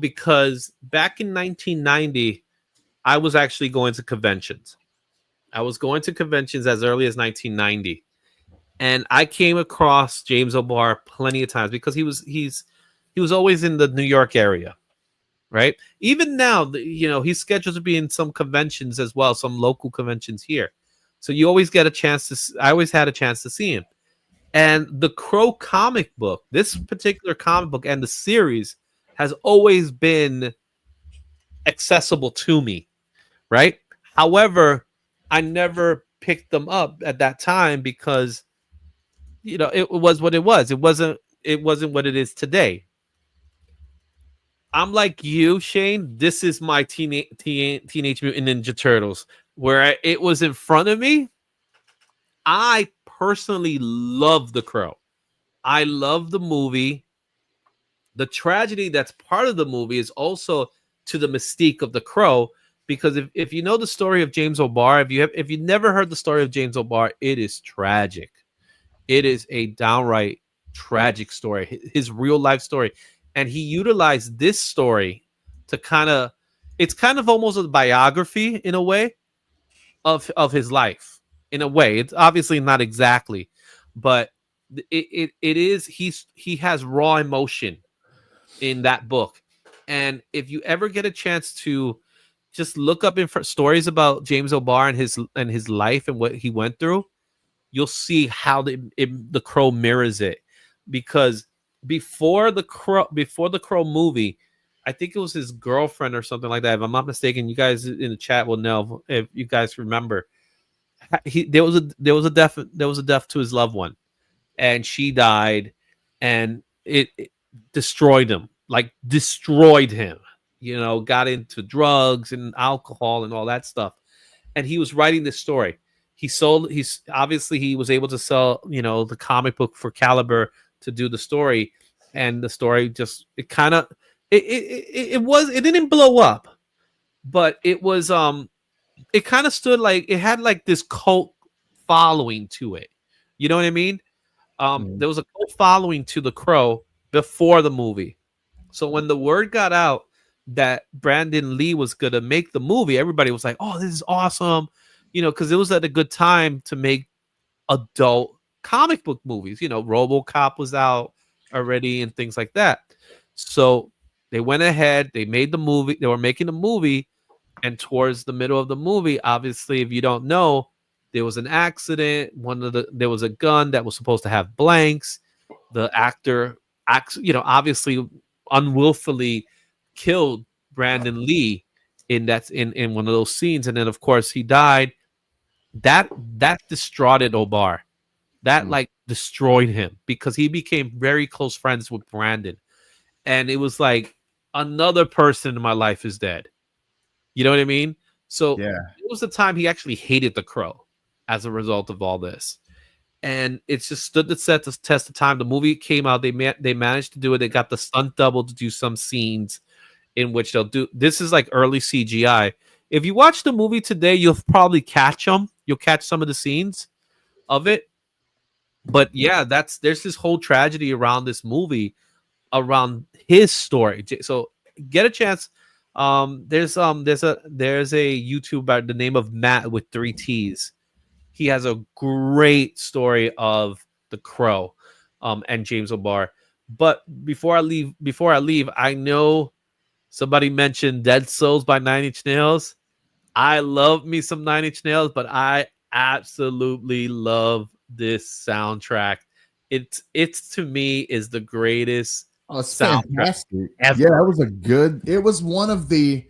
because back in 1990, I was actually going to conventions. I was going to conventions as early as 1990, and I came across James O'Barr plenty of times because he was always in the New York area, right? Even now, he's scheduled to be in some conventions as well, some local conventions here. So you always get a chance to. I always had a chance to see him. And the Crow comic book, this particular comic book and the series, has always been accessible to me, right? However, I never picked them up at that time because, it was what it was. It wasn't what it is today. I'm like you, Shane. This is my Teenage Mutant Ninja Turtles, where it was in front of me. I personally love the Crow. I love the movie. the tragedy that's part of the movie is also to the mystique of the Crow. Because if you know the story of James O'Barr, if you never heard the story of James O'Barr, it is tragic. It is a downright tragic story, his real life story. And he utilized this story to it's kind of almost a biography in a way of his life. In a way, it's obviously not exactly, but it is. He has raw emotion in that book. And if you ever get a chance to just look up stories about James O'Barr and his life and what he went through, you'll see how the Crow mirrors it. Because before the Crow movie, I think it was his girlfriend or something like that. If I'm not mistaken, you guys in the chat will know if you guys remember. There was a death to his loved one, and she died, and it destroyed him, got into drugs and alcohol and all that stuff. And he was writing this story. He was able to sell, the comic book for Caliber to do the story. And the story just, it didn't blow up, but it was, it kind of stood like, it had like this cult following to it. You know what I mean? There was a cult following to The Crow before the movie. So when the word got out that Brandon Lee was going to make the movie, everybody was like, oh, this is awesome. Because it was at a good time to make adult comic book movies. RoboCop was out already and things like that. So they went ahead, they made the movie, they were making the movie. And towards the middle of the movie, obviously, if you don't know, there was an accident. There was a gun that was supposed to have blanks. The actor, obviously unwillfully killed Brandon Lee in one of those scenes. And then, of course, he died. That distraughted O'Barr. That destroyed him because he became very close friends with Brandon. And it was like, another person in my life is dead. You know what I mean? So yeah, it was the time he actually hated the Crow as a result of all this. And it's just stood the test of time. The movie came out. They managed to do it. They got the stunt double to do some scenes in which they'll do. This is like early CGI. If you watch the movie today, you'll probably catch them. You'll catch some of the scenes of it. But yeah, there's this whole tragedy around this movie, around his story. So get a chance. There's a YouTuber by the name of Matt with 3 T's. He has a great story of the Crow, and James O'Barr. But before I leave, I know somebody mentioned Dead Souls by 9 Inch Nails. I love me some 9 Inch Nails, but I absolutely love this soundtrack. It's to me is the greatest. Oh, it's soundtrack fantastic. ever. Yeah, it was one of there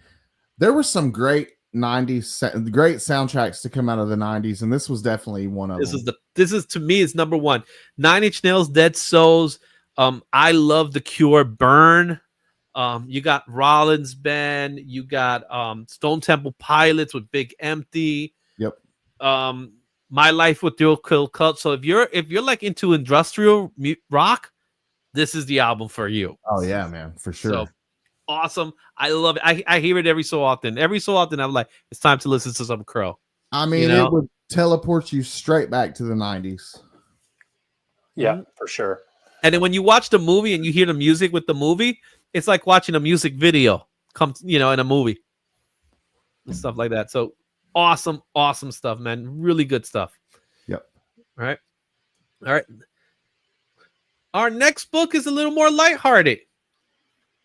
were some great 90s, great soundtracks to come out of the 90s, and this was definitely one of them. This is to me is number one. 9 Inch Nails, Dead Souls. I love The Cure, Burn. You got Rollins Band. You got Stone Temple Pilots with Big Empty. Yep. My Life with Thrill Kill Cult. So if you're like into industrial rock, this is the album for you. Oh yeah, man, for sure. So awesome. I love it. I hear it every so often. Every so often I'm like, it's time to listen to some Crow. I mean, it would teleport you straight back to the 90s. Yeah, for sure. And then when you watch the movie and you hear the music with the movie, it's like watching a music video in a movie and stuff like that. So awesome stuff, man. Really good stuff. Yep. All right. Our next book is a little more lighthearted,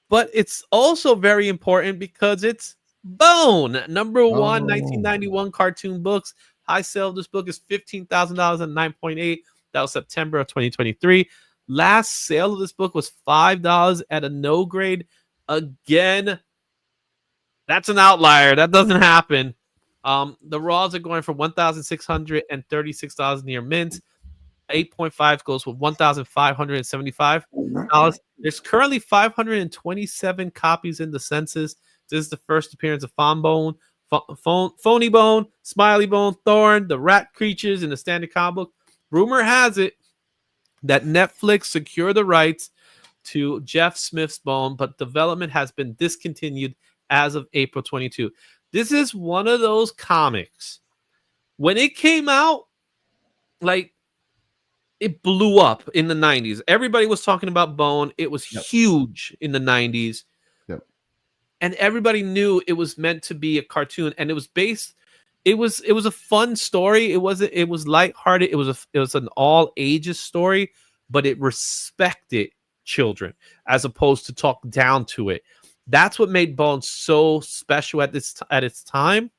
but it's also very important because it's Bone, number one, 1991 cartoon books. High sale of this book is $15,000 at 9.8. That was September of 2023. Last sale of this book was $5 at a no grade. Again, that's an outlier. That doesn't happen. The raws are going for $1,636 near mint. 8.5 goes for $1,575. There's currently 527 copies in the census. This is the first appearance of Phony Bone, Smiley Bone, Thorn, the rat creatures in the standard comic book. Rumor has it that Netflix secured the rights to Jeff Smith's Bone, but development has been discontinued as of April 22. This is one of those comics. When it came out, like, it blew up in the 90s. Everybody was talking about Bone. It was huge in the 90s. Yep. And everybody knew it was meant to be a cartoon, and it was based. It was a fun story. It was lighthearted. It was an all ages story, but it respected children as opposed to talk down to it. That's what made Bone so special at its time.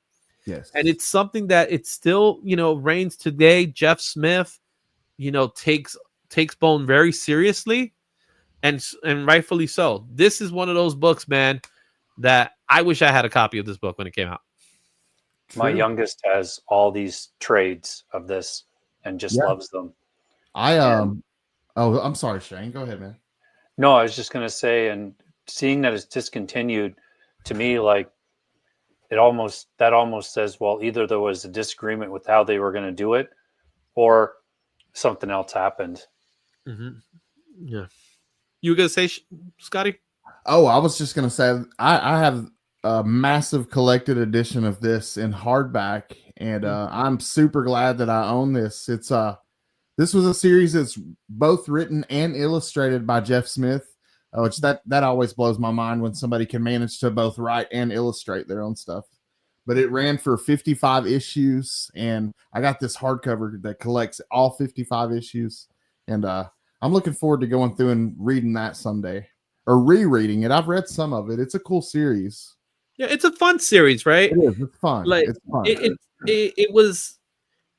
Yes. And it's something that it still, reigns today. Jeff Smith, takes Bone very seriously, and rightfully so. This is one of those books, man, that I wish I had a copy of this book when it came out. My True. youngest has all these trades of this and just loves them. I'm sorry, Shane. Go ahead, man. No, I was just going to say, and seeing that it's discontinued, to me, like, that almost says, well, either there was a disagreement with how they were going to do it, or something else happened. Mm-hmm. Yeah. You were going to say, Scotty? Oh, I was just going to say, I have a massive collected edition of this in hardback, and I'm super glad that I own this. This was a series that's both written and illustrated by Jeff Smith, which that always blows my mind when somebody can manage to both write and illustrate their own stuff. But it ran for 55 issues, and I got this hardcover that collects all 55 issues, and I'm looking forward to going through and reading that someday, or rereading it. I've read some of it. It's a cool series. Yeah, it's a fun series, right? It is. It's fun. Like, it's fun.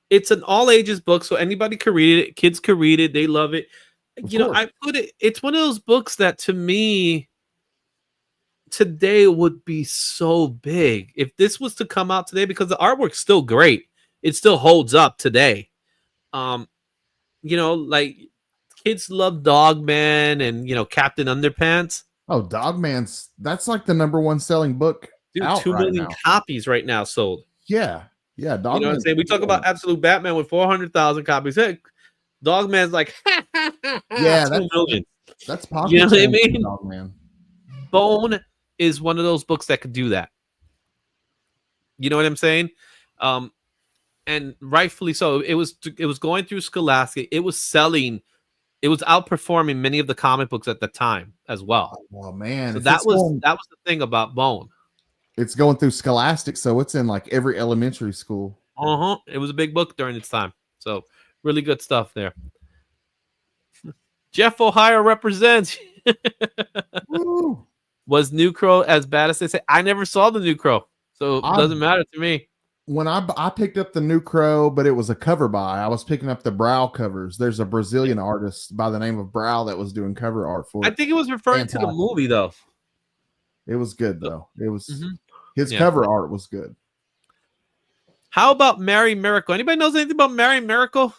It's an all ages book, so anybody can read it. Kids can read it. They love it. Of course. It's one of those books that, to me, today would be so big if this was to come out today, because the artwork's still great. It still holds up today. Like, kids love Dogman and Captain Underpants. Oh, Dogman's, that's like the #1 selling book. Dude, out 2 million now. copies right now sold. Yeah. You know what I'm saying? We talk about Absolute Batman with 400,000 copies. Hey, Dogman's like, yeah, 2 million. That's popular. You know what I mean? Dogman. Bone is one of those books that could do that. You know what I'm saying? And rightfully so. It was going through Scholastic. It was selling. It was outperforming many of the comic books at the time as well. Oh man, so that was the thing about Bone. It's going through Scholastic, so it's in like every elementary school. It was a big book during its time. So really good stuff there. Jeff Ohio represents. Was New Crow as bad as they say? I never saw the New Crow, so it doesn't matter to me. When I picked up the New Crow, but it was a cover buy. I was picking up the Brow covers. There's a Brazilian artist by the name of Brow that was doing cover art for it. I think it was referring to the movie, though. It was good, though. It was his cover art was good. How about Mary Miracle? Anybody knows anything about Mary Miracle?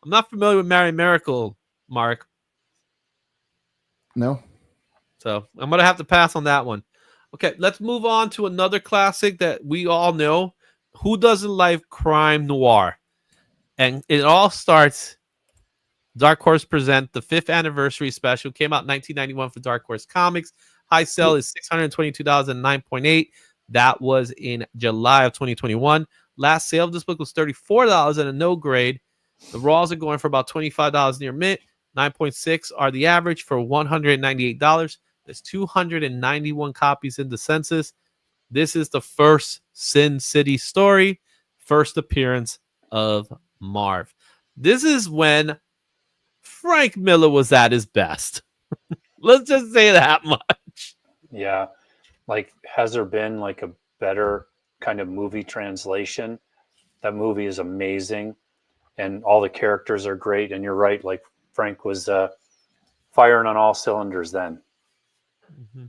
I'm not familiar with Mary Miracle, Mark. No. So I'm going to have to pass on that one. Okay, let's move on to another classic that we all know. Who doesn't like crime noir? And it all starts. Dark Horse present the 5th anniversary special. Came out in 1991 for Dark Horse Comics. High sell is $622.09.8. That was in July of 2021. Last sale of this book was $34 at a no grade. The raws are going for about $25 near mint. 9.6 are the average for $198. There's 291 copies in the census. This is the first Sin City story, first appearance of Marv. This is when Frank Miller was at his best. Let's just say that much. Yeah. Like, has there been like a better kind of movie translation? That movie is amazing, and all the characters are great. And you're right, like, Frank was firing on all cylinders then. Mm-hmm.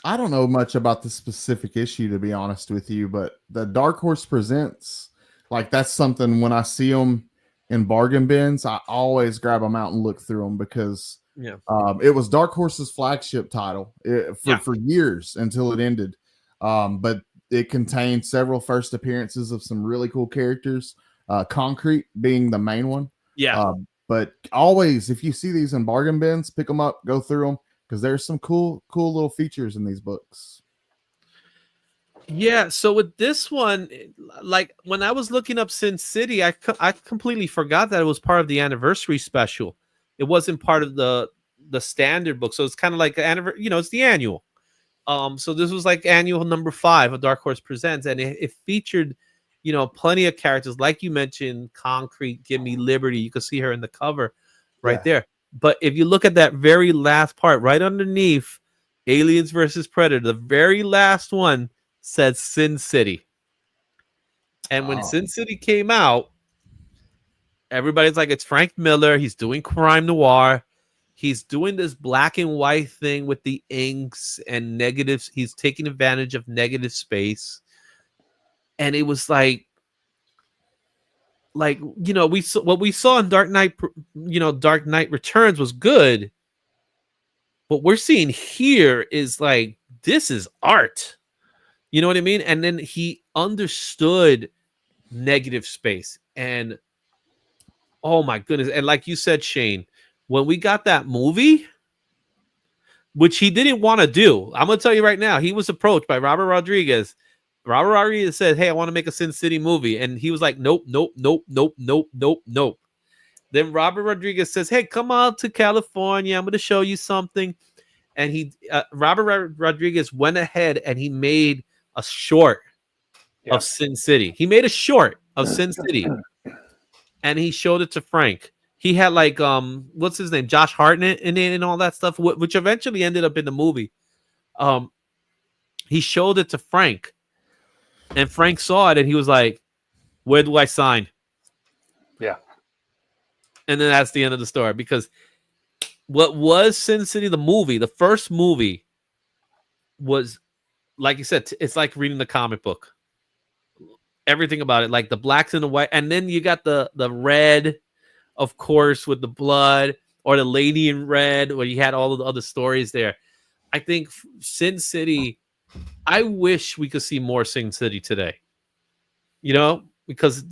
I don't know much about the specific issue, to be honest with you, but the Dark Horse Presents, like, that's something when I see them in bargain bins, I always grab them out and look through them, because it was Dark Horse's flagship title for years until it ended. But it contained several first appearances of some really cool characters, Concrete being the main one. But always, if you see these in bargain bins, pick them up, go through them, because there's some cool little features in these books. Yeah, so with this one, like when I was looking up Sin City, I completely forgot that it was part of the anniversary special. It wasn't part of the standard book, so it's kind of like it's the annual. So this was like annual number 5 of Dark Horse Presents, and it featured, plenty of characters like you mentioned, Concrete, Give Me Liberty. You can see her in the cover right there. But if you look at that very last part, right underneath Aliens versus Predator, the very last one said Sin City. And when Sin City came out, everybody's like, it's Frank Miller. He's doing crime noir. He's doing this black and white thing with the inks and negatives. He's taking advantage of negative space. And it was like we saw what we saw in Dark Knight Returns was good. What we're seeing here is like, this is art. You know what I mean? And then he understood negative space. And oh my goodness. And like you said, Shane, when we got that movie, which he didn't want to do, I'm going to tell you right now, he was approached by Robert Rodriguez. Robert Rodriguez said, hey, I want to make a Sin City movie. And he was like, nope. Then Robert Rodriguez says, hey, come out to California. I'm going to show you something. And Robert Rodriguez went ahead and he made a short of Sin City. He made a short of Sin City, and he showed it to Frank. He had like what's his name, Josh Hartnett in it and all that stuff, which eventually ended up in the movie. He showed it to Frank, and Frank saw it, and he was like, "Where do I sign?" Yeah, and then that's the end of the story, because what was Sin City, the movie, the first movie, was, like you said, it's like reading the comic book. Everything about it, like the blacks and the white, and then you got the red, of course, with the blood, or the lady in red, where you had all of the other stories there. I think Sin City, I wish we could see more Sin City today. Because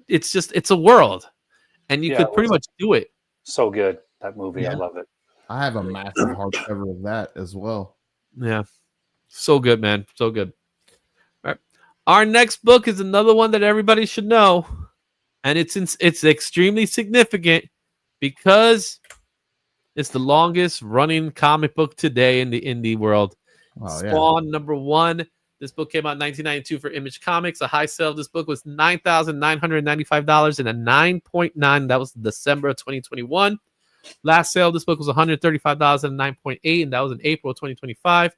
it's a world, and you could pretty much do it. So good, that movie. I love it. I have a massive hardcover of that as well. Yeah. So good, man. So good. All right. Our next book is another one that everybody should know. And it's extremely significant because it's the longest running comic book today in the indie world. Spawn #1. This book came out in 1992 for Image Comics. A high sale of this book was $9,995 and a 9.9. That was December of 2021. Last sale of this book was $135 and 9.8, and that was in April of 2025.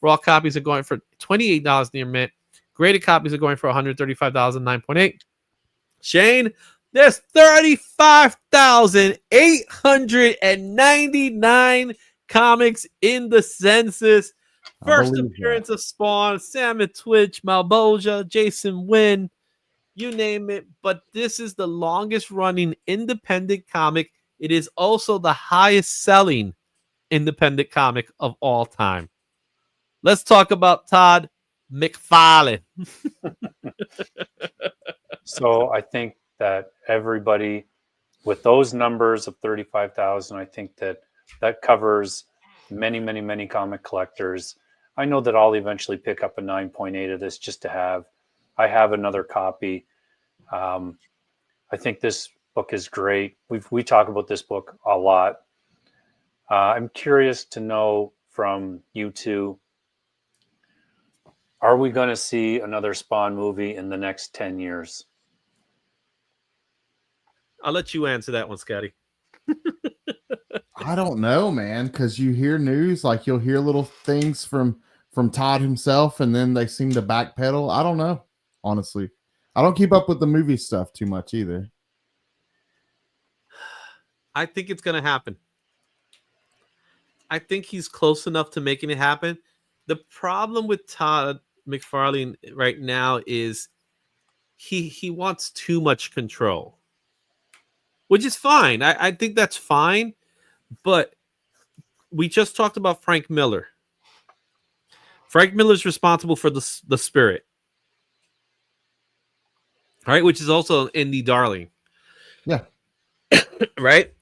Raw copies are going for $28 near mint. Graded copies are going for $135 and 9.8. Shane, there's 35,899 comics in the census. First appearance of Spawn, Sam at Twitch, Malboja, Jason Wynn, you name it. But this is the longest running independent comic. It is also the highest selling independent comic of all time. Let's talk about Todd McFarlane. So I think that everybody, with those numbers of 35,000, I think that covers many comic collectors. I know that I'll eventually pick up a 9.8 of this just to have. I have another copy. I think this book is great. We talk about this book a lot. I'm curious to know from you two, are we going to see another Spawn movie in the next 10 years? I'll let you answer that one, Scotty. I don't know, man, because you hear news, like you'll hear little things from Todd himself, and then they seem to backpedal. I don't know, honestly. I don't keep up with the movie stuff too much either. I think it's going to happen. I think he's close enough to making it happen. The problem with Todd McFarlane right now is he wants too much control, which is fine. I think that's fine. But we just talked about Frank Miller. Frank Miller's responsible for the Spirit. All right, which is also indie darling. Yeah. right?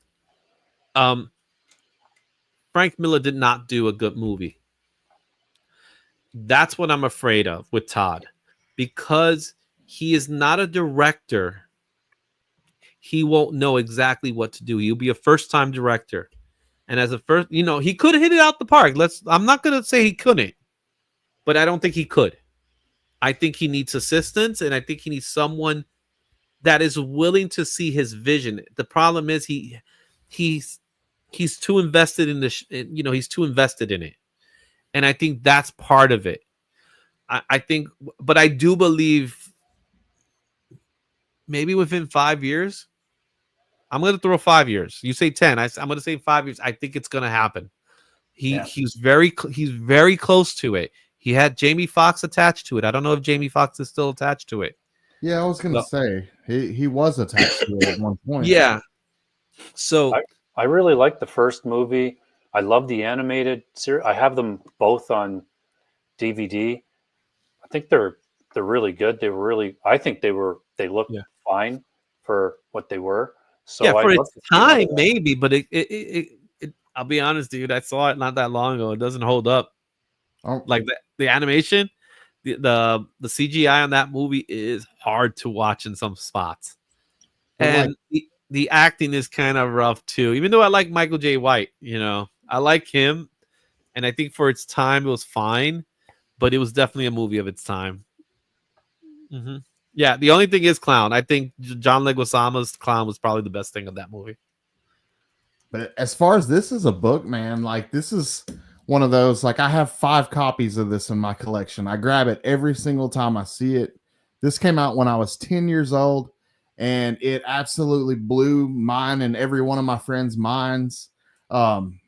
Frank Miller did not do a good movie. That's what I'm afraid of with Todd, because he is not a director. He won't know exactly what to do. He'll be a first-time director, and as a first, he could hit it out the park. I'm not gonna say he couldn't, but I don't think he could. I think he needs assistance, and I think he needs someone that is willing to see his vision. The problem is he's too invested in he's too invested in it. And I think that's part of it. I think, but I do believe maybe within 5 years, I'm going to throw 5 years. You say 10. I'm going to say 5 years. I think it's going to happen. He's very close to it. He had Jamie Foxx attached to it. I don't know if Jamie Foxx is still attached to it. Yeah, I was going to say he was attached to it at one point. Yeah. So I really like the first movie. I love the animated series. I have them both on DVD. I think they're really good. I think they look fine for what they were. So yeah, for I'd its time maybe, but it I'll be honest, dude. I saw it not that long ago. It doesn't hold up. Oh. Like the animation, the CGI on that movie is hard to watch in some spots, and the acting is kind of rough too. Even though I like Michael J. White, I like him, and I think for its time it was fine, but it was definitely a movie of its time. Mm-hmm. Yeah, the only thing is Clown. I think John Leguizamo's Clown was probably the best thing of that movie. But as far as this is a book, man, like this is one of those, like I have 5 copies of this in my collection. I grab it every single time I see it. This came out when I was 10 years old, and it absolutely blew mine and every one of my friends' minds. And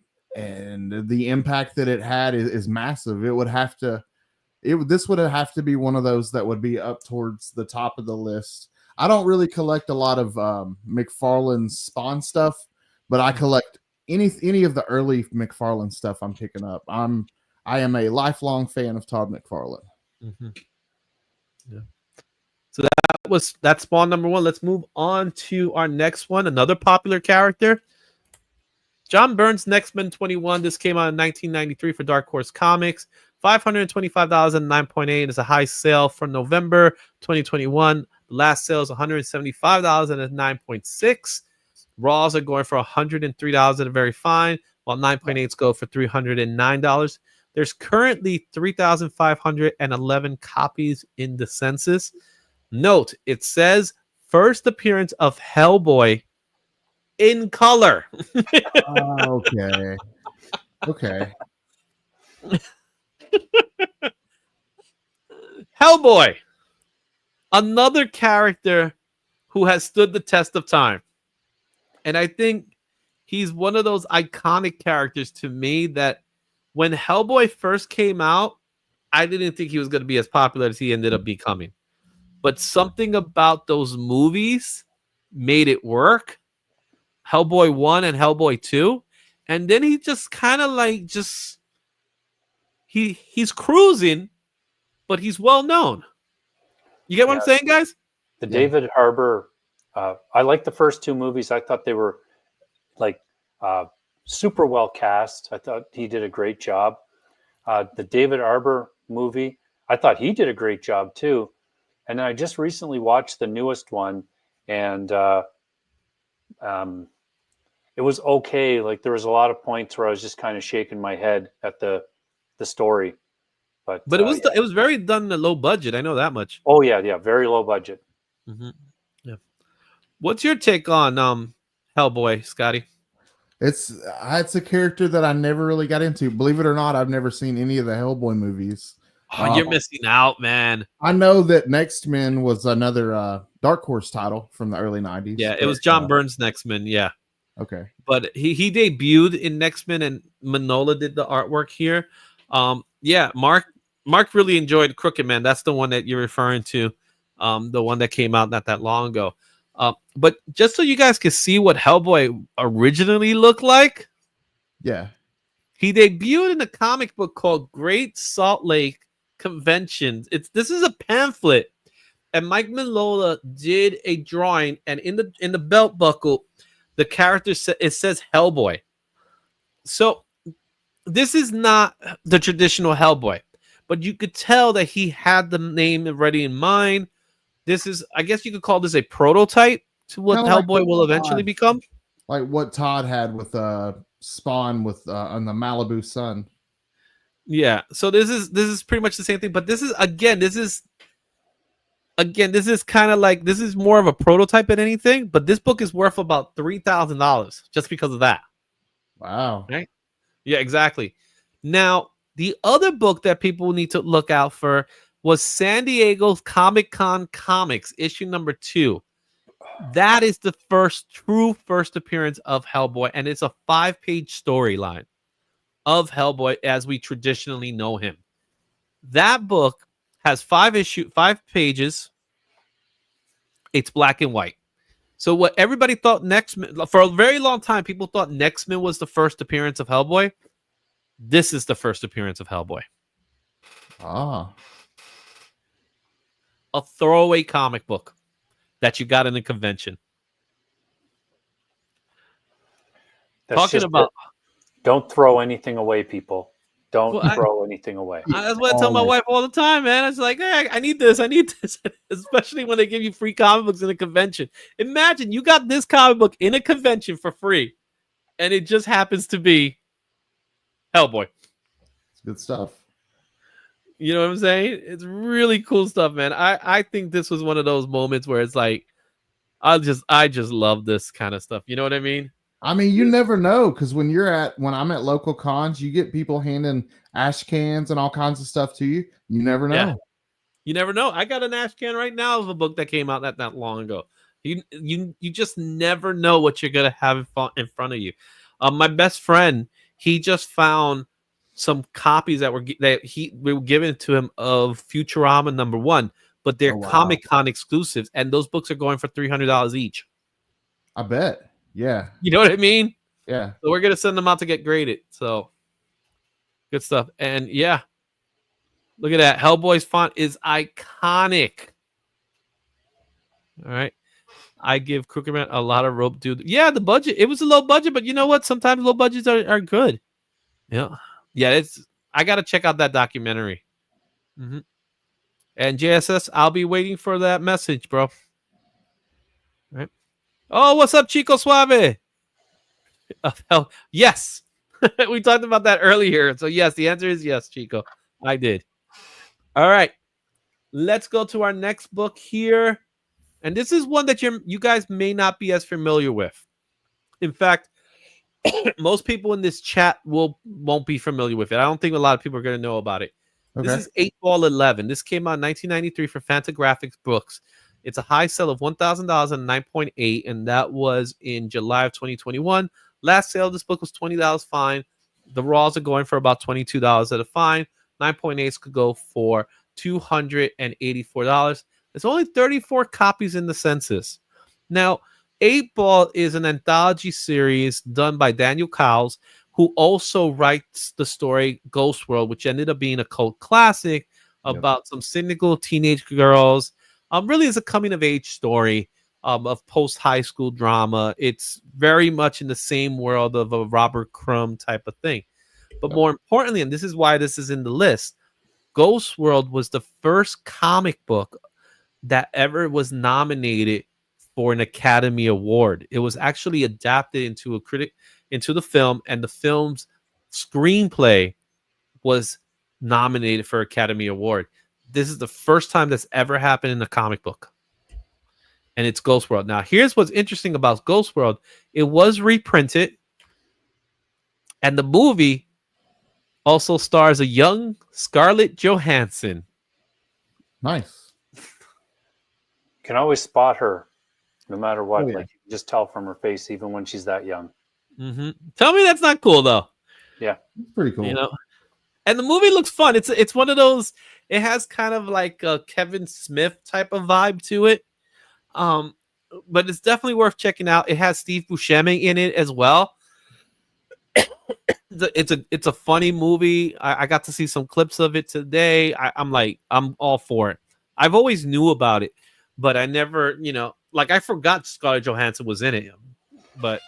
the impact that it had is massive. This would have to be one of those that would be up towards the top of the list. I don't really collect a lot of McFarlane's Spawn stuff, but I collect any of the early McFarlane stuff I'm picking up. I am a lifelong fan of Todd McFarlane. Mm-hmm. Yeah. So that's Spawn number 1. Let's move on to our next one. Another popular character, John Byrne's X-Men 21. This came out in 1993 for Dark Horse Comics. $525 and 9.8 is a high sale for November 2021. The last sale is $175 and a 9.6. Raws are going for $103 at a very fine, while 9.8s go for $309. There's currently 3,511 copies in the census. Note, it says first appearance of Hellboy in color. Okay. Hellboy, another character who has stood the test of time. And I think he's one of those iconic characters to me that when Hellboy first came out, I didn't think he was going to be as popular as he ended up becoming. But something about those movies made it work. Hellboy 1 and Hellboy 2. And then he just kind of like he's cruising, but he's well known. You get what I'm saying, guys? The David Harbour, I like the first 2 movies. I thought they were like super well cast. I thought he did a great job. The David Harbour movie, I thought he did a great job too. And then I just recently watched the newest one, and it was okay. Like there was a lot of points where I was just kind of shaking my head at the story. But it was very done in a low budget. I know that much. Oh yeah, very low budget. Mm-hmm. Yeah. What's your take on Hellboy, Scotty? It's a character that I never really got into. Believe it or not, I've never seen any of the Hellboy movies. Oh, you're missing out, man. I know that X-Men was another Dark Horse title from the early 90s. Yeah, it was John Byrne's X-Men, yeah. Okay. But he debuted in X-Men, and Manola did the artwork here. Yeah, Mark really enjoyed Crooked Man. That's the one that you're referring to, the one that came out not that long ago. But just so you guys can see what Hellboy originally looked like. Yeah. He debuted in a comic book called Great Salt Lake Conventions. This is a pamphlet, and Mike Manola did a drawing, and in the belt buckle, the character it says Hellboy. So this is not the traditional Hellboy, but you could tell that he had the name already in mind. This is, I guess you could call this a prototype to what Kinda like Hellboy what will eventually become. Like what Todd had with Spawn with on the Malibu Sun. Yeah. So this is pretty much the same thing, but this is kind of like, this is more of a prototype than anything, but this book is worth about $3,000 just because of that. Wow. Right? Yeah, exactly. Now, the other book that people need to look out for was San Diego's Comic-Con Comics, issue number 2. That is the first appearance of Hellboy, and it's a 5-page storyline of Hellboy as we traditionally know him. That book has 5 pages. It's black and white. So what everybody thought for a very long time, people thought Nextman was the first appearance of Hellboy. This is the first appearance of Hellboy. Ah. A throwaway comic book that you got in a convention. That's Talking just about... Don't throw anything away, people. Don't Well, throw anything away. That's what I tell my wife all the time, man. It's like, hey, I need this. Especially when they give you free comic books in a convention. Imagine you got this comic book in a convention for free, and it just happens to be Hellboy. It's good stuff. You know what I'm saying? It's really cool stuff, man. I think this was one of those moments where it's like, I just love this kind of stuff. You know what I mean? I mean, you never know, because when I'm at local cons, you get people handing ash cans and all kinds of stuff to you. You never know. Yeah. You never know. I got an ash can right now of a book that came out not long ago. You just never know what you're gonna have in front of you. My best friend, he just found some copies that were given to him of Futurama #1, but they're Comic-Con exclusives, and those books are going for $300 each. I bet. Yeah. You know what I mean? Yeah. So we're going to send them out to get graded. So good stuff. And yeah, look at that. Hellboy's font is iconic. All right. I give Crooked Man a lot of rope, dude. Yeah, the budget. It was a low budget, but you know what? Sometimes low budgets are good. Yeah. Yeah, I got to check out that documentary. Mm-hmm. And JSS, I'll be waiting for that message, bro. All right. Oh, what's up, Chico Suave? Yes. We talked about that earlier. So, yes, the answer is yes, Chico. I did. All right. Let's go to our next book here. And this is one that you guys may not be as familiar with. In fact, most people in this chat won't be familiar with it. I don't think a lot of people are going to know about it. Okay. This is 8 Ball 11. This came out in 1993 for Fantagraphics Books. It's a high sell of $1,000 and 9.8, and that was in July of 2021. Last sale of this book was $20 fine. The raws are going for about $22 at a fine. 9.8s could go for $284. There's only 34 copies in the census. Now, 8 Ball is an anthology series done by Daniel Cowles, who also writes the story Ghost World, which ended up being a cult classic about some cynical teenage girls. Really is a coming-of-age story of post-high school drama. It's very much in the same world of a Robert Crumb type of thing. But more importantly, and this is why this is in the list, Ghost World was the first comic book that ever was nominated for an Academy Award. It was actually adapted into the film, and the film's screenplay was nominated for Academy Award. This is the first time that's ever happened in a comic book. And it's Ghost World. Now, here's what's interesting about Ghost World. It was reprinted. And the movie also stars a young Scarlett Johansson. Nice. You can always spot her no matter what. Oh, yeah. Like, you can just tell from her face, even when she's that young. Mm-hmm. Tell me that's not cool, though. Yeah. It's pretty cool. You know? And the movie looks fun. It's one of those, it has kind of like a Kevin Smith type of vibe to it. But it's definitely worth checking out. It has Steve Buscemi in it as well. It's a funny movie. I got to see some clips of it today. I'm all for it. I've always knew about it, but I never, I forgot Scarlett Johansson was in it. but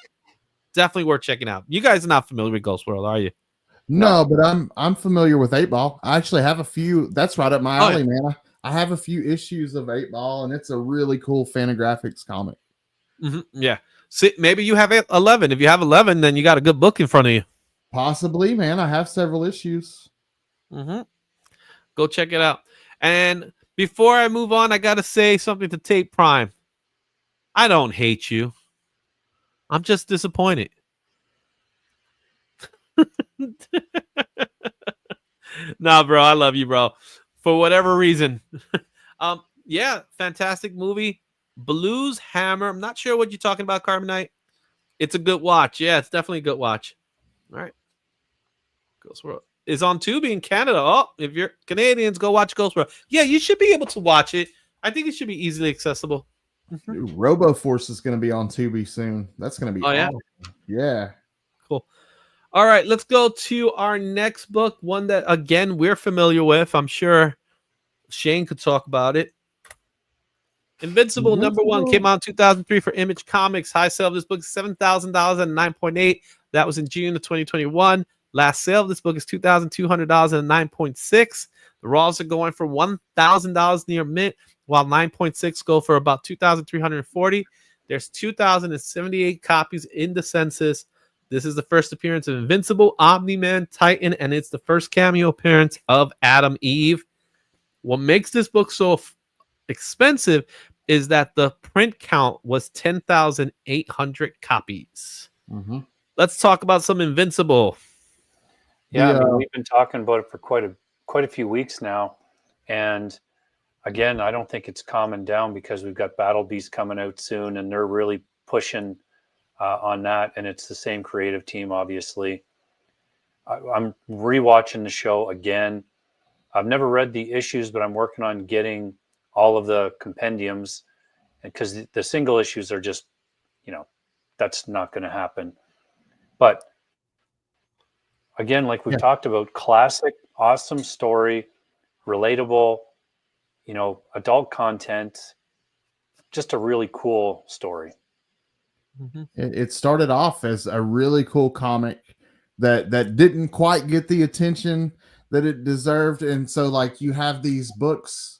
definitely worth checking out. You guys are not familiar with Ghost World, are you? No, but I'm familiar with 8 Ball. I actually have a few. That's right up my Oh, alley, man. I have a few issues of 8 Ball, and it's a really cool Fantagraphics comic. Yeah. See, maybe you have 11. If you have 11, then you got a good book in front of you. Possibly, man. I have several issues. Go check it out. And before I move on, I got to say something to Tate Prime. I don't hate you. I'm just disappointed. Nah, bro, I love you, bro. For whatever reason. Yeah, fantastic movie. Blues Hammer. I'm not sure what you're talking about, Carbonite. It's a good watch. Yeah, it's definitely a good watch. All right. Ghost World is on Tubi in Canada. Oh, if you're Canadians, go watch Ghost World. Yeah, you should be able to watch it. I think it should be easily accessible. Dude, RoboForce is going to be on Tubi soon. That's going to be awesome. Yeah. Cool. All right, let's go to our next book, one that, again, we're familiar with. I'm sure Shane could talk about it. Invincible #1 came out in 2003 for Image Comics. High sale of this book is $7,000 at 9.8. That was in June of 2021. Last sale of this book is $2,200 at 9.6. The raws are going for $1,000 near mint, while 9.6 go for about $2,340. There's 2,078 copies in the census. This is the first appearance of Invincible, Omni-Man, Titan, and it's the first cameo appearance of Adam Eve. What makes this book so expensive is that the print count was 10,800 copies. Let's talk about some Invincible. Yeah, I mean, we've been talking about it for quite a few weeks now, and again, I don't think it's calming down because we've got Battle Beast coming out soon, and they're really pushing on that, and it's the same creative team, obviously. I'm rewatching the show again. I've never read the issues, but I'm working on getting all of the compendiums, because the single issues are just, that's not going to happen. But again, like we've talked about, classic, awesome story, relatable, adult content, just a really cool story. It started off as a really cool comic that didn't quite get the attention that it deserved. And so, like, you have these books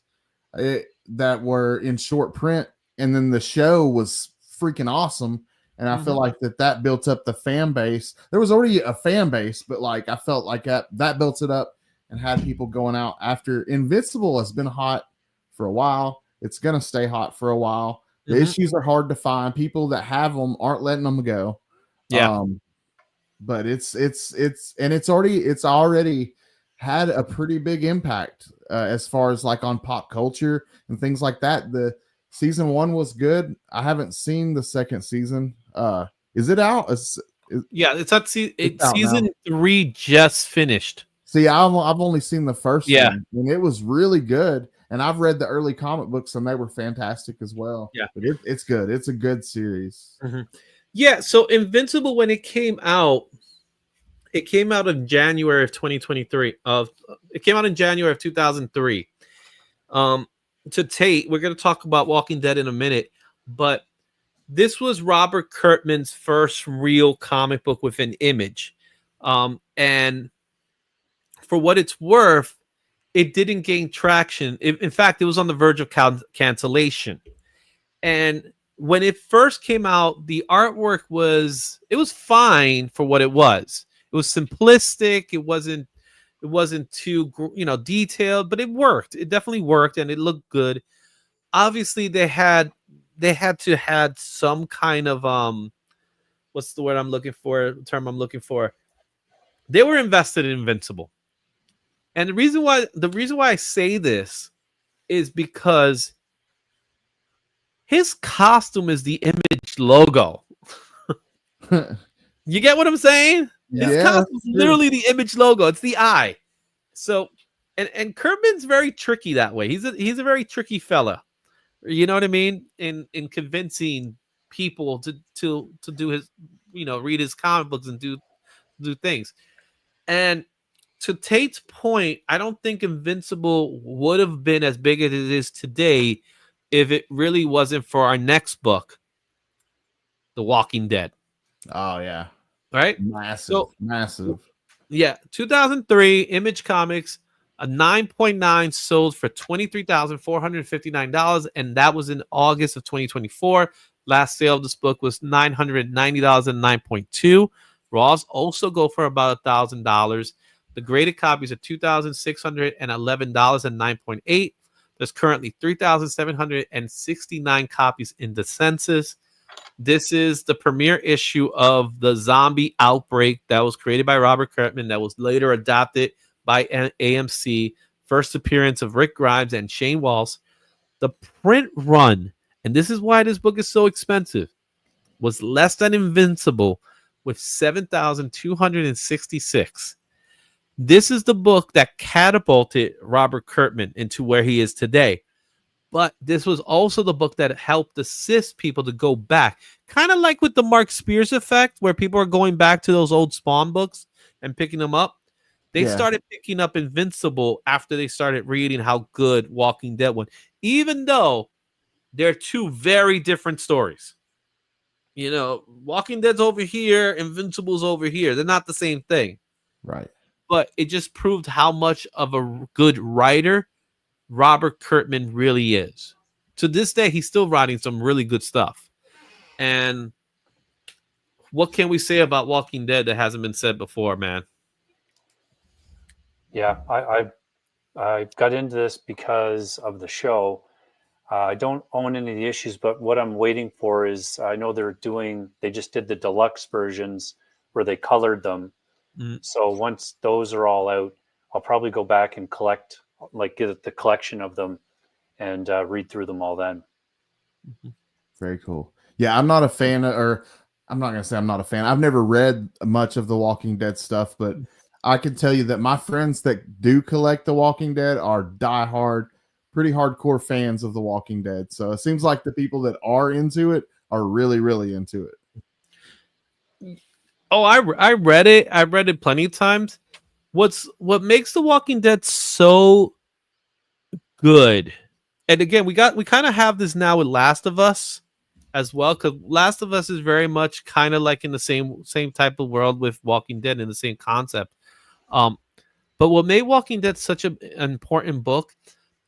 that were in short print, and then the show was freaking awesome. And I feel like that built up the fan base. There was already a fan base, but like I felt like that built it up and had people going out after. Invincible has been hot for a while. It's gonna stay hot for a while. The issues are hard to find. People that have them aren't letting them go. Yeah. But it's already had a pretty big impact as far as like on pop culture and things like that. The season 1 was good. I haven't seen the second season. Is it out? Yeah, it's at season now. 3 just finished. See, I've only seen the first one, and it was really good. And I've read the early comic books, and they were fantastic as well. Yeah, but it's good. It's a good series. Yeah. So Invincible, when it came out in January of 2023. It came out in January of 2003. To Tate, we're going to talk about Walking Dead in a minute, but this was Robert Kirkman's first real comic book with an Image. And for what it's worth, it didn't gain traction. In fact, it was on the verge of cancellation. And when it first came out, the artwork was fine for what it was. It was simplistic. It wasn't too, detailed, but it worked. It definitely worked, and it looked good. Obviously, they had to had some kind of what's the word I'm looking for? The term I'm looking for. They were invested in Invincible. And the reason why I say this is because his costume is the Image logo. You get what I'm saying? Yeah. His costume is literally the Image logo. It's the eye. So, and Kirkman's very tricky that way. He's a very tricky fella. You know what I mean? In convincing people to do his, read his comic books and do things. And to Tate's point, I don't think Invincible would have been as big as it is today if it really wasn't for our next book, The Walking Dead. Oh yeah, Right? massive. Yeah, 2003 Image Comics, a 9.9 sold for $23,459, and that was in August of 2024. Last sale of this book was $990 and 9.2. Raws also go for about $1,000. The graded copies are $2,611 and 9.8. There's currently 3,769 copies in the census. This is the premiere issue of the Zombie Outbreak that was created by Robert Kirkman, that was later adapted by AMC. First appearance of Rick Grimes and Shane Walsh. The print run, and this is why this book is so expensive, was less than Invincible with 7,266. This is the book that catapulted Robert Kirkman into where he is today. But this was also the book that helped assist people to go back. Kind of like with the Mark Spears effect, where people are going back to those old Spawn books and picking them up. They started picking up Invincible after they started reading how good Walking Dead was. Even though they're two very different stories. You know, Walking Dead's over here, Invincible's over here. They're not the same thing. Right. But it just proved how much of a good writer Robert Kirkman really is. To this day, he's still writing some really good stuff. And what can we say about Walking Dead that hasn't been said before, man? Yeah, I got into this because of the show. I don't own any of the issues, but what I'm waiting for is, I know they just did the deluxe versions where they colored them. So once those are all out, I'll probably go back and get the collection of them and read through them all then. Very cool. Yeah, I'm not a fan I'm not going to say I'm not a fan. I've never read much of the Walking Dead stuff, but I can tell you that my friends that do collect the Walking Dead are diehard, pretty hardcore fans of the Walking Dead. So it seems like the people that are into it are really, really into it. Oh, I read it. I've read it plenty of times. What makes The Walking Dead so good, and again, we kind of have this now with Last of Us as well, because Last of Us is very much kind of like in the same type of world with Walking Dead, in the same concept. But what made Walking Dead such an important book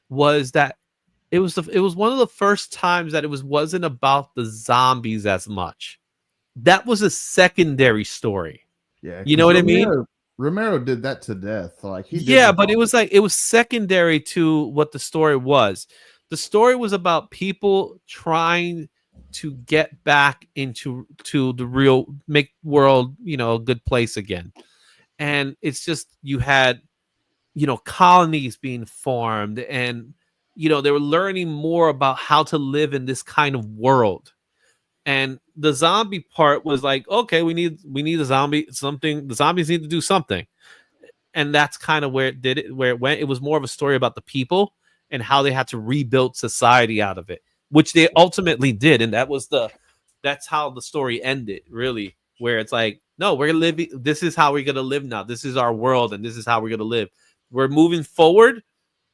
was that it was one of the first times that it wasn't about the zombies as much. That was a secondary story. Yeah, you know what I mean? Romero did that to death. Like but it was secondary to what the story was. The story was about people trying to get back into the real, make world, a good place again. And it's just, you had, colonies being formed, and they were learning more about how to live in this kind of world. And the zombie part was like, okay, we need a zombie, something. The zombies need to do something. And that's kind of where it went. It was more of a story about the people and how they had to rebuild society out of it, which they ultimately did. And that's how the story ended, really, where it's like, no, we're living. This is how we're going to live now. This is our world, and this is how we're going to live. We're moving forward.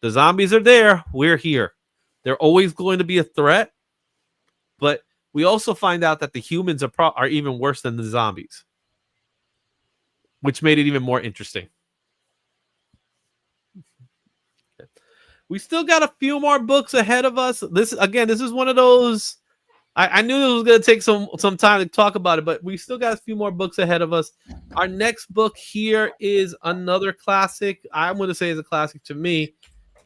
The zombies are there. We're here. They're always going to be a threat, but we also find out that the humans are even worse than the zombies, which made it even more interesting. We still got a few more books ahead of us. This is one of those. I knew it was going to take some time to talk about it, but we still got a few more books ahead of us. Our next book here is another classic. I'm going to say is a classic to me,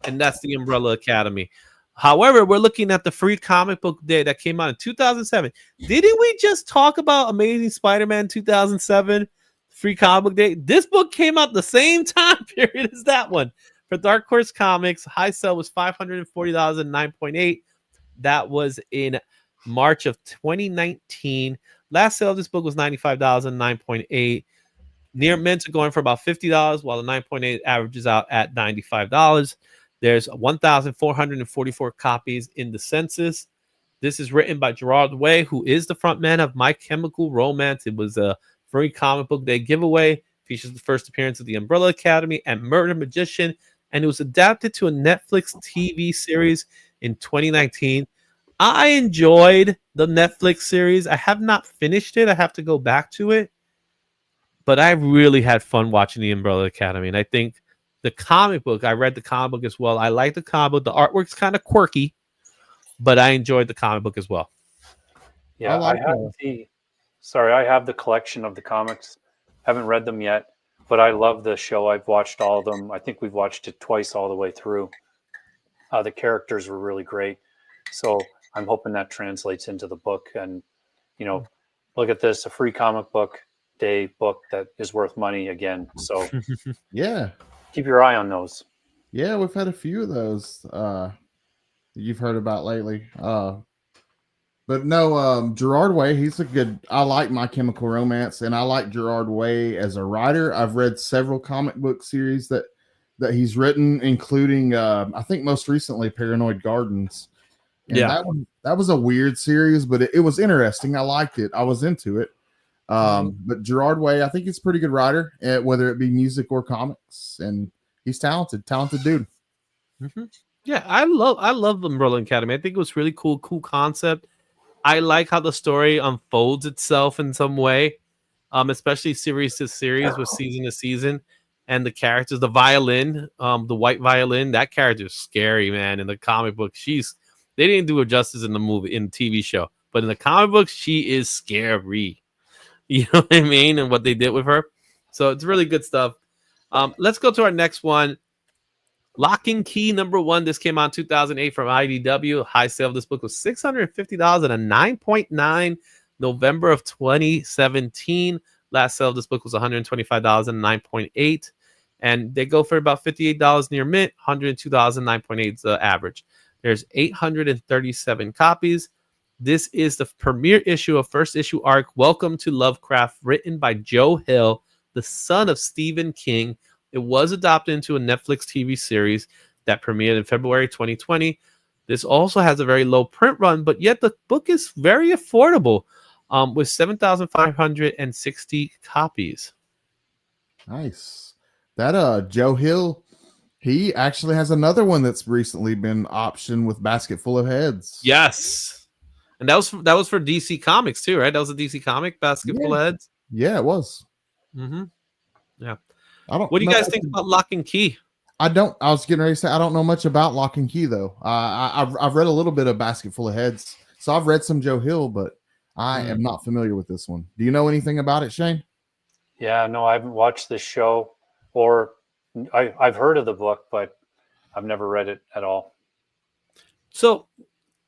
and that's The Umbrella Academy. However, we're looking at the Free Comic Book Day that came out in 2007. Didn't we just talk about Amazing Spider-Man 2007 Free Comic Book Day? This book came out the same time period as that one. For Dark Horse Comics, high sell was $540 and 9.8. That was in March of 2019. Last sale of this book was $95 and 9.8. Near mint are going for about $50, while the 9.8 averages out at $95. There's 1,444 copies in the census. This is written by Gerard Way, who is the front man of My Chemical Romance. It was a Free Comic Book Day giveaway. Features the first appearance of the Umbrella Academy and Murder Magician, and it was adapted to a Netflix TV series in 2019. I enjoyed the Netflix series. I have not finished it. I have to go back to it. But I really had fun watching the Umbrella Academy. And I think the comic book, I read the comic book as well. I like the comic book. The artwork's kind of quirky, but I enjoyed the comic book as well. Yeah, like I have the collection of the comics. Haven't read them yet, but I love the show. I've watched all of them. I think we've watched it twice all the way through. The characters were really great. So I'm hoping that translates into the book. And, look at this, a free comic book day book that is worth money again. So Yeah. keep your eye on those. Yeah, we've had a few of those you've heard about lately. But no, Gerard Way, he's a good. I like My Chemical Romance, and I like Gerard Way as a writer. I've read several comic book series that he's written, including I think most recently Paranoid Gardens. And that was a weird series, but it was interesting. I liked it. I was into it. But Gerard Way, I think he's a pretty good writer, whether it be music or comics, and he's talented dude. Mm-hmm. Yeah, I love Umbrella Academy. I think it was really cool concept. I like how the story unfolds itself in some way, especially series to series with season to season, and the characters, the violin, the white violin, that character is scary, man. In the comic book, they didn't do her justice in the TV show, but in the comic book, she is scary. You know what I mean? And what they did with her. So it's really good stuff. Let's go to our next one. Lock and Key #1. This came out in 2008 from IDW. High sale of this book was $650 and a 9.9 November of 2017. Last sale of this book was $125 and 9.8. And they go for about $58 near mint, $102 and 9.8 is the average. There's 837 copies. This is the premiere issue of first issue arc, Welcome to Lovecraft, written by Joe Hill, the son of Stephen King. It was adopted into a Netflix TV series that premiered in February 2020. This also has a very low print run, but yet the book is very affordable with 7,560 copies. Nice. That Joe Hill, he actually has another one that's recently been optioned with Basket Full of Heads. Yes. And that was for DC Comics too, right? That was a DC comic, Basket Full of Heads. Yeah, it was. Mm-hmm. Yeah. What do you guys think about Lock and Key? I was getting ready to say I don't know much about Lock and Key though. I've read a little bit of Basket Full of Heads, so I've read some Joe Hill, but I am not familiar with this one. Do you know anything about it, Shane? Yeah, no, I haven't watched this show, or I've heard of the book, but I've never read it at all. So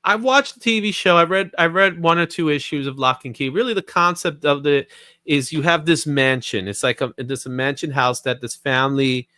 I watched the TV show. I read one or two issues of Lock and Key. Really, the concept of it is you have this mansion. It's like this mansion house that this family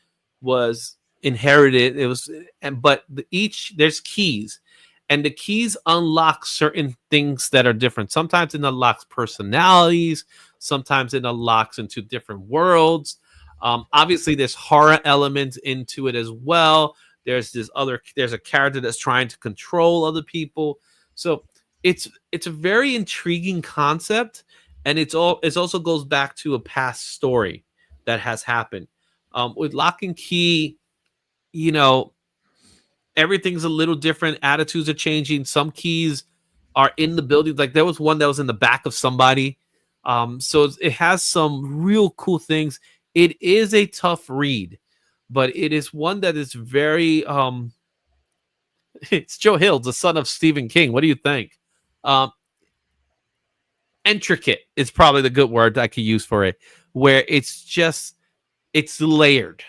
was inherited. It was, but there's keys, and the keys unlock certain things that are different. Sometimes it unlocks personalities. Sometimes it unlocks into different worlds. Obviously, there's horror elements into it as well. There's a character that's trying to control other people. So it's a very intriguing concept, and it also goes back to a past story that has happened. With Lock and Key, everything's a little different. Attitudes are changing. Some keys are in the building. Like there was one that was in the back of somebody. So it has some real cool things. It is a tough read, but it is one that is very it's Joe Hill, the son of Stephen King. What do you think? Intricate is probably the good word I could use for it, where it's layered.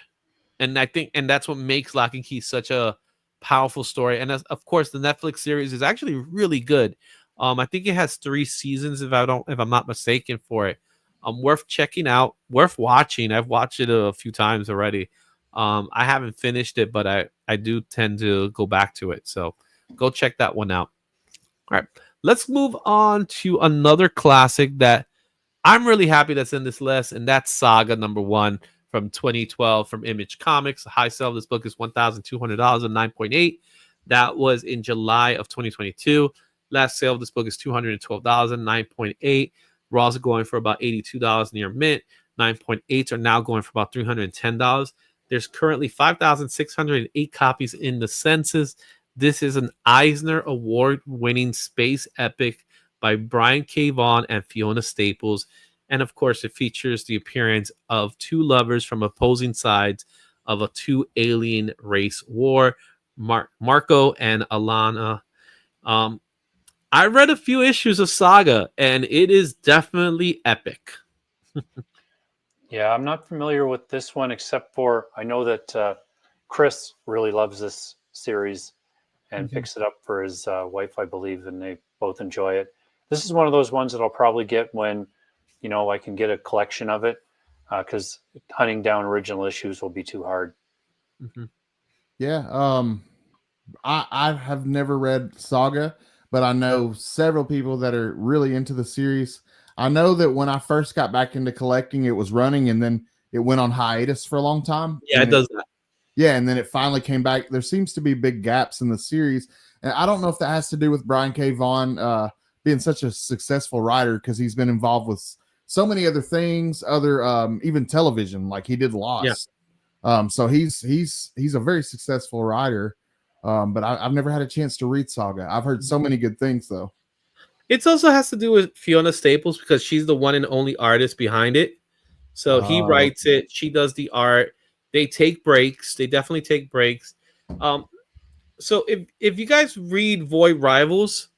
And I think that's what makes Lock and Key such a powerful story. And of course, the Netflix series is actually really good. I think it has 3 seasons, if I'm not mistaken, for it. Worth checking out, worth watching. I've watched it a few times already. I haven't finished it, but I do tend to go back to it. So go check that one out. All right, let's move on to another classic that I'm really happy that's in this list, and that's Saga #1 from 2012 from Image Comics. The high sale of this book is $1,200 and 9.8. That was in July of 2022. Last sale of this book is $212 and 9.8. Raws are going for about $82 near mint. 9.8s are now going for about $310. There's currently 5,608 copies in the census. This is an Eisner Award-winning space epic by Brian K. Vaughan and Fiona Staples. And of course, it features the appearance of two lovers from opposing sides of a two alien race war, Marco and Alana. I read a few issues of Saga, and it is definitely epic. Yeah, I'm not familiar with this one, except for I know that Chris really loves this series and picks it up for his wife, I believe, and they both enjoy it. This is one of those ones that I'll probably get when, I can get a collection of it, because hunting down original issues will be too hard. Yeah. I have never read Saga, but I know several people that are really into the series. I know that when I first got back into collecting, it was running and then it went on hiatus for a long time. Yeah, it does that. Yeah, and then it finally came back. There seems to be big gaps in the series. And I don't know if that has to do with Brian K. Vaughan being such a successful writer, because he's been involved with so many other things, even television, like he did Lost. Yeah. So he's a very successful writer. But I've never had a chance to read Saga. I've heard so many good things, though. It also has to do with Fiona Staples, because she's the one and only artist behind it. So he writes it. She does the art. They take breaks. They definitely take breaks. So if you guys read Void Rivals,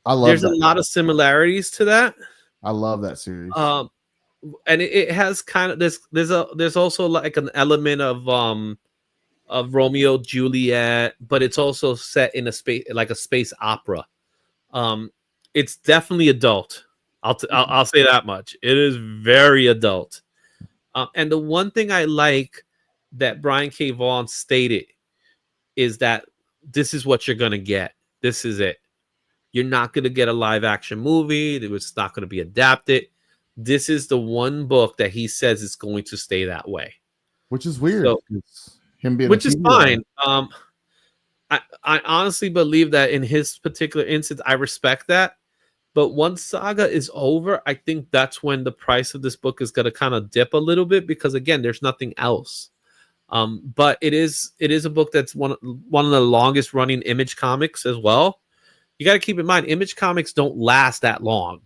there's a lot of similarities to that. I love that series. And it has kind of there's also like an element of Romeo Juliet, but it's also set in a space opera. It's definitely adult. I'll say that much. It is very adult. And the one thing I like that Brian K. Vaughan stated is that this is what you're gonna get. This is it. You're not gonna get a live action movie. It's not gonna be adapted. This is the one book that he says is going to stay that way, which is weird. So, which is fine. I honestly believe that in his particular instance, I respect that. But once Saga is over, I think that's when the price of this book is going to kind of dip a little bit, because again, there's nothing else. But it is a book that's one of the longest running Image comics as well. You got to keep in mind, Image comics don't last that long,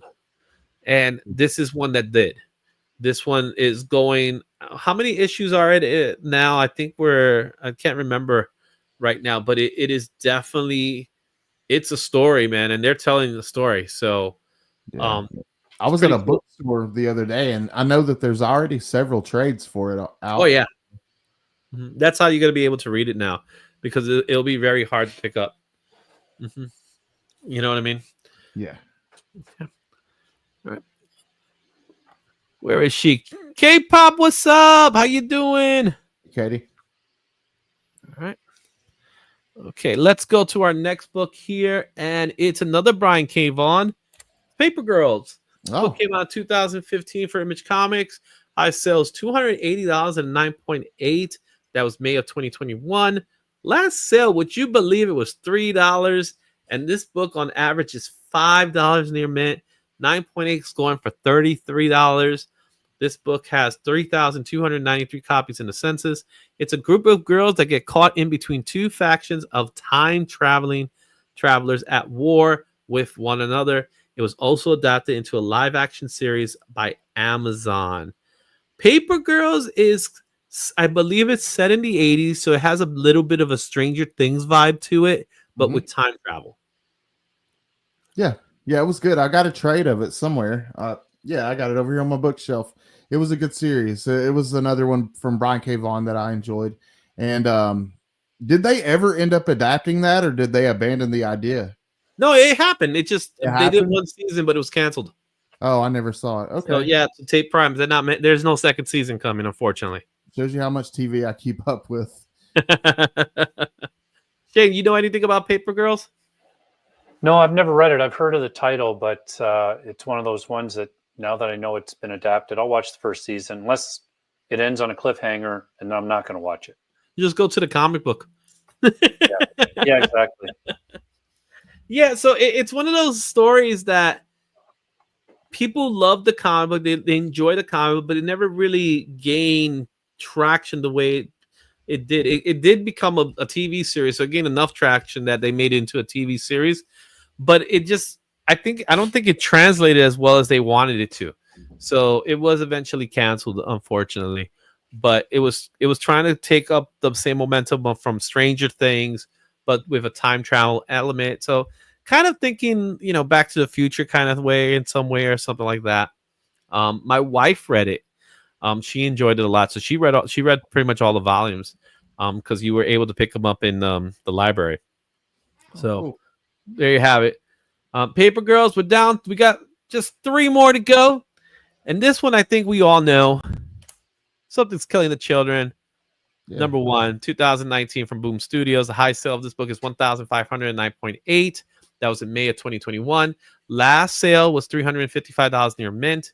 and this is one that did. This one is going. How many issues are it now? I think I can't remember right now, but it is definitely, it's a story, man, and they're telling the story. So, yeah. I was at a bookstore the other day, and I know that there's already several trades for it out. Oh yeah, that's how you're gonna be able to read it now, because it'll be very hard to pick up. You know what I mean? Yeah. Okay. All right. Where is she? K-pop, what's up? How you doing? Katie. All right. Okay, let's go to our next book here, and it's another Brian K. Vaughan, Paper Girls. This book came out in 2015 for Image Comics. High sales $280 and 9.8. That was May of 2021. Last sale, would you believe it, was $3, and this book on average is $5 near mint. 9.8 is going for $33. This book has 3,293 copies in the census. It's a group of girls that get caught in between two factions of time-traveling travelers at war with one another. It was also adapted into a live-action series by Amazon. Paper Girls is, I believe it's set in the 80s, so it has a little bit of a Stranger Things vibe to it, but with time travel. Yeah, it was good. I got a trade of it somewhere. Yeah, I got it over here on my bookshelf. It was a good series. It was another one from Brian K. Vaughan that I enjoyed. And did they ever end up adapting that, or did they abandon the idea? No, it happened. They did one season, but it was canceled. Oh, I never saw it. Okay. So yeah, to tape prime. There's no second season coming, unfortunately. Shows you how much TV I keep up with. Shane, you know anything about Paper Girls? No, I've never read it. I've heard of the title, but it's one of those ones that now that I know it's been adapted, I'll watch the first season, unless it ends on a cliffhanger, and I'm not going to watch it. You just go to the comic book. Yeah, exactly. Yeah, so it's one of those stories that people love the comic book. They enjoy the comic book, but it never really gained traction the way it did. It did become a TV series, so it gained enough traction that they made it into a TV series. But it just, I don't think it translated as well as they wanted it to. So it was eventually canceled, unfortunately. But it was trying to take up the same momentum from Stranger Things, but with a time travel element. So kind of thinking, Back to the Future kind of way in some way or something like that. My wife read it. She enjoyed it a lot. So she read pretty much all the volumes. Because you were able to pick them up in the library. So cool. There you have it. Paper Girls, we're down. We got just 3 more to go. And this one, I think we all know. Something's Killing the Children. Yeah. Number 1, 2019 from Boom Studios. The high sale of this book is 1,509.8. That was in May of 2021. Last sale was $355 near mint.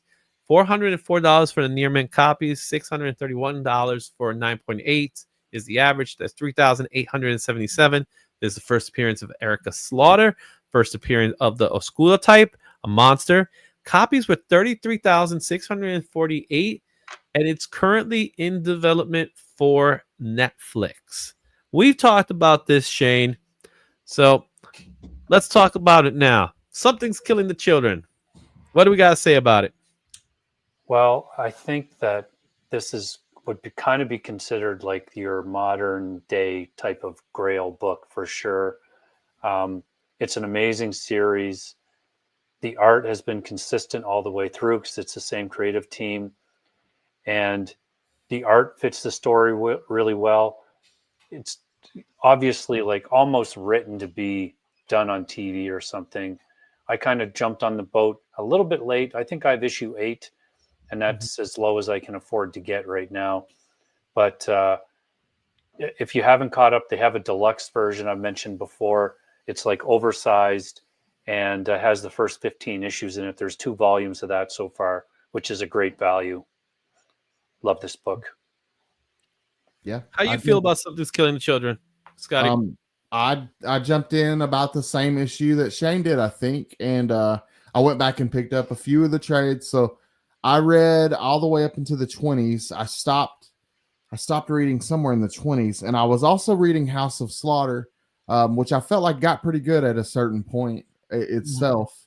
$404 for the near mint copies. $631 for 9.8 is the average. That's 3,877. This is the first appearance of Erica Slaughter. First appearance of the Oscula type, a monster. Copies were 33,648. And it's currently in development for Netflix. We've talked about this, Shane. So let's talk about it now. Something's Killing the Children. What do we got to say about it? Well, I think that would kind of be considered like your modern day type of Grail book for sure. It's an amazing series. The art has been consistent all the way through because it's the same creative team. And the art fits the story really well. It's obviously like almost written to be done on TV or something. I kind of jumped on the boat a little bit late. I think I have issue 8, and that's as low as I can afford to get right now. But if you haven't caught up, they have a deluxe version I've mentioned before. It's like oversized and has the first 15 issues in it. There's 2 volumes of that so far, which is a great value. Love this book. Yeah. How you feel about Something's Killing the Children, Scotty? I jumped in about the same issue that Shane did, I think, and I went back and picked up a few of the trades. So I read all the way up into the 20s. I stopped reading somewhere in the 20s, and I was also reading House of Slaughter, which I felt like got pretty good at a certain point itself.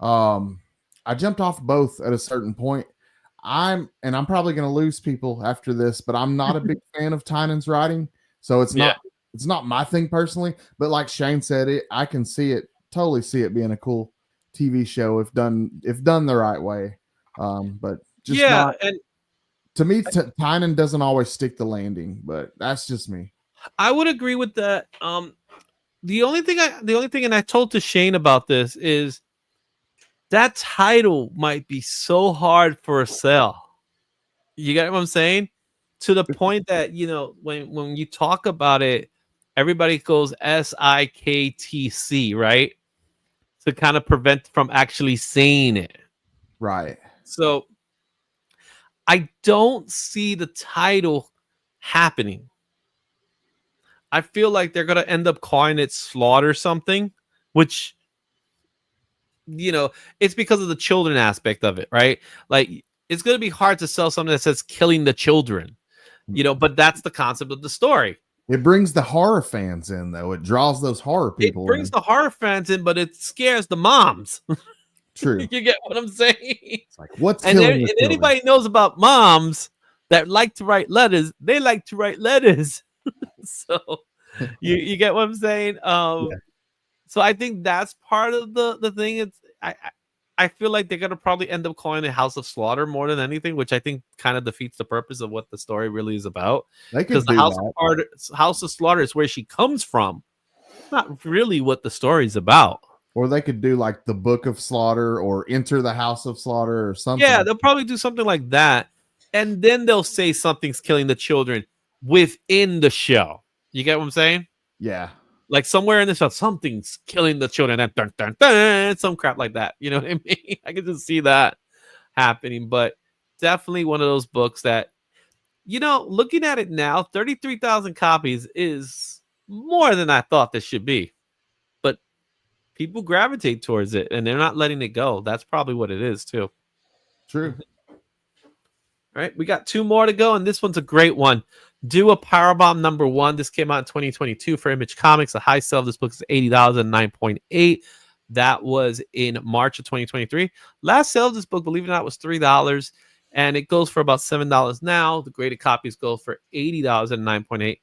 I jumped off both at a certain point. I'm probably going to lose people after this, but I'm not a big fan of Tynan's writing, so it's not my thing personally. But like Shane said, I can totally see it being a cool TV show if done the right way. But just and to me, Tynan doesn't always stick the landing, but that's just me. I would agree with that. The only thing, and I told to Shane about this is that title might be so hard for a sell. You get what I'm saying? To the point that, when you talk about it, everybody goes SIKTC, right? To kind of prevent from actually saying it. Right. So I don't see the title happening. I feel like they're going to end up calling it Slaughter something, which, it's because of the children aspect of it, right? Like, it's going to be hard to sell something that says Killing the Children, but that's the concept of the story. It brings the horror fans in, though. It draws those horror people. It brings the horror fans in, but it scares the moms. True. You get what I'm saying? It's like, what's and killing if anybody knows about moms that like to write letters, they like to write letters. So you get what I'm saying? So I think that's part of the thing. I feel like they're gonna probably end up calling it House of Slaughter more than anything, which I think kind of defeats the purpose of what the story really is about. Because the House of Slaughter is where she comes from. It's not really what the story's about. Or they could do like the Book of Slaughter or Enter the House of Slaughter or something. Yeah, they'll probably do something like that. And then they'll say Something's Killing the Children within the show. You get what I'm saying? Yeah. Like somewhere in the show, Something's Killing the Children. And dun, dun, dun, some crap like that. You know what I mean? I can just see that happening. But definitely one of those books that, looking at it now, 33,000 copies is more than I thought this should be. But people gravitate towards it and they're not letting it go. That's probably what it is too. True. All right, we got 2 more to go, and this one's a great one. Do a Powerbomb #1. This came out in 2022 for Image Comics. The high sell of this book is $80 and 9.8. That was in March of 2023. Last sale of this book, believe it or not, was $3, and it goes for about $7 now. The graded copies go for $80 and 9.8.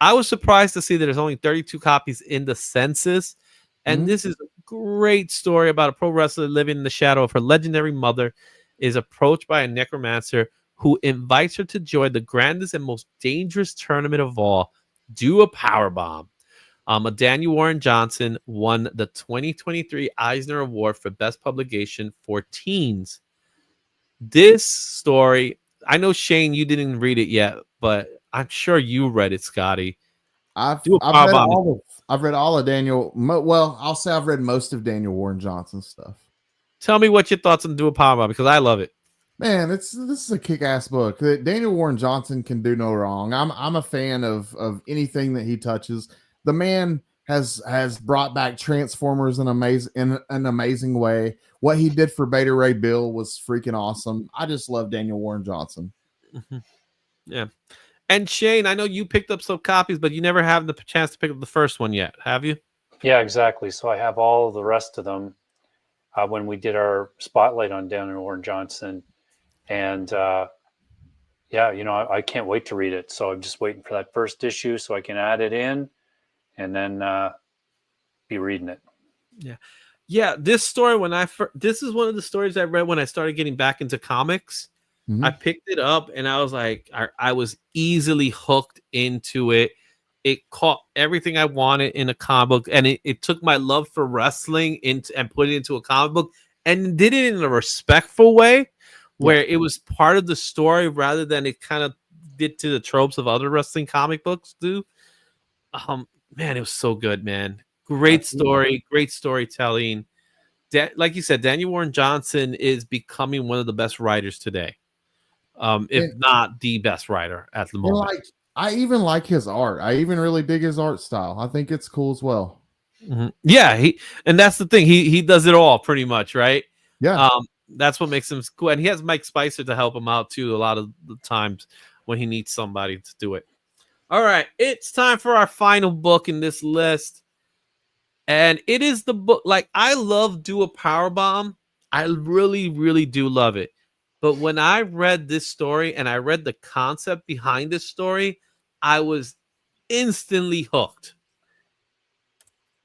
I was surprised to see that there's only 32 copies in the census, and this is a great story about a pro wrestler living in the shadow of her legendary mother, is approached by a necromancer who invites her to join the grandest and most dangerous tournament of all, Do a Powerbomb. Daniel Warren Johnson won the 2023 Eisner Award for Best Publication for Teens. This story, I know, Shane, you didn't read it yet, but I'm sure you read it, Scotty. I've Do a read Powerbomb. I've read all of Daniel. Well, I'll say I've read most of Daniel Warren Johnson's stuff. Tell me what your thoughts on Do a Powerbomb, because I love it. Man, this is a kick-ass book. Daniel Warren Johnson can do no wrong. I'm a fan of anything that he touches. The man has brought back Transformers in an amazing way. What he did for Beta Ray Bill was freaking awesome. I just love Daniel Warren Johnson. Yeah. And Shane, I know you picked up some copies, but you never have the chance to pick up the first one yet, have you? Yeah, exactly. So I have all the rest of them when we did our spotlight on Daniel Warren Johnson. And yeah, you know, I can't wait to read it. So I'm just waiting for that first issue so I can add it in and then be reading it. Yeah. Yeah, this story, this is one of the stories I read when I started getting back into comics. I picked it up and I was like, I was easily hooked into it. It caught everything I wanted in a comic book, and it took my love for wrestling and put it into a comic book and did it in a respectful way where it was part of the story rather than it kind of did to the tropes of other wrestling comic books do. Man, it was so good, man. Great story, great storytelling. Like you said, Daniel Warren Johnson is becoming one of the best writers today. If not the best writer at the moment. I even like his art. I even really dig his art style. I think it's cool as well. Yeah, and that's the thing. He does it all pretty much, right? Yeah. That's what makes him cool. And he has Mike Spicer to help him out too a lot of the times when he needs somebody to do it. All right, it's time for our final book in this list. And it is the book, like, I love Do a Powerbomb. I really, really do love it. But when I read this story and I read the concept behind this story, I was instantly hooked.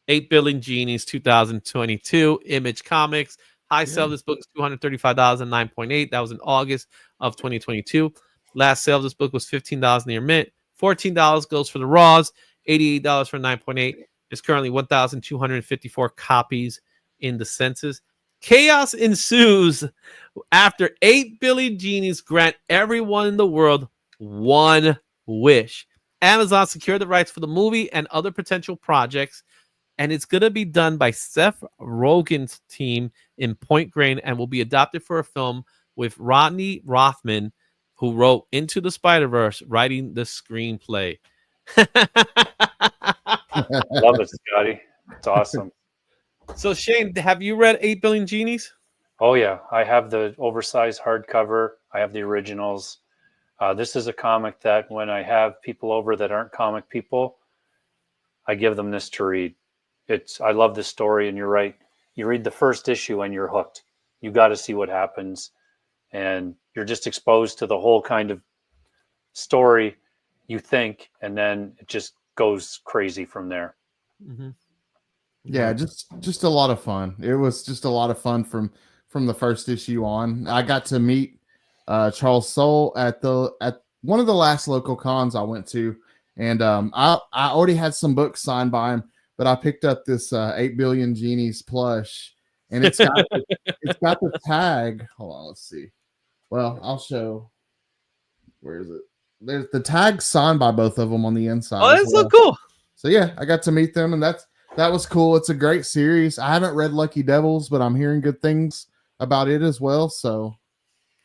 8 Billion Genies, 2022, Image Comics. High sale of this book is $235 and 9.8. That was in August of 2022. Last sale of this book was $15 near mint. $14 goes for the Raws, $88 for 9.8. There's currently 1,254 copies in the census. Chaos ensues after 8 billion genies grant everyone in the world one wish. Amazon secured the rights for the movie and other potential projects, and it's going to be done by Seth Rogen's team in Point Grain and will be adapted for a film with Rodney Rothman, who wrote Into the Spider-Verse, writing the screenplay. Love it, Scotty. It's awesome. So, Shane, have you read 8 Billion Genies? Oh, yeah. I have the oversized hardcover. I have the originals. This is a comic that when I have people over that aren't comic people, I give them this to read. I love this story, and you're right. You read the first issue and you're hooked. You got to see what happens. And you're just exposed to the whole kind of story you think, and then it just goes crazy from there. Yeah, just a lot of fun. It was just a lot of fun from the first issue on. I got to meet Charles Soule at one of the last local cons I went to, and I already had some books signed by him, but I picked up this 8 Billion Genies plush, and it's got the tag. Hold on, let's see. Well, I'll show. Where is it? There's the tag signed by both of them on the inside. Oh, that's so cool. So yeah, I got to meet them, and that was cool. It's a great series. I haven't read Lucky Devils, but I'm hearing good things about it as well. So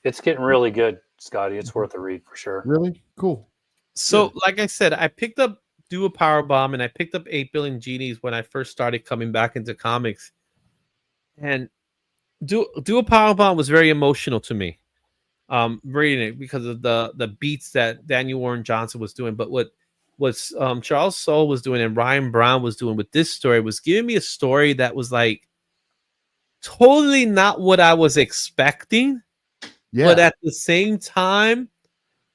it's getting really good, Scotty. It's worth a read for sure. Really cool. So, like I said, I picked up Do a Powerbomb and I picked up 8 Billion Genies when I first started coming back into comics. And Do a Powerbomb was very emotional to me. reading it because of the beats that Daniel Warren Johnson was doing. But what Charles Soule was doing and Ryan Brown was doing with this story was giving me a story that was like totally not what I was expecting, but at the same time,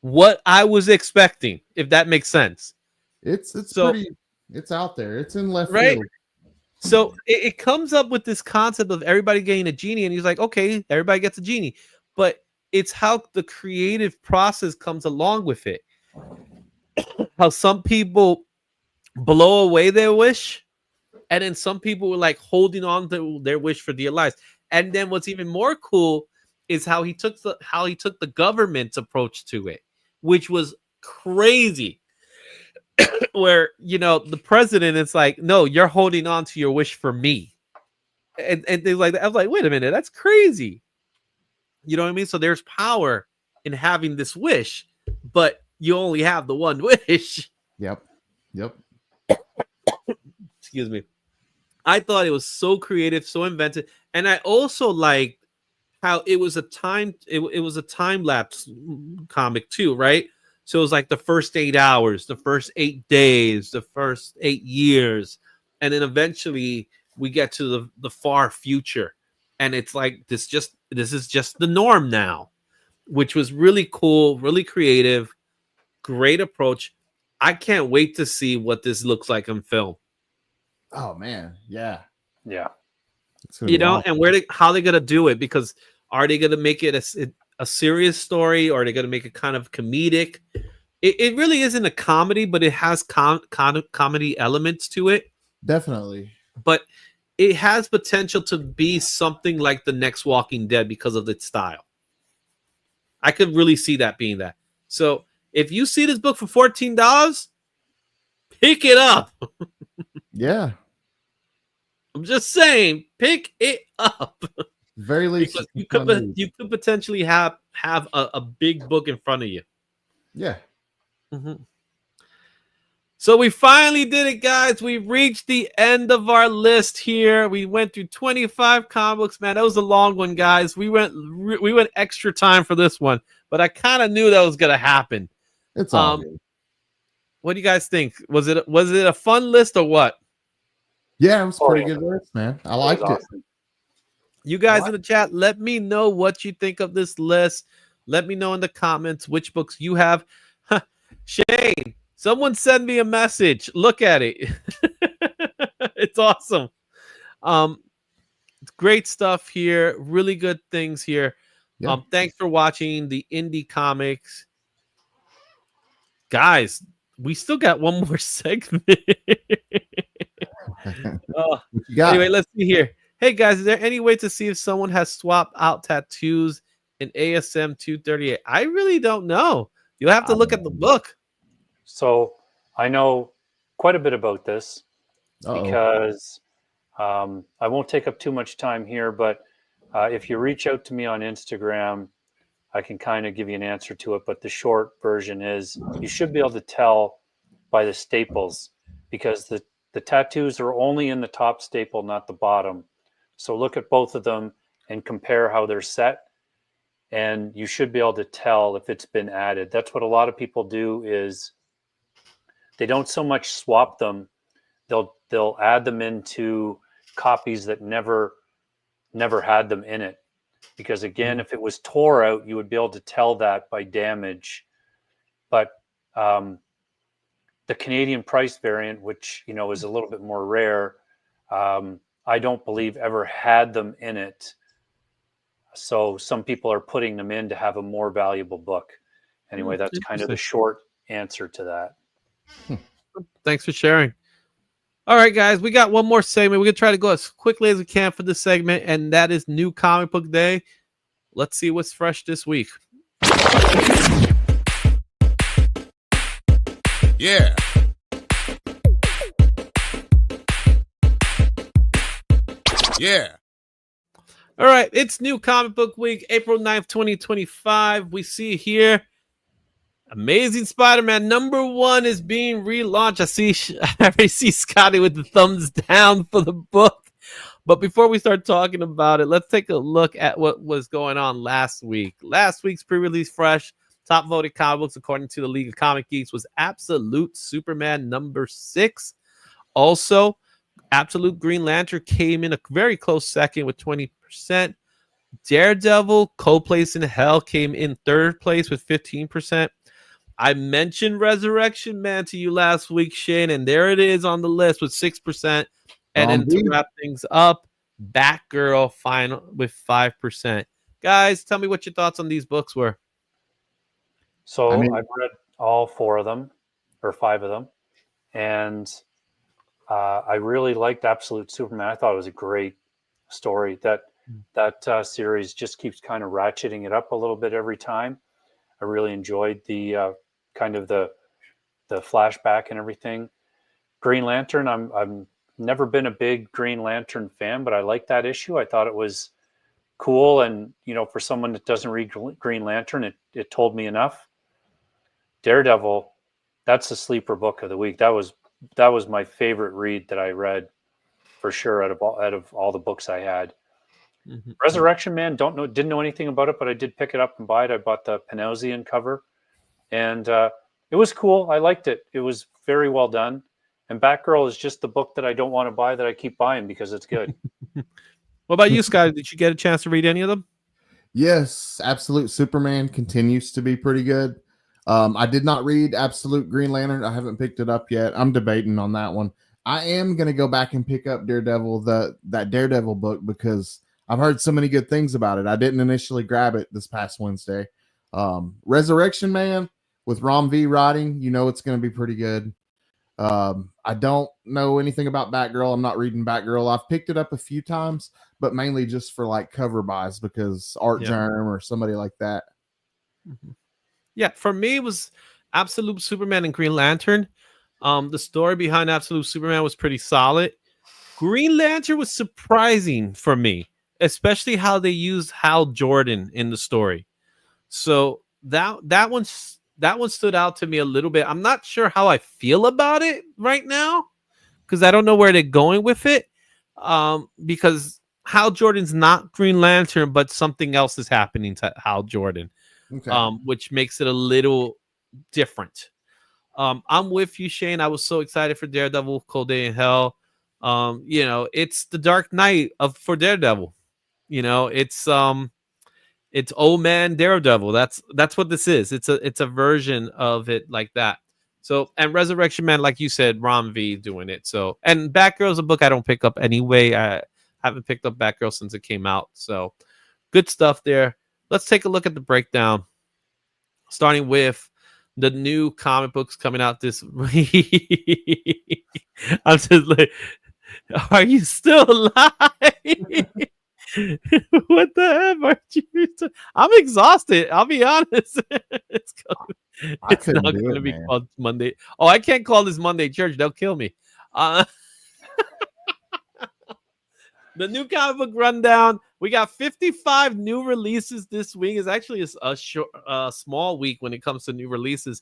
what I was expecting, if that makes sense. It's pretty, it's out there. It's in left right? field. So it comes up with this concept of everybody getting a genie, and he's like, okay, everybody gets a genie, but it's how the creative process comes along with it. How some people blow away their wish, and then some people were like holding on to their wish for dear lives. And then what's even more cool is how he took the government's approach to it, which was crazy. Where, you know, the president is like, no, you're holding on to your wish for me. And they're like, I was like, wait a minute, that's crazy. You know what I mean? So there's power in having this wish, but you only have the one wish. Yep. Excuse me. I thought it was so creative, so inventive. And I also liked how it was a time lapse comic too, right? So it was like the first 8 hours, the first 8 days, the first 8 years. And then eventually we get to the far future. And it's like this is just the norm now, which was really cool, really creative, great approach. I can't wait to see what this looks like in film. Oh man, yeah. You know, and how they're gonna do it, because are they gonna make it a serious story, or are they gonna make it kind of comedic? It really isn't a comedy, but it has comedy elements to it. Definitely. But it has potential to be something like the next Walking Dead because of its style. I could really see that being that. So if you see this book for $14, pick it up. Yeah. I'm just saying, pick it up. Very least, you could potentially have a big book in front of you. Yeah. Mm-hmm. So we finally did it, guys. We reached the end of our list here. We went through 25 comics, man. That was a long one, guys. We went extra time for this one, but I kind of knew that was gonna happen. It's all good. What do you guys think? Was it a fun list or what? Yeah, it was a pretty good list, man. I liked it. You guys in the chat, let me know what you think of this list. Let me know in the comments which books you have. Shane, someone send me a message. Look at it. It's awesome. Great stuff here. Really good things here. Yeah. Thanks for watching the Indie Comics. Guys, we still got one more segment. Anyway, let's see here. Hey guys, is there any way to see if someone has swapped out tattoos in ASM 238? I really don't know. You'll have to look at the book. So I know quite a bit about this because I won't take up too much time here, but if you reach out to me on Instagram, I can kind of give you an answer to it. But the short version is you should be able to tell by the staples, because the tattoos are only in the top staple, not the bottom. So look at both of them and compare how they're set, and you should be able to tell if it's been added. That's what a lot of people do, is they don't so much swap them. They'll add them into copies that never had them in it. Because again, if it was tore out, you would be able to tell that by damage. But the Canadian price variant, which is a little bit more rare, I don't believe ever had them in it. So some people are putting them in to have a more valuable book. Anyway, that's kind of the short answer to that. Thanks for sharing. All right, guys, we got one more segment. We're going to try to go as quickly as we can for this segment, and that is New Comic Book Day. Let's see what's fresh this week. Yeah. Yeah. All right, it's New Comic Book Week, April 9th, 2025. We see here Amazing Spider-Man #1 is being relaunched. I already see Scotty with the thumbs down for the book. But before we start talking about it, let's take a look at what was going on last week. Last week's pre-release fresh, top voted comic books according to the League of Comic Geeks was Absolute Superman #6. Also, Absolute Green Lantern came in a very close second with 20%. Daredevil, Cold Place in Hell, came in third place with 15%. I mentioned Resurrection Man to you last week, Shane, and there it is on the list with 6%. And then to wrap things up, Batgirl final with 5%. Guys, tell me what your thoughts on these books were. So I've read all 4 of them, or 5 of them, and I really liked Absolute Superman. I thought it was a great story. That series just keeps kind of ratcheting it up a little bit every time. I really enjoyed the kind of the flashback and everything. Green Lantern, I'm never been a big Green Lantern fan, but I liked that issue. I thought it was cool, and for someone that doesn't read Green Lantern, it told me enough. Daredevil, that's the sleeper book of the week. That was my favorite read that I read for sure out of all the books I had. Mm-hmm. Resurrection Man, didn't know anything about it, but I did pick it up and buy it. I bought the Panosian cover, and it was cool. I liked it. It was very well done. And Batgirl is just the book that I don't want to buy that I keep buying because it's good. What about you, Scott? Did you get a chance to read any of them? Yes, Absolute Superman continues to be pretty good. I did not read Absolute Green Lantern. I haven't picked it up yet. I'm debating on that one. I am going to go back and pick up Daredevil, that Daredevil book, because I've heard so many good things about it. I didn't initially grab it this past Wednesday. Resurrection Man with Rom V writing, it's going to be pretty good. I don't know anything about Batgirl. I'm not reading Batgirl. I've picked it up a few times, but mainly just for like cover buys because Art Germ or somebody like that. Mm-hmm. Yeah, for me, it was Absolute Superman and Green Lantern. The story behind Absolute Superman was pretty solid. Green Lantern was surprising for me, especially how they used Hal Jordan in the story. So that one stood out to me a little bit. I'm not sure how I feel about it right now because I don't know where they're going with it. Because Hal Jordan's not Green Lantern, but something else is happening to Hal Jordan. Okay. Which makes it a little different. I'm with you, Shane. I was so excited for Daredevil, Cold Day in Hell. It's the Dark Knight for Daredevil. It's old man Daredevil. That's what this is. It's a version of it like that. So, and Resurrection Man, like you said, Ron V doing it. So, and Batgirl's a book I don't pick up anyway. I haven't picked up Batgirl since it came out. So, good stuff there. Let's take a look at the breakdown, starting with the new comic books coming out this week. I'm just like, are you still alive? What the heck are you? I'm exhausted. I'll be honest. It's not going to be called Monday. Oh, I can't call this Monday Church. They'll kill me. The new comic book rundown. We got 55 new releases this week. It's actually a small week when it comes to new releases.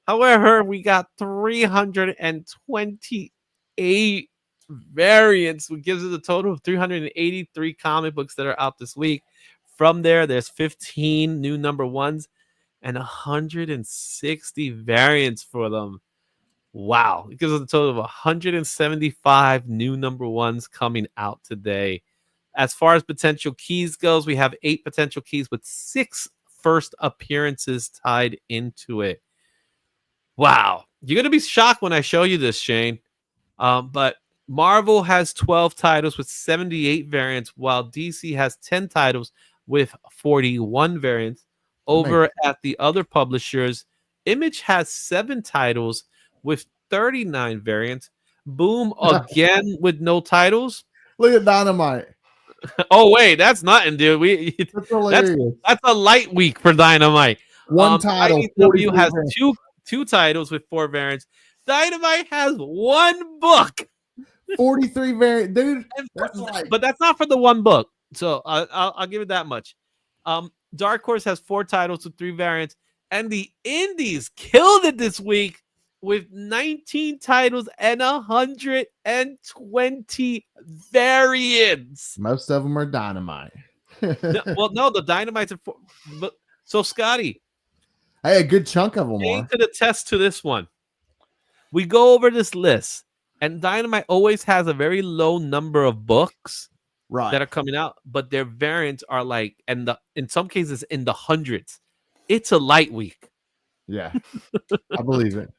However, we got 328 variants, which gives us a total of 383 comic books that are out this week. From there's 15 new number ones and 160 variants for them. Wow. It gives us a total of 175 new number ones coming out today. As far as potential keys goes, we have 8 potential keys with 6 first appearances tied into it. Wow. You're going to be shocked when I show you this, Shane. But Marvel has 12 titles with 78 variants, while DC has 10 titles with 41 variants. Over at the other publishers, Image has 7 titles with 39 variants. Boom again with no titles. Look at Dynamite. Oh wait, that's nothing, dude. That's a light week for Dynamite. One title. IDW has two titles with 4 variants. Dynamite has 1 book. 43 variants, dude. But that's not for the 1 book. So I'll give it that much. Dark Horse has 4 titles with 3 variants, and the indies killed it this week with 19 titles and 120 variants. Most of them are Dynamite. No, the Dynamites are but so Scotty, Hey, a good chunk of them Jane are. could attest to this one. We go over this list, and Dynamite always has a very low number of books Right. that are coming out, but their variants are like, and in some cases in the hundreds. It's a light week. Yeah. I believe it.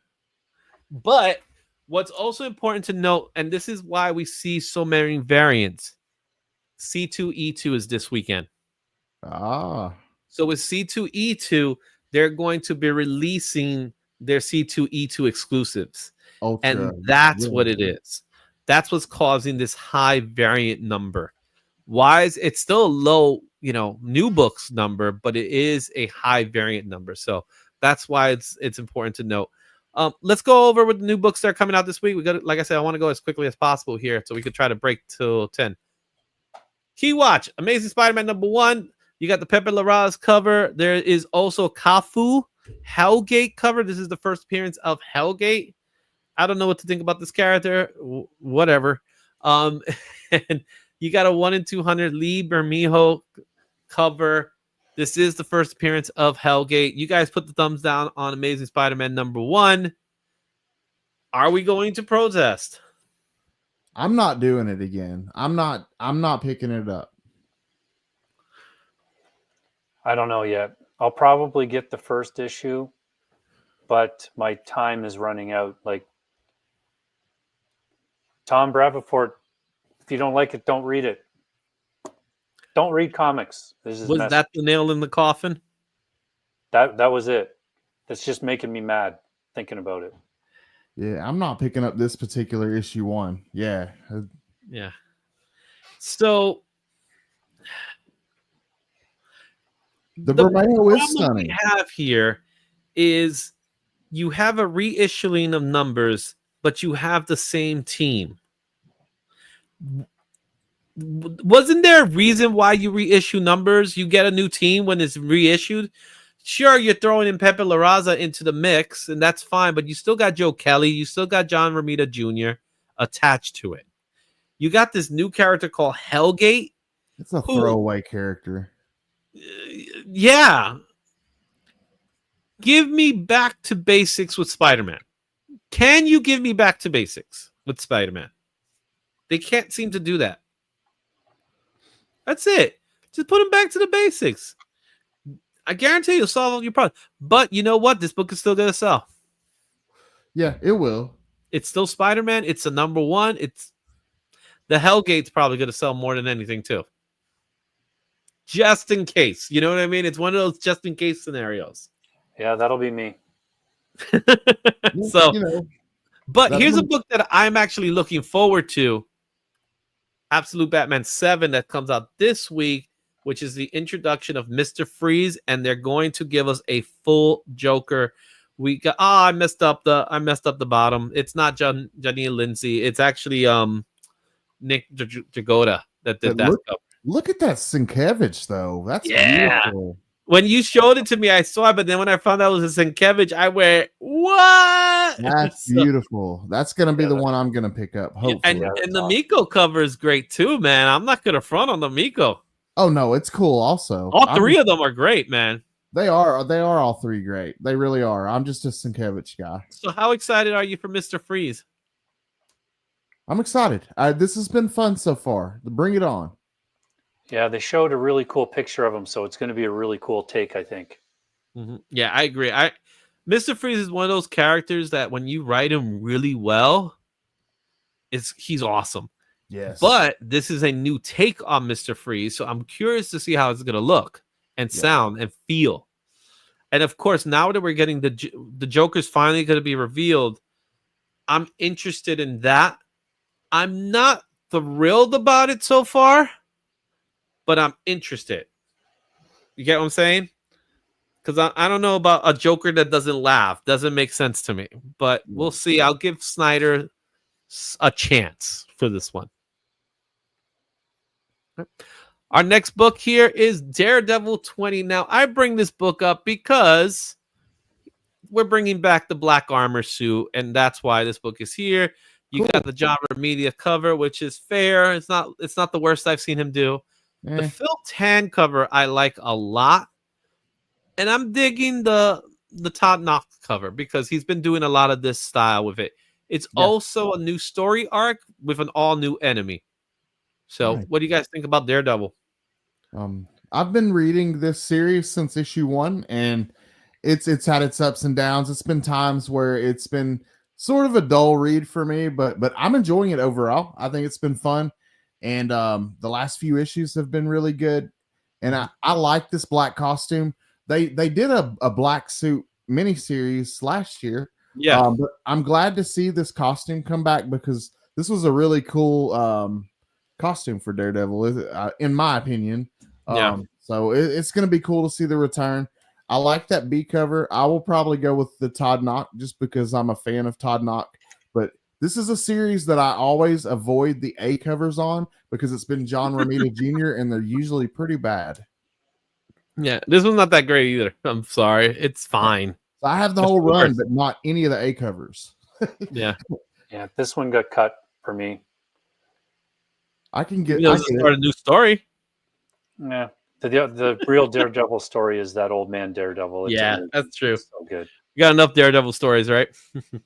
But what's also important to note, and this is why we see so many variants, C2E2 is this weekend. Ah. So with C2E2, they're going to be releasing their C2E2 exclusives. Ultra. And that's Yeah. what it is. That's what's causing this high variant number. Why is it's still a low, new books number, but it is a high variant number. So that's why it's important to note. Let's go over with the new books that are coming out this week. We got, like I said, I want to go as quickly as possible here, so we could try to break till 10. Key Watch, Amazing Spider-Man #1. You got the Pepe Larraz cover. There is also Kafu Hellgate cover. This is the first appearance of Hellgate. I don't know what to think about this character. Whatever. And you got a 1 in 200 Lee Bermejo cover. This is the first appearance of Hellgate. You guys put the thumbs down on Amazing Spider-Man #1. Are we going to protest? I'm not doing it again. I'm not picking it up. I don't know yet. I'll probably get the first issue, but my time is running out. Like Tom Bravanport, if you don't like it, don't read it. Don't read comics. This is Was that the nail in the coffin? that was it. That's just making me mad thinking about it. Yeah, I'm not picking up this particular issue 1. Yeah. Yeah. So The Bermejo is problem stunning. we have here is you have a reissuing of numbers, but you have the same team. Wasn't there a reason why you reissue numbers? You get a new team when it's reissued. Sure, you're throwing in Pepe Larraza into the mix, and that's fine, but you still got Joe Kelly. You still got John Romita Jr. attached to it. You got this new character called Hellgate. It's a throwaway character. Yeah. Give me back to basics with Spider-Man. Can you give me back to basics with Spider-Man? They can't seem to do that. That's it. Just put him back to the basics. I guarantee you'll solve all your problems. But you know what? This book is still going to sell. Yeah, it will. It's still Spider-Man. It's a #1. It's the Hellgate's probably going to sell more than anything, too. Just in case. You know what I mean? It's one of those just in case scenarios. Yeah, that'll be me. So, but That'll here's a be- book that I'm actually looking forward to. Absolute Batman 7 that comes out this week, which is the introduction of Mr. Freeze, and they're going to give us a full Joker. We got I messed up the bottom. It's not Janine Lindsay. It's actually Nick Jagoda that did that stuff. Look at that Sienkiewicz, though. That's beautiful. When you showed it to me, I saw it, but then when I found out it was a Sienkiewicz, I went, "What?" That's beautiful. That's gonna be the one I'm gonna pick up. Hopefully. And the Miko cover is great too, man. I'm not gonna front on the Miko. Oh no, it's cool. Also, all three of them are great, man. They are all three great. They really are. I'm just a Sienkiewicz guy. So, how excited are you for Mr. Freeze? I'm excited. This has been fun so far. Bring it on. Yeah, they showed a really cool picture of him, so it's going to be a really cool take, I think. Mm-hmm. Yeah, I agree. Mr. Freeze is one of those characters that when you write him really well, he's awesome. Yes. But this is a new take on Mr. Freeze, so I'm curious to see how it's going to look and sound and feel. And of course, now that we're getting the Joker's finally going to be revealed, I'm interested in that. I'm not thrilled about it so far, but I'm interested. You get what I'm saying? Because I don't know about a Joker that doesn't laugh. Doesn't make sense to me. But we'll see. I'll give Snyder a chance for this one. Our next book here is Daredevil 20. Now, I bring this book up because we're bringing back the black armor suit, and that's why this book is here. You Cool. got the John Romita cover, which is fair. It's not the worst I've seen him do. The Eh, Phil Tan cover I like a lot, and I'm digging the Todd Knox cover because he's been doing a lot of this style with it. It's Yeah. also a new story arc with an all new enemy. So, Right. what do you guys think about Daredevil? I've been reading this series since issue 1, and it's had its ups and downs. It's been times where it's been sort of a dull read for me, but I'm enjoying it overall. I think it's been fun, and the last few issues have been really good. And I like this black costume. They did a black suit miniseries last year. Yeah, But I'm glad to see this costume come back because this was a really cool costume for Daredevil, in my opinion. Yeah. So it's going to be cool to see the return. I like that B cover. I will probably go with the Todd Knock just because I'm a fan of Todd Knock. But this is a series that I always avoid the A covers on because it's been John Romita Jr. and they're usually pretty bad. yeah. This one's not that great either. I'm sorry. It's fine. So I have the That's whole the run, worst. but not any of the A covers. Yeah. Yeah, this one got cut for me. I can get. You know, I this get it. start a new story. Yeah, the real Daredevil story is that old man Daredevil. It's Yeah, amazing. that's true. It's so good. We got enough Daredevil stories, right? All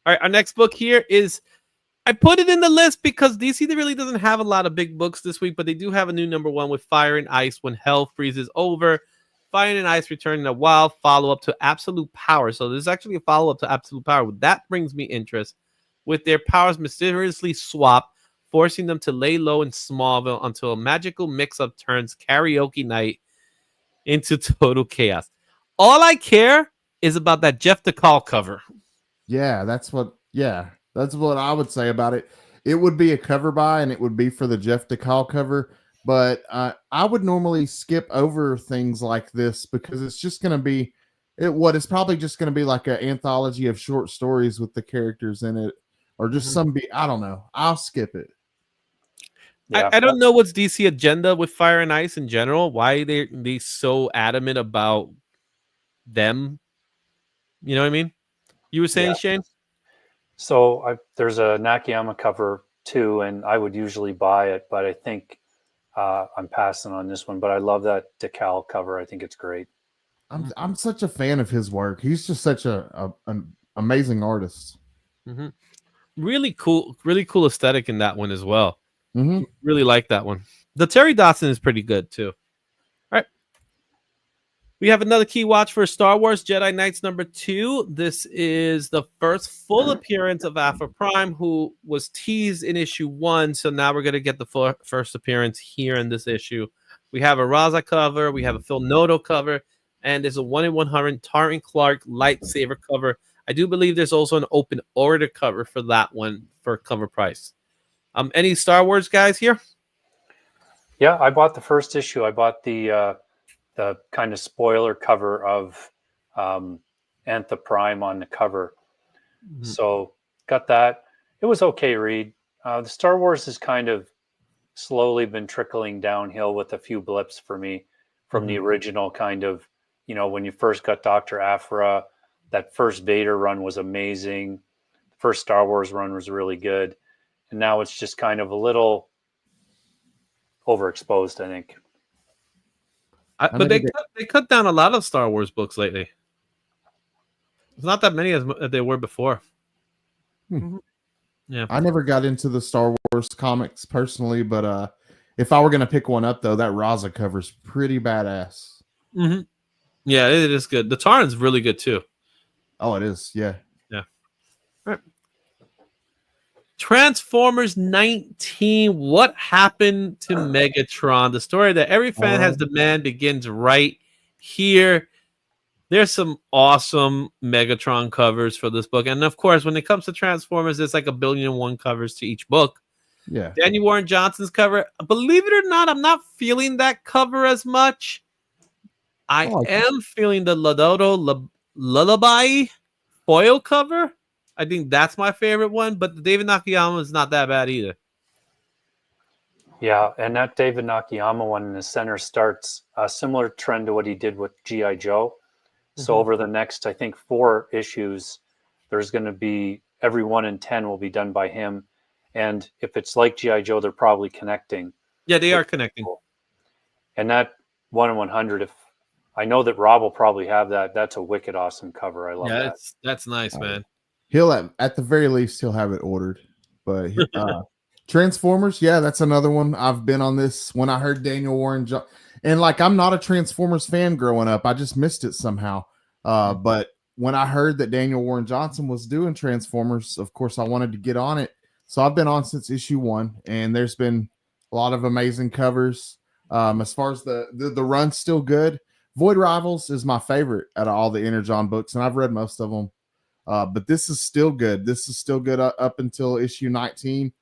right, our next book here is, I put it in the list because DC really doesn't have a lot of big books this week, but they do have a new #1 with Fire and Ice When Hell Freezes Over. Fire and Ice returning a wild follow-up to Absolute Power. So there's actually a follow-up to Absolute Power. That brings me interest. With their powers mysteriously swap, forcing them to lay low in Smallville until a magical mix-up turns karaoke night into total chaos. All I care is about that Jeff DeCall cover. Yeah, that's what I would say about it. It would be a cover buy, and it would be for the Jeff DeCall cover. But I would normally skip over things like this because it's just going to be it's probably just going to be like an anthology of short stories with the characters in it, or just I don't know. I'll skip it. Yeah, I don't know what's DC agenda with Fire and Ice in general. Why they so adamant about them? You know what I mean? You were saying, Yeah. Shane? So there's a Nakayama cover too, and I would usually buy it, but I think I'm passing on this one. But I love that DeCal cover. I think it's great. I'm such a fan of his work. He's just such an amazing artist. Mm-hmm. Really cool aesthetic in that one as well. Mm-hmm. Really like that one. The Terry Dotson is pretty good too. All right. We have another key watch for Star Wars Jedi Knights #2. This is the first full appearance of Alpha Prime, who was teased in issue 1. So now we're going to get the first appearance here in this issue. We have a Raza cover. We have a Phil Noto cover. And there's a 1/100 Taran Clark lightsaber cover. I do believe there's also an open order cover for that one for cover price. Any Star Wars guys here? Yeah, I bought the first issue. I bought the kind of spoiler cover of Antha Prime on the cover. Mm-hmm. So got that. It was okay read. The Star Wars has kind of slowly been trickling downhill with a few blips for me from the original kind of, when you first got Dr. Aphra, that first Vader run was amazing. The first Star Wars run was really good. And now it's just kind of a little overexposed, I think. But they cut down a lot of Star Wars books lately. It's not that many as they were before. Hmm. Yeah, I never got into the Star Wars comics personally, but if I were going to pick one up, though, that Raza cover's pretty badass. Mm-hmm. Yeah, it is good. The Taran's really good too. Oh, it is. Yeah. Yeah. All right. Transformers 19. What happened to Megatron? The story that every fan has demanded begins right here. There's some awesome Megatron covers for this book. And of course, when it comes to Transformers, there's like 1,000,000,001 covers to each book. Yeah. Daniel Warren Johnson's cover. Believe it or not, I'm not feeling that cover as much. I am feeling the Ladodo Lullaby foil cover. I think that's my favorite one, but the David Nakayama is not that bad either. Yeah, and that David Nakayama one in the center starts a similar trend to what he did with G.I. Joe, So over the next, I think, 4 issues, there's going to be every 1 in 10 will be done by him. And if it's like G.I. Joe, they're probably connecting. Yeah, they are connecting. And that 1 in 100, if I know that Rob will probably have that, that's a wicked awesome cover. I love that. That's nice, man. He'll at the very least he'll have it ordered. But Transformers, yeah, that's another one. I've been on this when I heard Daniel Warren and like I'm not a Transformers fan growing up. I just missed it somehow. But when I heard that Daniel Warren Johnson was doing Transformers, of course I wanted to get on it. So I've been on since issue 1, and there's been a lot of amazing covers. As far as the run's still good. Void Rivals is my favorite out of all the Energon books, and I've read most of them. But this is still good. This is still good up until issue 19.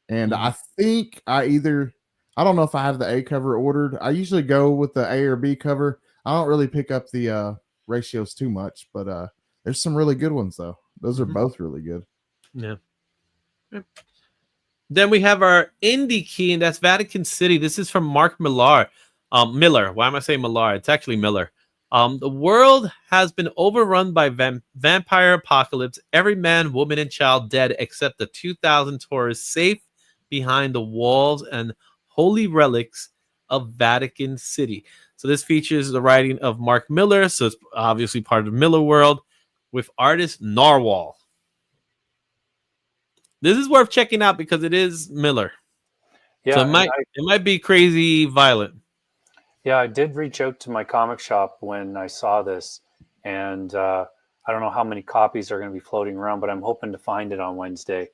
And I think I don't know if I have the A cover ordered. I usually go with the A or B cover. I don't really pick up the ratios too much, but there's some really good ones, though. Those are both really good. Yeah. Then we have our indie key, and that's Vatican City. This is from Mark Millar. Miller. Why am I saying Millar? It's actually Miller. The world has been overrun by vampire apocalypse. Every man, woman, and child dead except the 2,000 tourists safe behind the walls and holy relics of Vatican City. So this features the writing of Mark Miller, so it's obviously part of the Miller world, with artist Narwhal. This is worth checking out because it is Miller. Yeah, so it might be crazy violent. Yeah, I did reach out to my comic shop when I saw this, and I don't know how many copies are going to be floating around, but I'm hoping to find it on Wednesday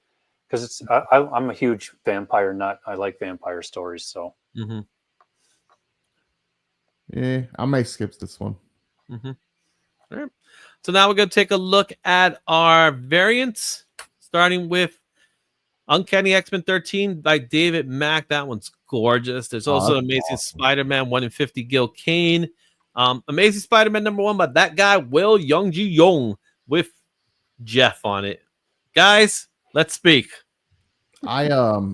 because I'm a huge vampire nut. I like vampire stories, so. Yeah, I may skip this one. All right. So now we're going to take a look at our variants, starting with Uncanny X-Men 13 by David Mack. That one's gorgeous. There's also Amazing Spider-Man 1 in 50, Gil Kane. Amazing Spider-Man #1 by that guy, Will Young with Jeff on it. Guys, let's speak. I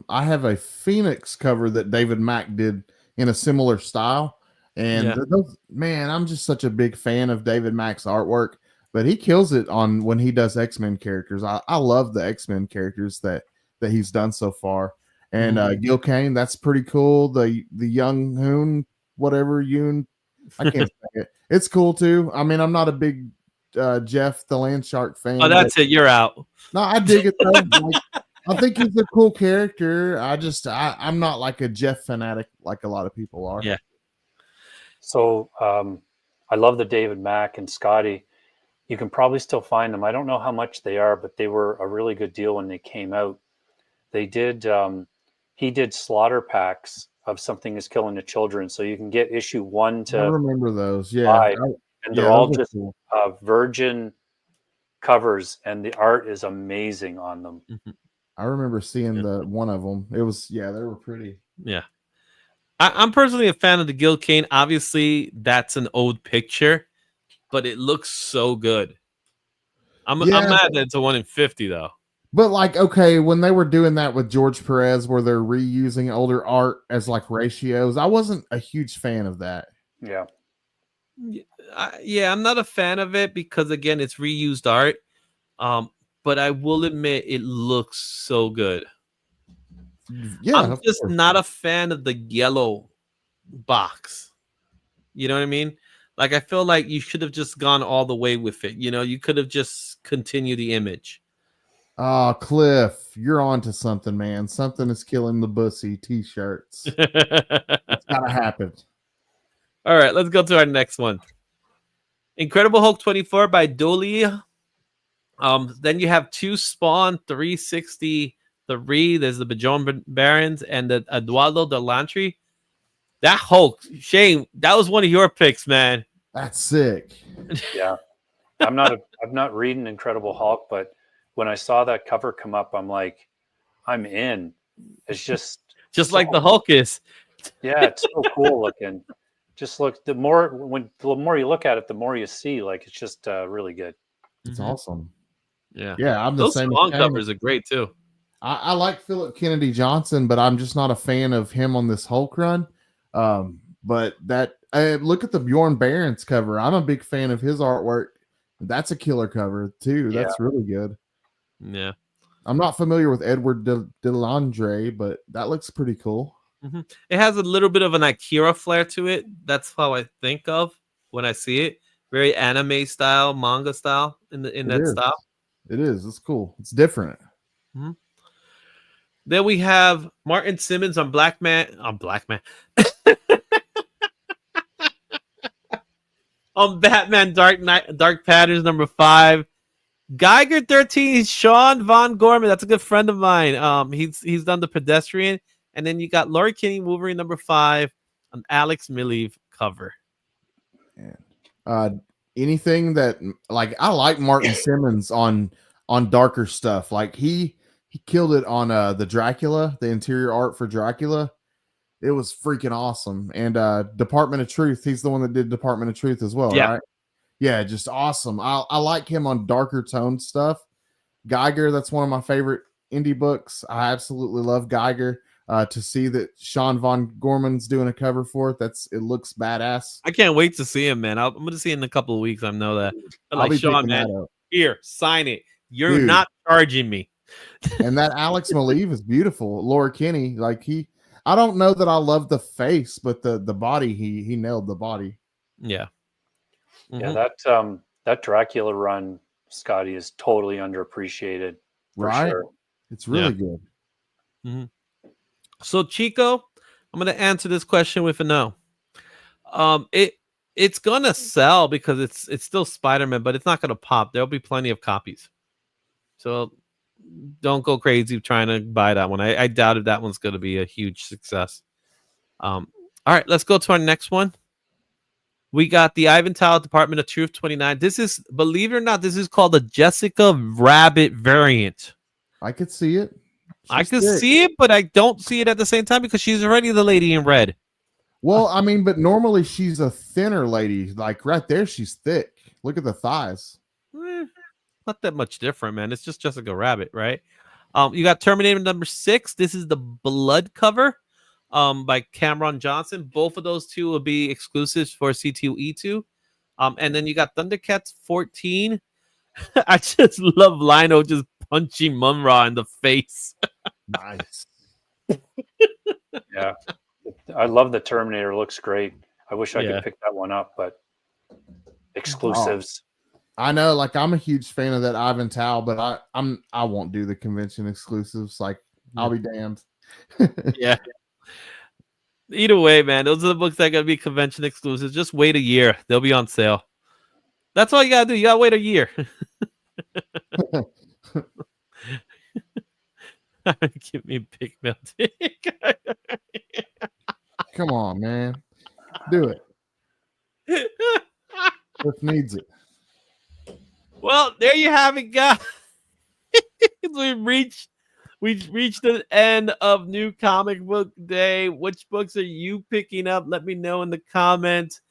have a Phoenix cover that David Mack did in a similar style. And man, I'm just such a big fan of David Mack's artwork, but he kills it on when he does X-Men characters. I love the X-Men characters that he's done so far. And Gil Kane, that's pretty cool. The young Hoon, whatever Yoon, I can't say it. It's cool too. I mean, I'm not a big Jeff the Land Shark fan. Oh, that's it. You're out. No, I dig it though. Like, I think he's a cool character. I'm not like a Jeff fanatic like a lot of people are. Yeah. So I love the David Mack and Scotty. You can probably still find them. I don't know how much they are, but they were a really good deal when they came out. They did. He did slaughter packs of Something Is Killing the Children, so you can get issue 1 to. I remember those. Yeah, 5, and they're all just cool. Virgin covers, and the art is amazing on them. I remember seeing the one of them. It was they were pretty. Yeah. I'm personally a fan of the Gil Kane. Obviously, that's an old picture, but it looks so good. I'm mad that it's a 1 in 50 though. But like, okay, when they were doing that with George Perez, where they're reusing older art as like ratios, I wasn't a huge fan of that. Yeah. I'm not a fan of it because again, it's reused art. But I will admit it looks so good. Yeah, I'm just not a fan of the yellow box. You know what I mean? Like, I feel like you should have just gone all the way with it. You know, you could have just continued the image. Oh, Cliff, you're on to something, man. Something is killing the bussy t-shirts. It's gotta happen. All right, let's go to our next one. Incredible Hulk 24 by Dolly. Then you have 2 Spawn 363. There's the Bajon Barons and the Eduardo Delantry. That Hulk, Shane, that was one of your picks, man. That's sick. Yeah. I'm not reading Incredible Hulk, but when I saw that cover come up, I'm like, I'm in. It's just like the Hulk is. Yeah, it's so cool looking. Just look, the more you look at it, the more you see. Like, it's just really good. It's awesome. Yeah, I'm the those same. Spawn covers are great too. I like Philip Kennedy Johnson, but I'm just not a fan of him on this Hulk run. But that Look at the Bjorn Barons cover. I'm a big fan of his artwork. That's a killer cover too. Yeah. That's really good. Yeah. I'm not familiar with Edward Delandre, but that looks pretty cool. It has a little bit of an Akira flair to it. That's how I think of when I see it. Very anime style, manga style in that style. It is. It's cool. It's different. Then we have Martin Simmons on Black Man. On Batman Dark Patterns #5. Geiger 13, Sean Von Gorman. That's a good friend of mine. He's done The Pedestrian. And then you got Laurie Kinney, Wolverine #5, an Alex Milleev cover. Anything that, like, I like Martin Simmons on darker stuff. Like he killed it on the Dracula, the interior art for Dracula. It was freaking awesome. And Department of Truth, he's the one that did Department of Truth as well, right? Yeah, just awesome. I like him on darker tone stuff. Geiger, that's one of my favorite indie books. I absolutely love Geiger. To see that Sean Von Gorman's doing a cover for it, it looks badass. I can't wait to see him, man. I'm going to see him in a couple of weeks. I know that. Like, Sean, man, here, sign it. You're not charging me. And that Alex Maleev is beautiful. Laura Kinney, like I don't know that I love the face, but the body, he nailed the body. Yeah. Yeah, that Dracula run, Scotty, is totally underappreciated. Right? Sure. It's really good. So Chico, I'm going to answer this question with a no. It's going to sell because it's still Spider-Man, but it's not going to pop. There'll be plenty of copies. So don't go crazy trying to buy that one. I doubt if that one's going to be a huge success. All right, let's go to our next one. We got the Ivan Tao Department of Truth 29. This is, believe it or not, this is called the Jessica Rabbit variant. I could see it. I could see it, but I don't see it at the same time because she's already the lady in red. Well, I mean, but normally she's a thinner lady. Like right there, she's thick. Look at the thighs. Not that much different, man. It's just Jessica Rabbit, right? You got Terminator #6. This is the blood cover by Cameron Johnson. Both of those two will be exclusives for C2E2. And then you got Thundercats 14. I just love Lino just punching Munra in the face. Nice. Yeah. I love the Terminator. Looks great. I wish I could pick that one up, but exclusives. I know, like I'm a huge fan of that Ivan Tao, but I won't do the convention exclusives. Like I'll be damned. Yeah. Either way, man, those are the books that are gonna be convention exclusives. Just wait a year; they'll be on sale. That's all you gotta do. You gotta wait a year. Give me a big melting. Come on, man. Do it. Cliff needs it. Well, there you have it, guys. We've reached the end of New Comic Book Day. Which books are you picking up? Let me know in the comments.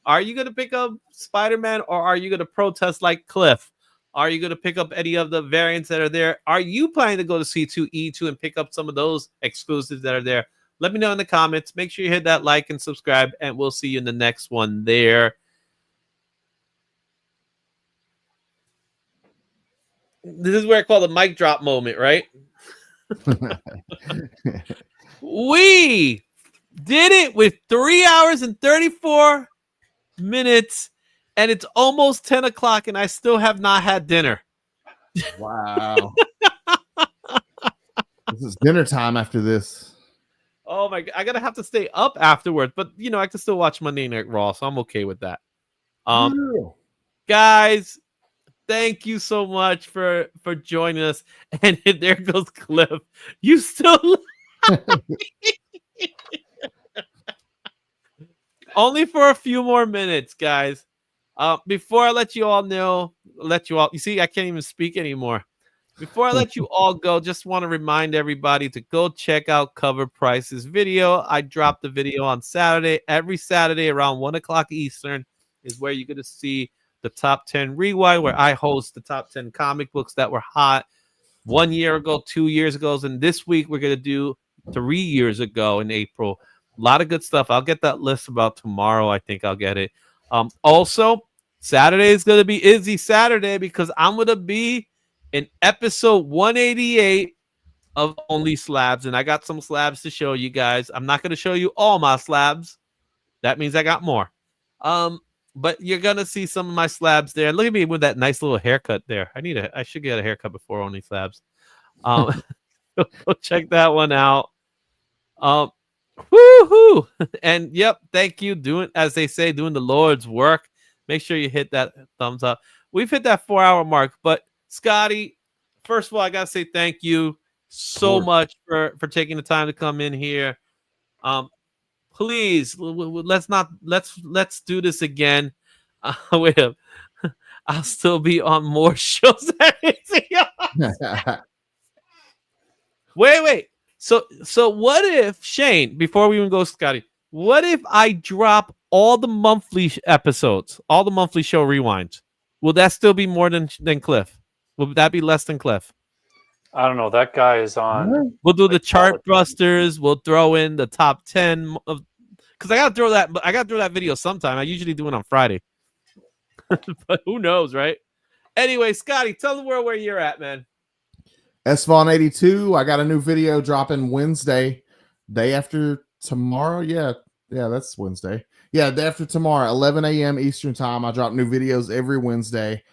Are you going to pick up Spider-Man or are you going to protest like Cliff? Are you going to pick up any of the variants that are there? Are you planning to go to C2E2 and pick up some of those exclusives that are there? Let me know in the comments. Make sure you hit that like and subscribe, and we'll see you in the next one there. This is where I call the mic drop moment, right? We did it with 3 hours and 34 minutes, and it's almost 10 o'clock, and I still have not had dinner. Wow. This is dinner time after this. Oh my God, I'm gonna have to stay up afterwards, but you know I can still watch Monday Night Raw, so I'm okay with that. Guys, thank you so much for joining us. And there goes Cliff. You still only for a few more minutes, guys. Before I let you all you see, I can't even speak anymore. Before I let you all go, just want to remind everybody to go check out Cover Price's video. I dropped the video on Saturday. Every Saturday around 1 o'clock Eastern is where you're going to see the Top 10 Rewind, where I host the top 10 comic books that were hot 1 year ago, 2 years ago. And this week we're going to do 3 years ago in April. lot of good stuff. I'll get that list about tomorrow. I think I'll get it. Also, Saturday is going to be Izzy Saturday because I'm going to be in episode 188 of Only Slabs, and I got some slabs to show you guys. I'm not going to show you all my slabs. That means I got more. But you're going to see some of my slabs there. Look at me with that nice little haircut there. I should get a haircut before Only Slabs. Go check that one out. Woohoo! And yep, thank you. Doing, as they say, doing the Lord's work. Make sure you hit that thumbs up. We've hit that 4-hour mark, but Scotty, first of all, I gotta say thank you so much for taking the time to come in here. Please, let's do this again. Wait, I'll still be on more shows. Wait. So what if, Shane, before we even go, Scotty, what if I drop all the monthly episodes, all the monthly show rewinds? Will that still be more than Cliff? Will that be less than Cliff? I don't know. That guy is on. We'll do the chart busters. We'll throw in the top 10 of, because I gotta throw that video sometime. I usually do it on Friday. But who knows, right? Anyway, Scotty, tell the world where you're at, man. SVon82. I got a new video dropping Wednesday, day after tomorrow. Yeah, that's Wednesday. Yeah, day after tomorrow, 11 a.m. Eastern time. I drop new videos every Wednesday.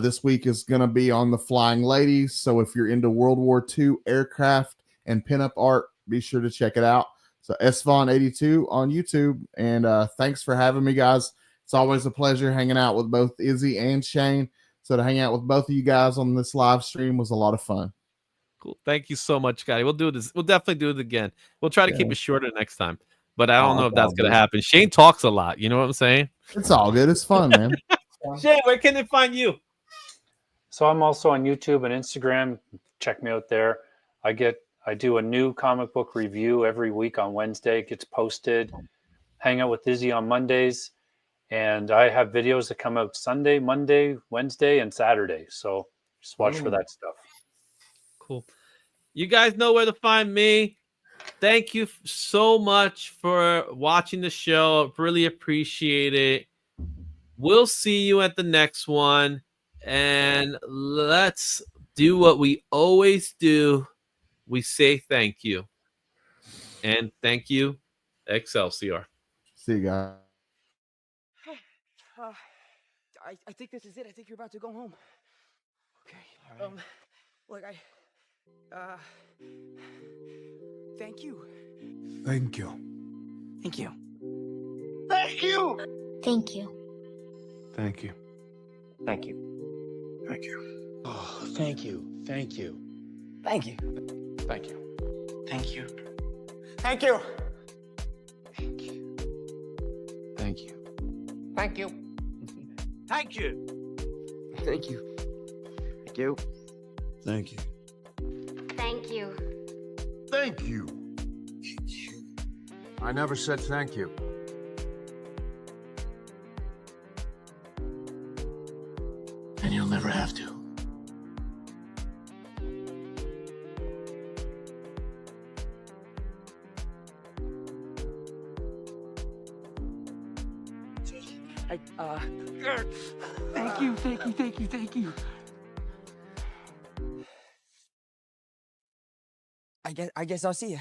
This week is going to be on the Flying Ladies. So if you're into World War II aircraft and pinup art, be sure to check it out. So SVon82 on YouTube. And thanks for having me, guys. It's always a pleasure hanging out with both Izzy and Shane. So to hang out with both of you guys on this live stream was a lot of fun. Cool. Thank you so much, Scotty. We'll do this. We'll definitely do it again. We'll try to keep it shorter next time. But I don't know if that's going to happen. Shane talks a lot. You know what I'm saying? It's all good. It's fun, man. Shane, where can they find you? So I'm also on YouTube and Instagram. Check me out there. I do a new comic book review every week on Wednesday. It gets posted. Hang out with Izzy on Mondays. And I have videos that come out Sunday, Monday, Wednesday, and Saturday. So just watch for that stuff. Cool. You guys know where to find me. Thank you so much for watching the show. Really appreciate it. We'll see you at the next one. And let's do what we always do. We say thank you. And thank you, Excelsior. See you guys. I think this is it. I think you're about to go home. Okay. All right. Look, thank you. Thank you. Thank you. Thank you. Thank you. Thank you. Thank you. Thank you. Oh, thank you. Thank you. Thank you. Thank you. Thank you. Thank you. Thank you. Thank you. Thank you. Thank you. Thank you. Thank you. Thank you. Thank you. Thank you. I never said thank you. And you'll never have to. Thank you, thank you, thank you, thank you. I guess I'll see you.